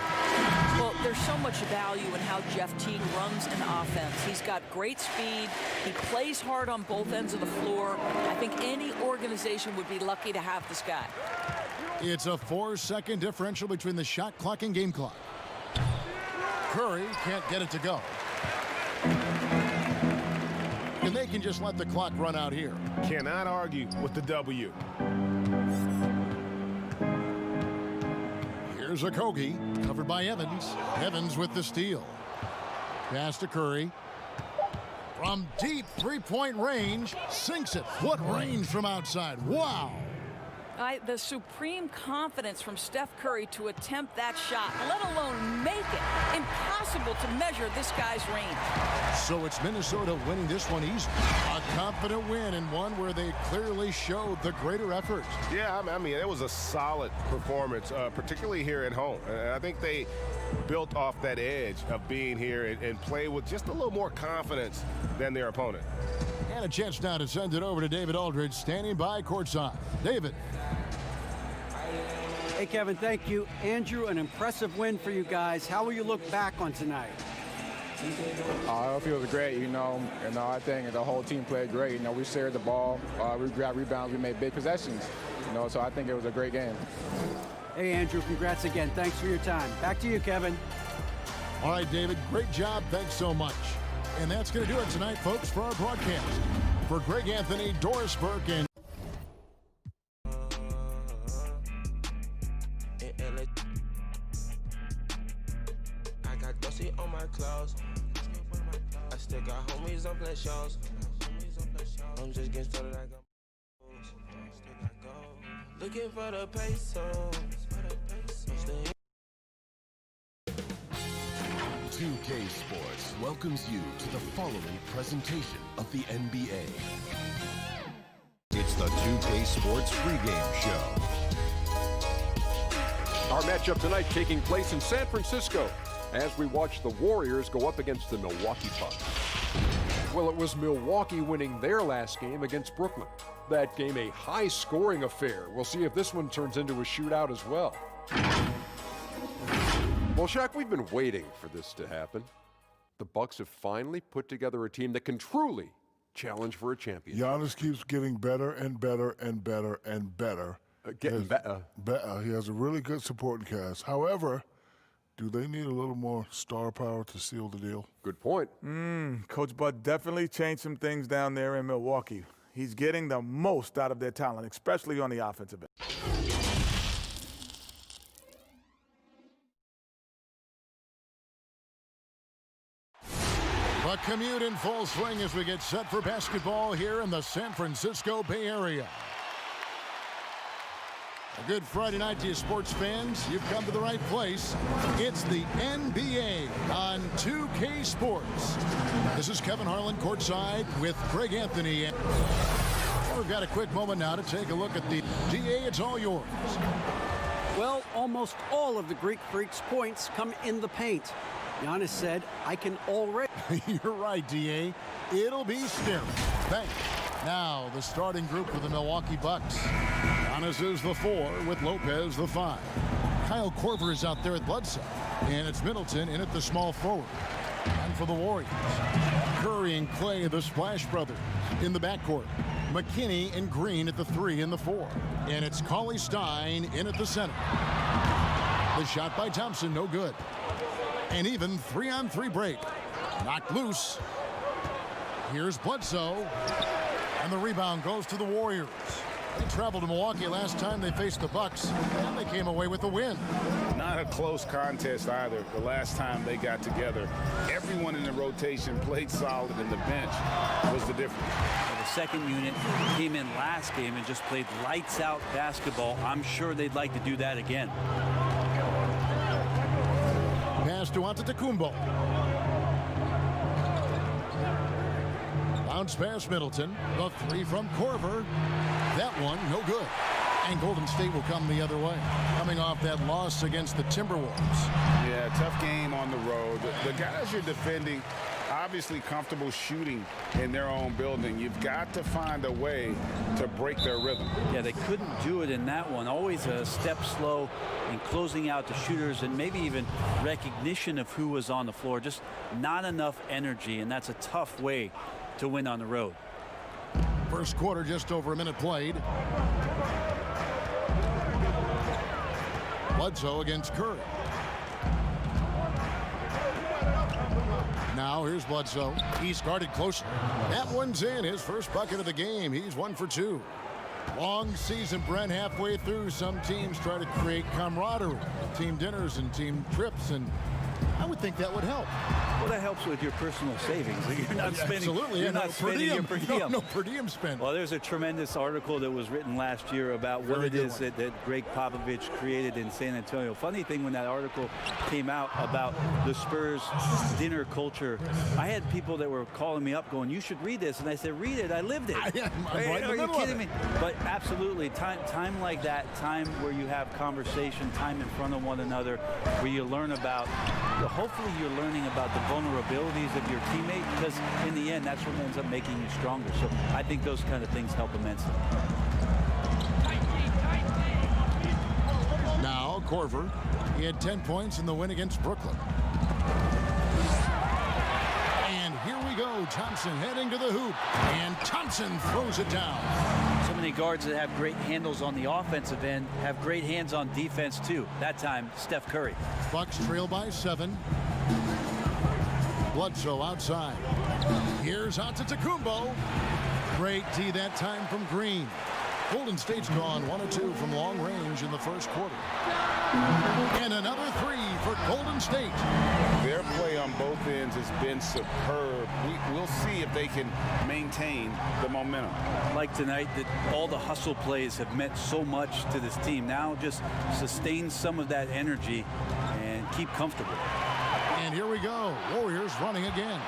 Well, there's so much value in how Jeff Teague runs an offense. He's got great speed. He plays hard on both ends of the floor. I think any organization would be lucky to have this guy.
It's a 4-second differential between the shot clock and game clock. Curry can't get it to go. And they can just let the clock run out here.
Cannot argue with the W.
Here's Okogie, covered by Evans. Evans with the steal. Pass to Curry. From deep three-point range, sinks it. What range from outside. Wow.
The supreme confidence from Steph Curry to attempt that shot, let alone make it. Impossible to measure this guy's range.
So it's Minnesota winning this one easily. A confident win, and one where they clearly showed the greater effort.
Yeah, I mean, it was a solid performance, particularly here at home. And I think they built off that edge of being here and play with just a little more confidence than their opponent.
And a chance now to send it over to David Aldridge, standing by courtside. David.
Hey, Kevin, thank you. Andrew, an impressive win for you guys. How will you look back on tonight?
I feel it was great, I think the whole team played great. We shared the ball, we grabbed rebounds, we made big possessions, so I think it was a great game.
Hey, Andrew, congrats again. Thanks for your time. Back to you, Kevin.
All right, David, great job. Thanks so much. And that's going to do it tonight, folks, for our broadcast. For Greg Anthony, Doris Burke, and
I got Dusty on my clothes. I still got homies on play shows. I'm just getting started. I got looking for the pesos.
2K Sports welcomes you to the following presentation of the NBA.
It's the 2K Sports pregame show.
Our matchup tonight taking place in San Francisco as we watch the Warriors go up against the Milwaukee Bucks. Well, it was Milwaukee winning their last game against Brooklyn. That game a high-scoring affair. We'll see if this one turns into a shootout as well. Well, Shaq, we've been waiting for this to happen. The Bucks have finally put together a team that can truly challenge for a championship.
Giannis keeps getting better and better and better and better.
Getting better.
Better. He has a really good supporting cast. However, Do they need a little more star power to seal the deal?
Good point.
Coach Bud definitely changed some things down there in Milwaukee. He's getting the most out of their talent, especially on the offensive end.
The commute in full swing as we get set for basketball here in the San Francisco Bay Area. A good Friday night to you, sports fans. You've come to the right place. It's the NBA on 2K Sports. This is Kevin Harlan courtside with Greg Anthony. We've got a quick moment now to take a look at the DA. It's all yours.
Well, almost all of the Greek Freak's points come in the paint. Giannis said, I can already.
You're right, DA. It'll be scary. Thanks. Now, the starting group for the Milwaukee Bucks. Giannis is the 4 with Lopez the 5. Kyle Korver is out there at Bledsoe. And it's Middleton in at the small forward. And for the Warriors, Curry and Clay, the Splash Brothers, in the backcourt. McKinney and Green at the 3 and the 4. And it's Cauley-Stein in at the center. The shot by Thompson, no good. An even 3-on-3 break. Knocked loose. Here's Bledsoe. And the rebound goes to the Warriors. They traveled to Milwaukee last time they faced the Bucks, and they came away with a win.
Not a close contest either. The last time they got together, everyone in the rotation played solid, and the bench was the difference.
The second unit came in last game and just played lights out basketball. I'm sure they'd like to do that again.
Pass to Antetokounmpo. Bounce past Middleton. The 3 from Korver. That one, no good. And Golden State will come the other way, coming off that loss against the Timberwolves.
Yeah, tough game on the road. The guys you're defending, obviously comfortable shooting in their own building. You've got to find a way to break their rhythm.
Yeah, they couldn't do it in that one. Always a step slow in closing out the shooters and maybe even recognition of who was on the floor. Just not enough energy, and that's a tough way to win on the road.
First quarter, just over a minute played. Bledsoe against Curry. Now here's Bledsoe. He's guarded closely. That one's in. His first bucket of the game. He's 1 for 2. Long season, Brent, halfway through. Some teams try to create camaraderie, team dinners and team trips, and I would think that would help.
Well, that helps with your personal savings. You're not spending.
Absolutely,
You're not spending your per diem.
No per diem spend.
Well, there's a tremendous article that was written last year about what it is that Greg Popovich created in San Antonio. Funny thing, when that article came out about the Spurs dinner culture, I had people that were calling me up going, "You should read this," and I said, "Read it. I lived it." Are you kidding me? But absolutely, time like that, time where you have conversation, time in front of one another, where you learn about. Hopefully you're learning about the vulnerabilities of your teammate, because in the end, that's what ends up making you stronger. So I think those kind of things help immensely.
Now Korver, he had 10 points in the win against Brooklyn. And here we go. Thompson heading to the hoop, and Thompson throws it down.
So many guards that have great handles on the offensive end have great hands on defense too. That time, Steph Curry.
Bucks trail by 7. Bledsoe outside. Here's Antetokounmpo. Great D that time from Green. Golden State's gone 1 of 2 from long range in the first quarter. And another 3 for Golden State.
Their play on both ends has been superb. We'll see if they can maintain the momentum.
Like tonight, that all the hustle plays have meant so much to this team. Now just sustain some of that energy and keep comfortable.
And here we go. Warriors running again.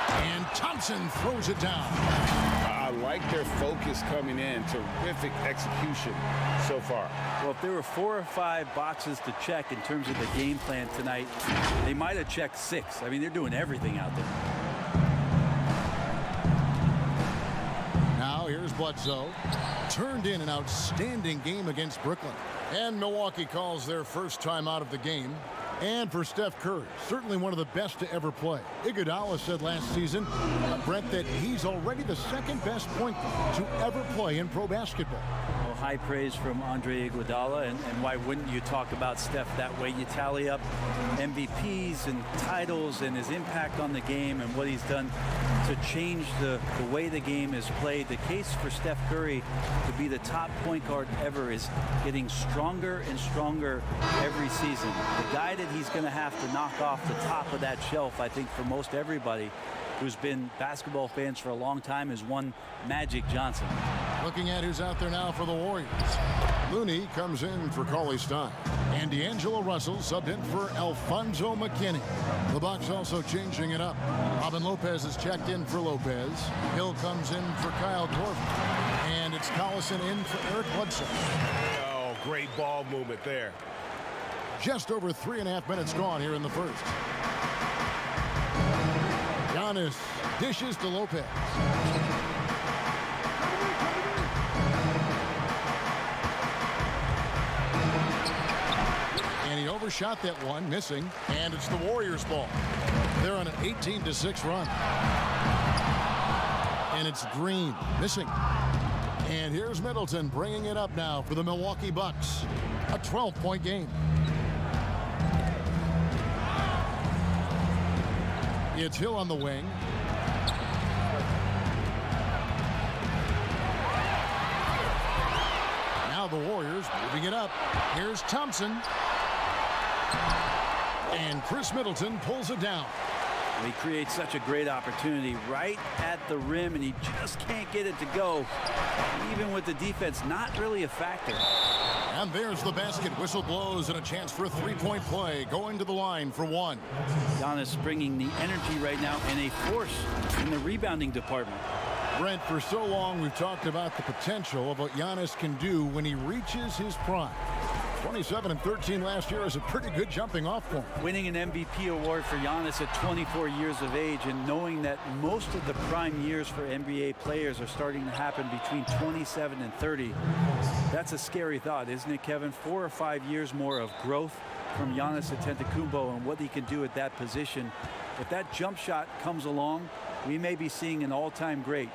And Thompson throws it down.
I like their focus coming in. Terrific execution so far.
Well, if there were 4 or 5 boxes to check in terms of the game plan tonight, they might have checked 6. I mean, they're doing everything out there.
Now here's Bledsoe. Turned in an outstanding game against Brooklyn. And Milwaukee calls their first time out of the game. And for Steph Curry, certainly one of the best to ever play. Iguodala said last season, Brent, that he's already the second best point guard to ever play in pro basketball.
Well, high praise from Andre Iguodala, and why wouldn't you talk about Steph that way? You tally up MVPs and titles and his impact on the game and what he's done to change the way the game is played. The case for Steph Curry to be the top point guard ever is getting stronger and stronger every season. The guy that he's going to have to knock off the top of that shelf, I think, for most everybody who's been basketball fans for a long time, is one Magic Johnson.
Looking at who's out there now for the Warriors. Looney comes in for Cauley Stein. And D'Angelo Russell subbed in for Alfonzo McKinney. The Bucks also changing it up. Robin Lopez is checked in for Lopez. Hill comes in for Kyle Korver. And it's Collison in for Eric Bledsoe.
Oh, great ball movement there.
Just over 3.5 minutes gone here in the first. Giannis dishes to Lopez. And he overshot that one, missing. And it's the Warriors' ball. They're on an 18-6 run. And it's Green missing. And here's Middleton bringing it up now for the Milwaukee Bucks. A 12-point game. It's Hill on the wing. Now the Warriors moving it up. Here's Thompson. And Chris Middleton pulls it down.
He creates such a great opportunity right at the rim, and he just can't get it to go. Even with the defense not really a factor.
And there's the basket. Whistle blows and a chance for a three-point play. Going to the line for one.
Giannis bringing the energy right now and a force in the rebounding department.
Brent, for so long we've talked about the potential of what Giannis can do when he reaches his prime. 27 and 13 last year is a pretty good jumping off point.
Winning an MVP award for Giannis at 24 years of age, and knowing that most of the prime years for NBA players are starting to happen between 27 and 30. That's a scary thought, isn't it, Kevin? 4 or 5 years more of growth from Giannis Antetokounmpo and what he can do at that position. If that jump shot comes along, we may be seeing an all-time great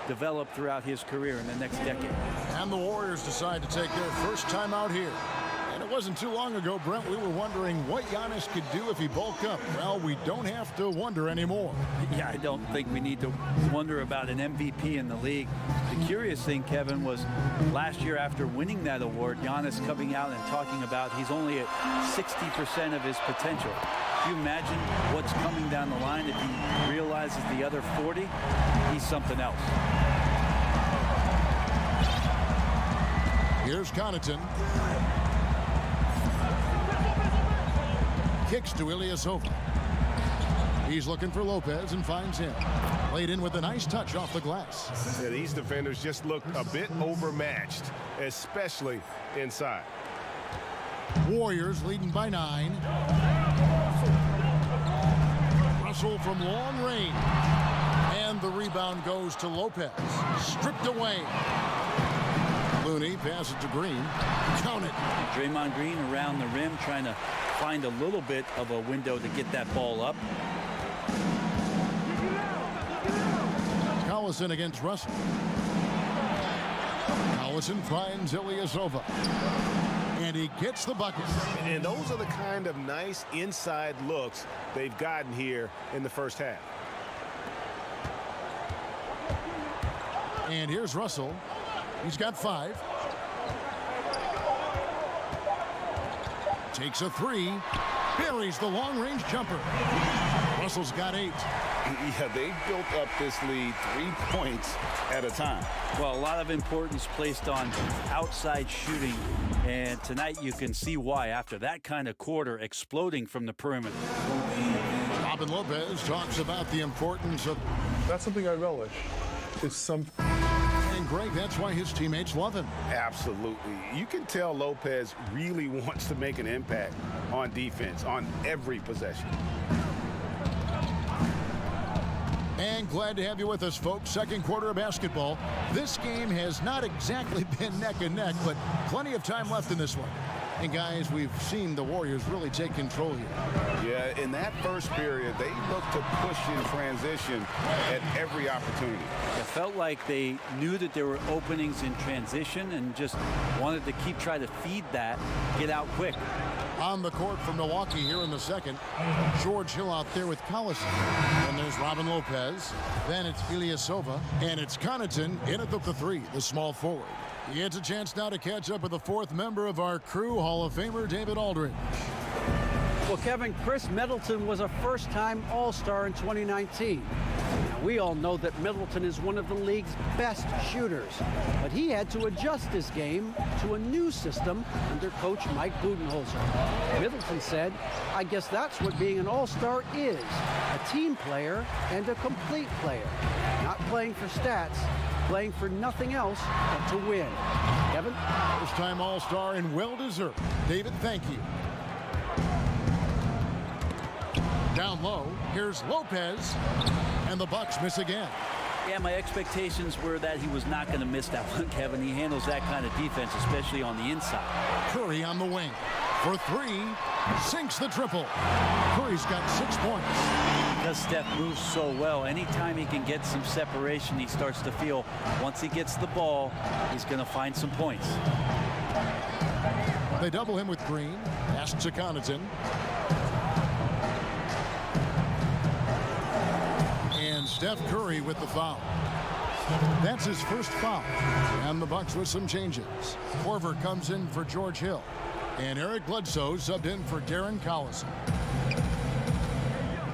develop throughout his career in the next decade.
And the Warriors decide to take their first time out here. And it wasn't too long ago, Brent, we were wondering what Giannis could do if he bulked up. Well, we don't have to wonder anymore.
Yeah, I don't think we need to wonder about an MVP in the league. The curious thing, Kevin, was last year after winning that award, Giannis coming out and talking about he's only at 60% of his potential. Can you imagine what's coming down the line if he realizes the other 40? He's something else.
Here's Connaughton. Kicks to Ilyasova. He's looking for Lopez and finds him. Laid in with a nice touch off the glass.
Yeah, these defenders just look a bit overmatched, especially inside.
Warriors leading by 9. Russell from long range. And the rebound goes to Lopez. Stripped away. Looney passes to Green. Count it.
Draymond Green around the rim trying to find a little bit of a window to get that ball up.
Collison against Russell. Collison finds Ilyasova. And he gets the bucket.
And those are the kind of nice inside looks they've gotten here in the first half.
And here's Russell. He's got 5. Takes a 3. Buries the long-range jumper. Russell's got 8.
Yeah, they built up this lead 3 points at a time.
Well, a lot of importance placed on outside shooting. And tonight you can see why after that kind of quarter exploding from the perimeter.
Robin Lopez talks about the importance of...
That's something I relish. It's something...
And Greg, that's why his teammates love him.
Absolutely. You can tell Lopez really wants to make an impact on defense on every possession.
And glad to have you with us, folks. Second quarter of basketball. This game has not exactly been neck and neck, but plenty of time left in this one. And guys, we've seen the Warriors really take control here.
Yeah, in that first period, they looked to push in transition at every opportunity.
It felt like they knew that there were openings in transition and just wanted to keep trying to feed that, get out quick.
On the court for Milwaukee here in the second, George Hill out there with Collison. And there's Robin Lopez. Then it's Ilyasova. And it's Connaughton in at the three, the small forward. He gets a chance now to catch up with the fourth member of our crew, Hall of Famer David Aldridge.
Well, Kevin, Chris Middleton was a first-time All-Star in 2019. Now, we all know that Middleton is one of the league's best shooters, but he had to adjust his game to a new system under coach Mike Budenholzer. Middleton said, "I guess that's what being an All-Star is, a team player and a complete player, not playing for stats, playing for nothing else but to win." Kevin?
First-time All-Star and well-deserved. David, thank you. Down low, here's Lopez, and the Bucks miss again.
Yeah, my expectations were that he was not going to miss that one, Kevin. He handles that kind of defense, especially on the inside.
Curry on the wing. For three, sinks the triple. Curry's got 6 points.
Because Steph moves so well, anytime he can get some separation, he starts to feel once he gets the ball, he's going to find some points.
They double him with Green. Pass to Connaughton. And Steph Curry with the foul. That's his first foul. And the Bucks with some changes. Korver comes in for George Hill. And Eric Bledsoe subbed in for Darren Collison.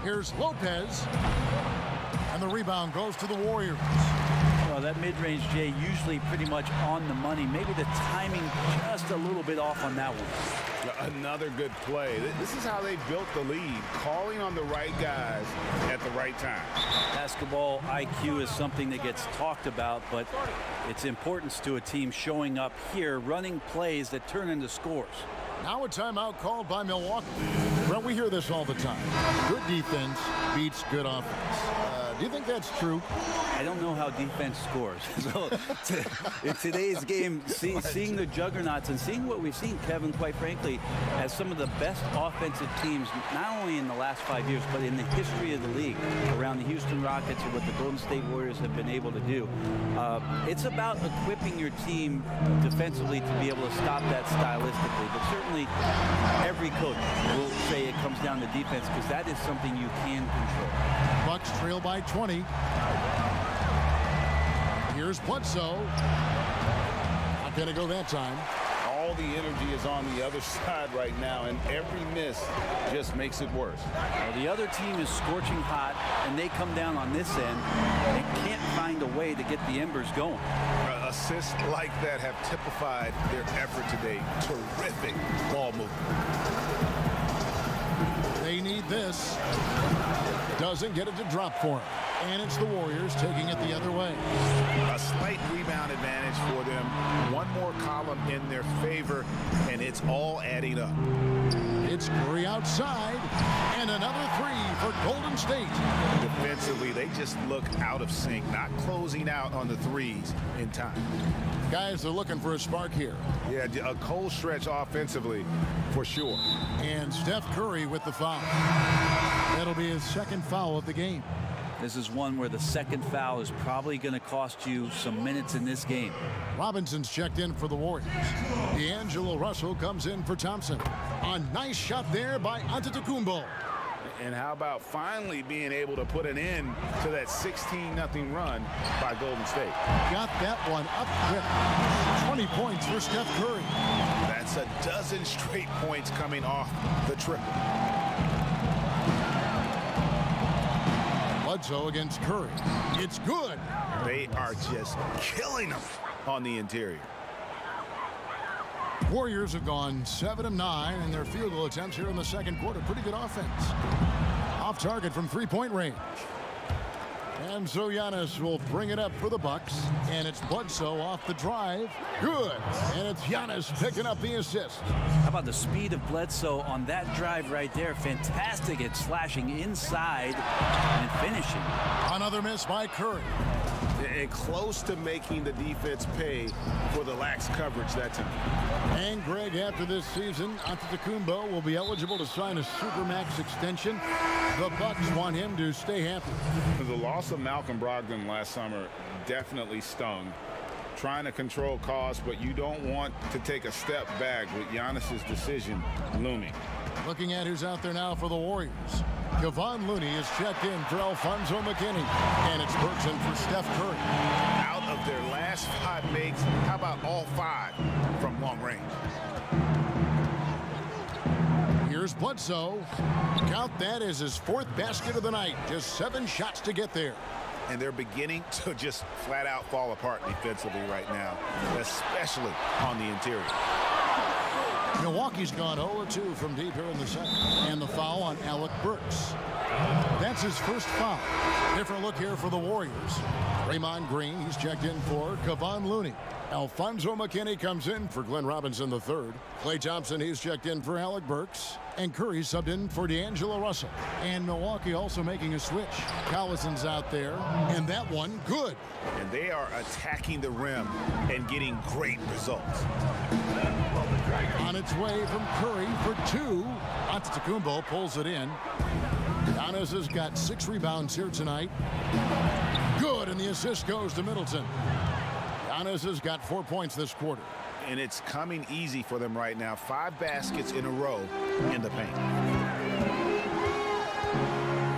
Here's Lopez. And the rebound goes to the Warriors.
Well, that mid-range, Jay, usually pretty much on the money. Maybe the timing just a little bit off on that one.
Another good play. This is how they built the lead, calling on the right guys at the right time.
Basketball IQ is something that gets talked about, but its importance to a team showing up here, running plays that turn into scores.
Now a timeout called by Milwaukee. Well, we hear this all the time. Good defense beats good offense. Do you think that's true?
I don't know how defense scores. So in today's game, seeing the juggernauts and seeing what we've seen, Kevin, quite frankly, as some of the best offensive teams, not only in the last 5 years, but in the history of the league, around the Houston Rockets and what the Golden State Warriors have been able to do. It's about equipping your team defensively to be able to stop that stylistically. But certainly, every coach will say it comes down to defense because that is something you can control.
Bucks trail by 20. Here's Bledsoe. Not going to go that time.
All the energy is on the other side right now, and every miss just makes it worse.
Well, the other team is scorching hot, and they come down on this end. They can't find a way to get the embers going.
Assists like that have typified their effort today. Terrific ball movement.
They need this. Doesn't get it to drop for him. And it's the Warriors taking it the other way.
A slight rebound advantage for them. One more column in their favor, and it's all adding up.
It's Curry outside, and another three for Golden State.
Defensively, they just look out of sync, not closing out on the threes in time.
Guys, they're looking for a spark here.
Yeah, a cold stretch offensively, for sure.
And Steph Curry with the foul. That'll be his second foul of the game.
This is one where the second foul is probably going to cost you some minutes in this game.
Robinson's checked in for the Warriors. D'Angelo Russell comes in for Thompson. A nice shot there by Antetokounmpo.
And how about finally being able to put an end to that 16-0 run by Golden State?
Got that one up quick. 20 points for Steph Curry.
That's a dozen straight points coming off the triple.
Bledsoe against Curry. It's good.
They are just killing them on the interior.
Warriors have gone 7 of 9 in their field goal attempts here in the second quarter. Pretty good offense. Off target from three-point range. And so Giannis will bring it up for the Bucks. And it's Bledsoe off the drive. Good. And it's Giannis picking up the assist.
How about the speed of Bledsoe on that drive right there? Fantastic at slashing inside and finishing.
Another miss by Curry.
and close to making the defense pay for the lax coverage that time.
And Greg, after this season, Antetokounmpo will be eligible to sign a Supermax extension. The Bucks want him to stay happy.
The loss of Malcolm Brogdon last summer definitely stung. Trying to control costs, but you don't want to take a step back with Giannis's decision looming.
Looking at who's out there now for the Warriors. Kevon Looney is checked in for Alfonso McKinney. And it's Burks in for Steph Curry.
Out of their last 5 makes, how about all 5 from long range?
Here's Bledsoe. Count that as his 4th basket of the night. Just 7 shots to get there.
And they're beginning to just flat out fall apart defensively right now, especially on the interior.
Milwaukee's gone 0-2 from deep here in the second. And the foul on Alec Burks. That's his first foul. Different look here for the Warriors. Draymond Green, he's checked in for Kevon Looney. Alfonso McKinney comes in for Glenn Robinson III. Klay Thompson, he's checked in for Alec Burks. And Curry subbed in for D'Angelo Russell. And Milwaukee also making a switch. Collison's out there, and that one good.
And they are attacking the rim and getting great results.
On its way from Curry for 2. Antetokounmpo pulls it in. Giannis has got 6 rebounds here tonight. Good, and the assist goes to Middleton. Giannis has got 4 points this quarter.
And it's coming easy for them right now. 5 baskets in a row in the paint.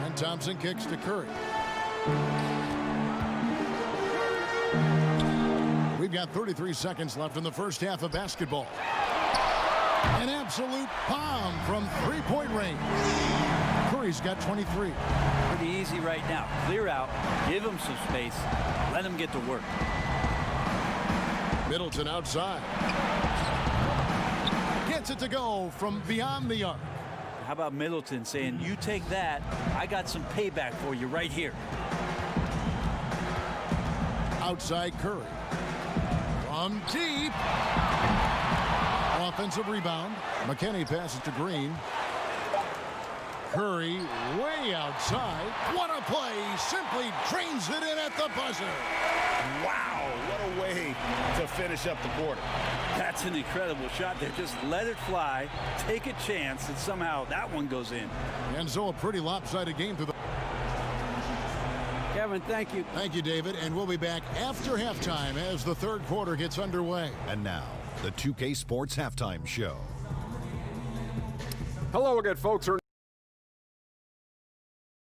And Thompson kicks to Curry. We've got 33 seconds left in the first half of basketball. An absolute bomb from 3-point range. Curry's got 23.
Pretty easy right now. Clear out, give him some space, let him get to work.
Middleton outside. Gets it to go from beyond the arc.
How about Middleton saying, you take that, I got some payback for you right here.
Outside Curry. From deep. Offensive rebound. McKinney passes to Green. Curry way outside. What a play. Simply drains it in at the buzzer.
Wow, what a way to finish up the quarter.
That's an incredible shot there. Just let it fly, take a chance, and somehow that one goes in.
And so a pretty lopsided game through the...
Kevin, thank you.
Thank you, David. And we'll be back after halftime as the third quarter gets underway.
And now, the 2K Sports Halftime Show.
Hello again, folks.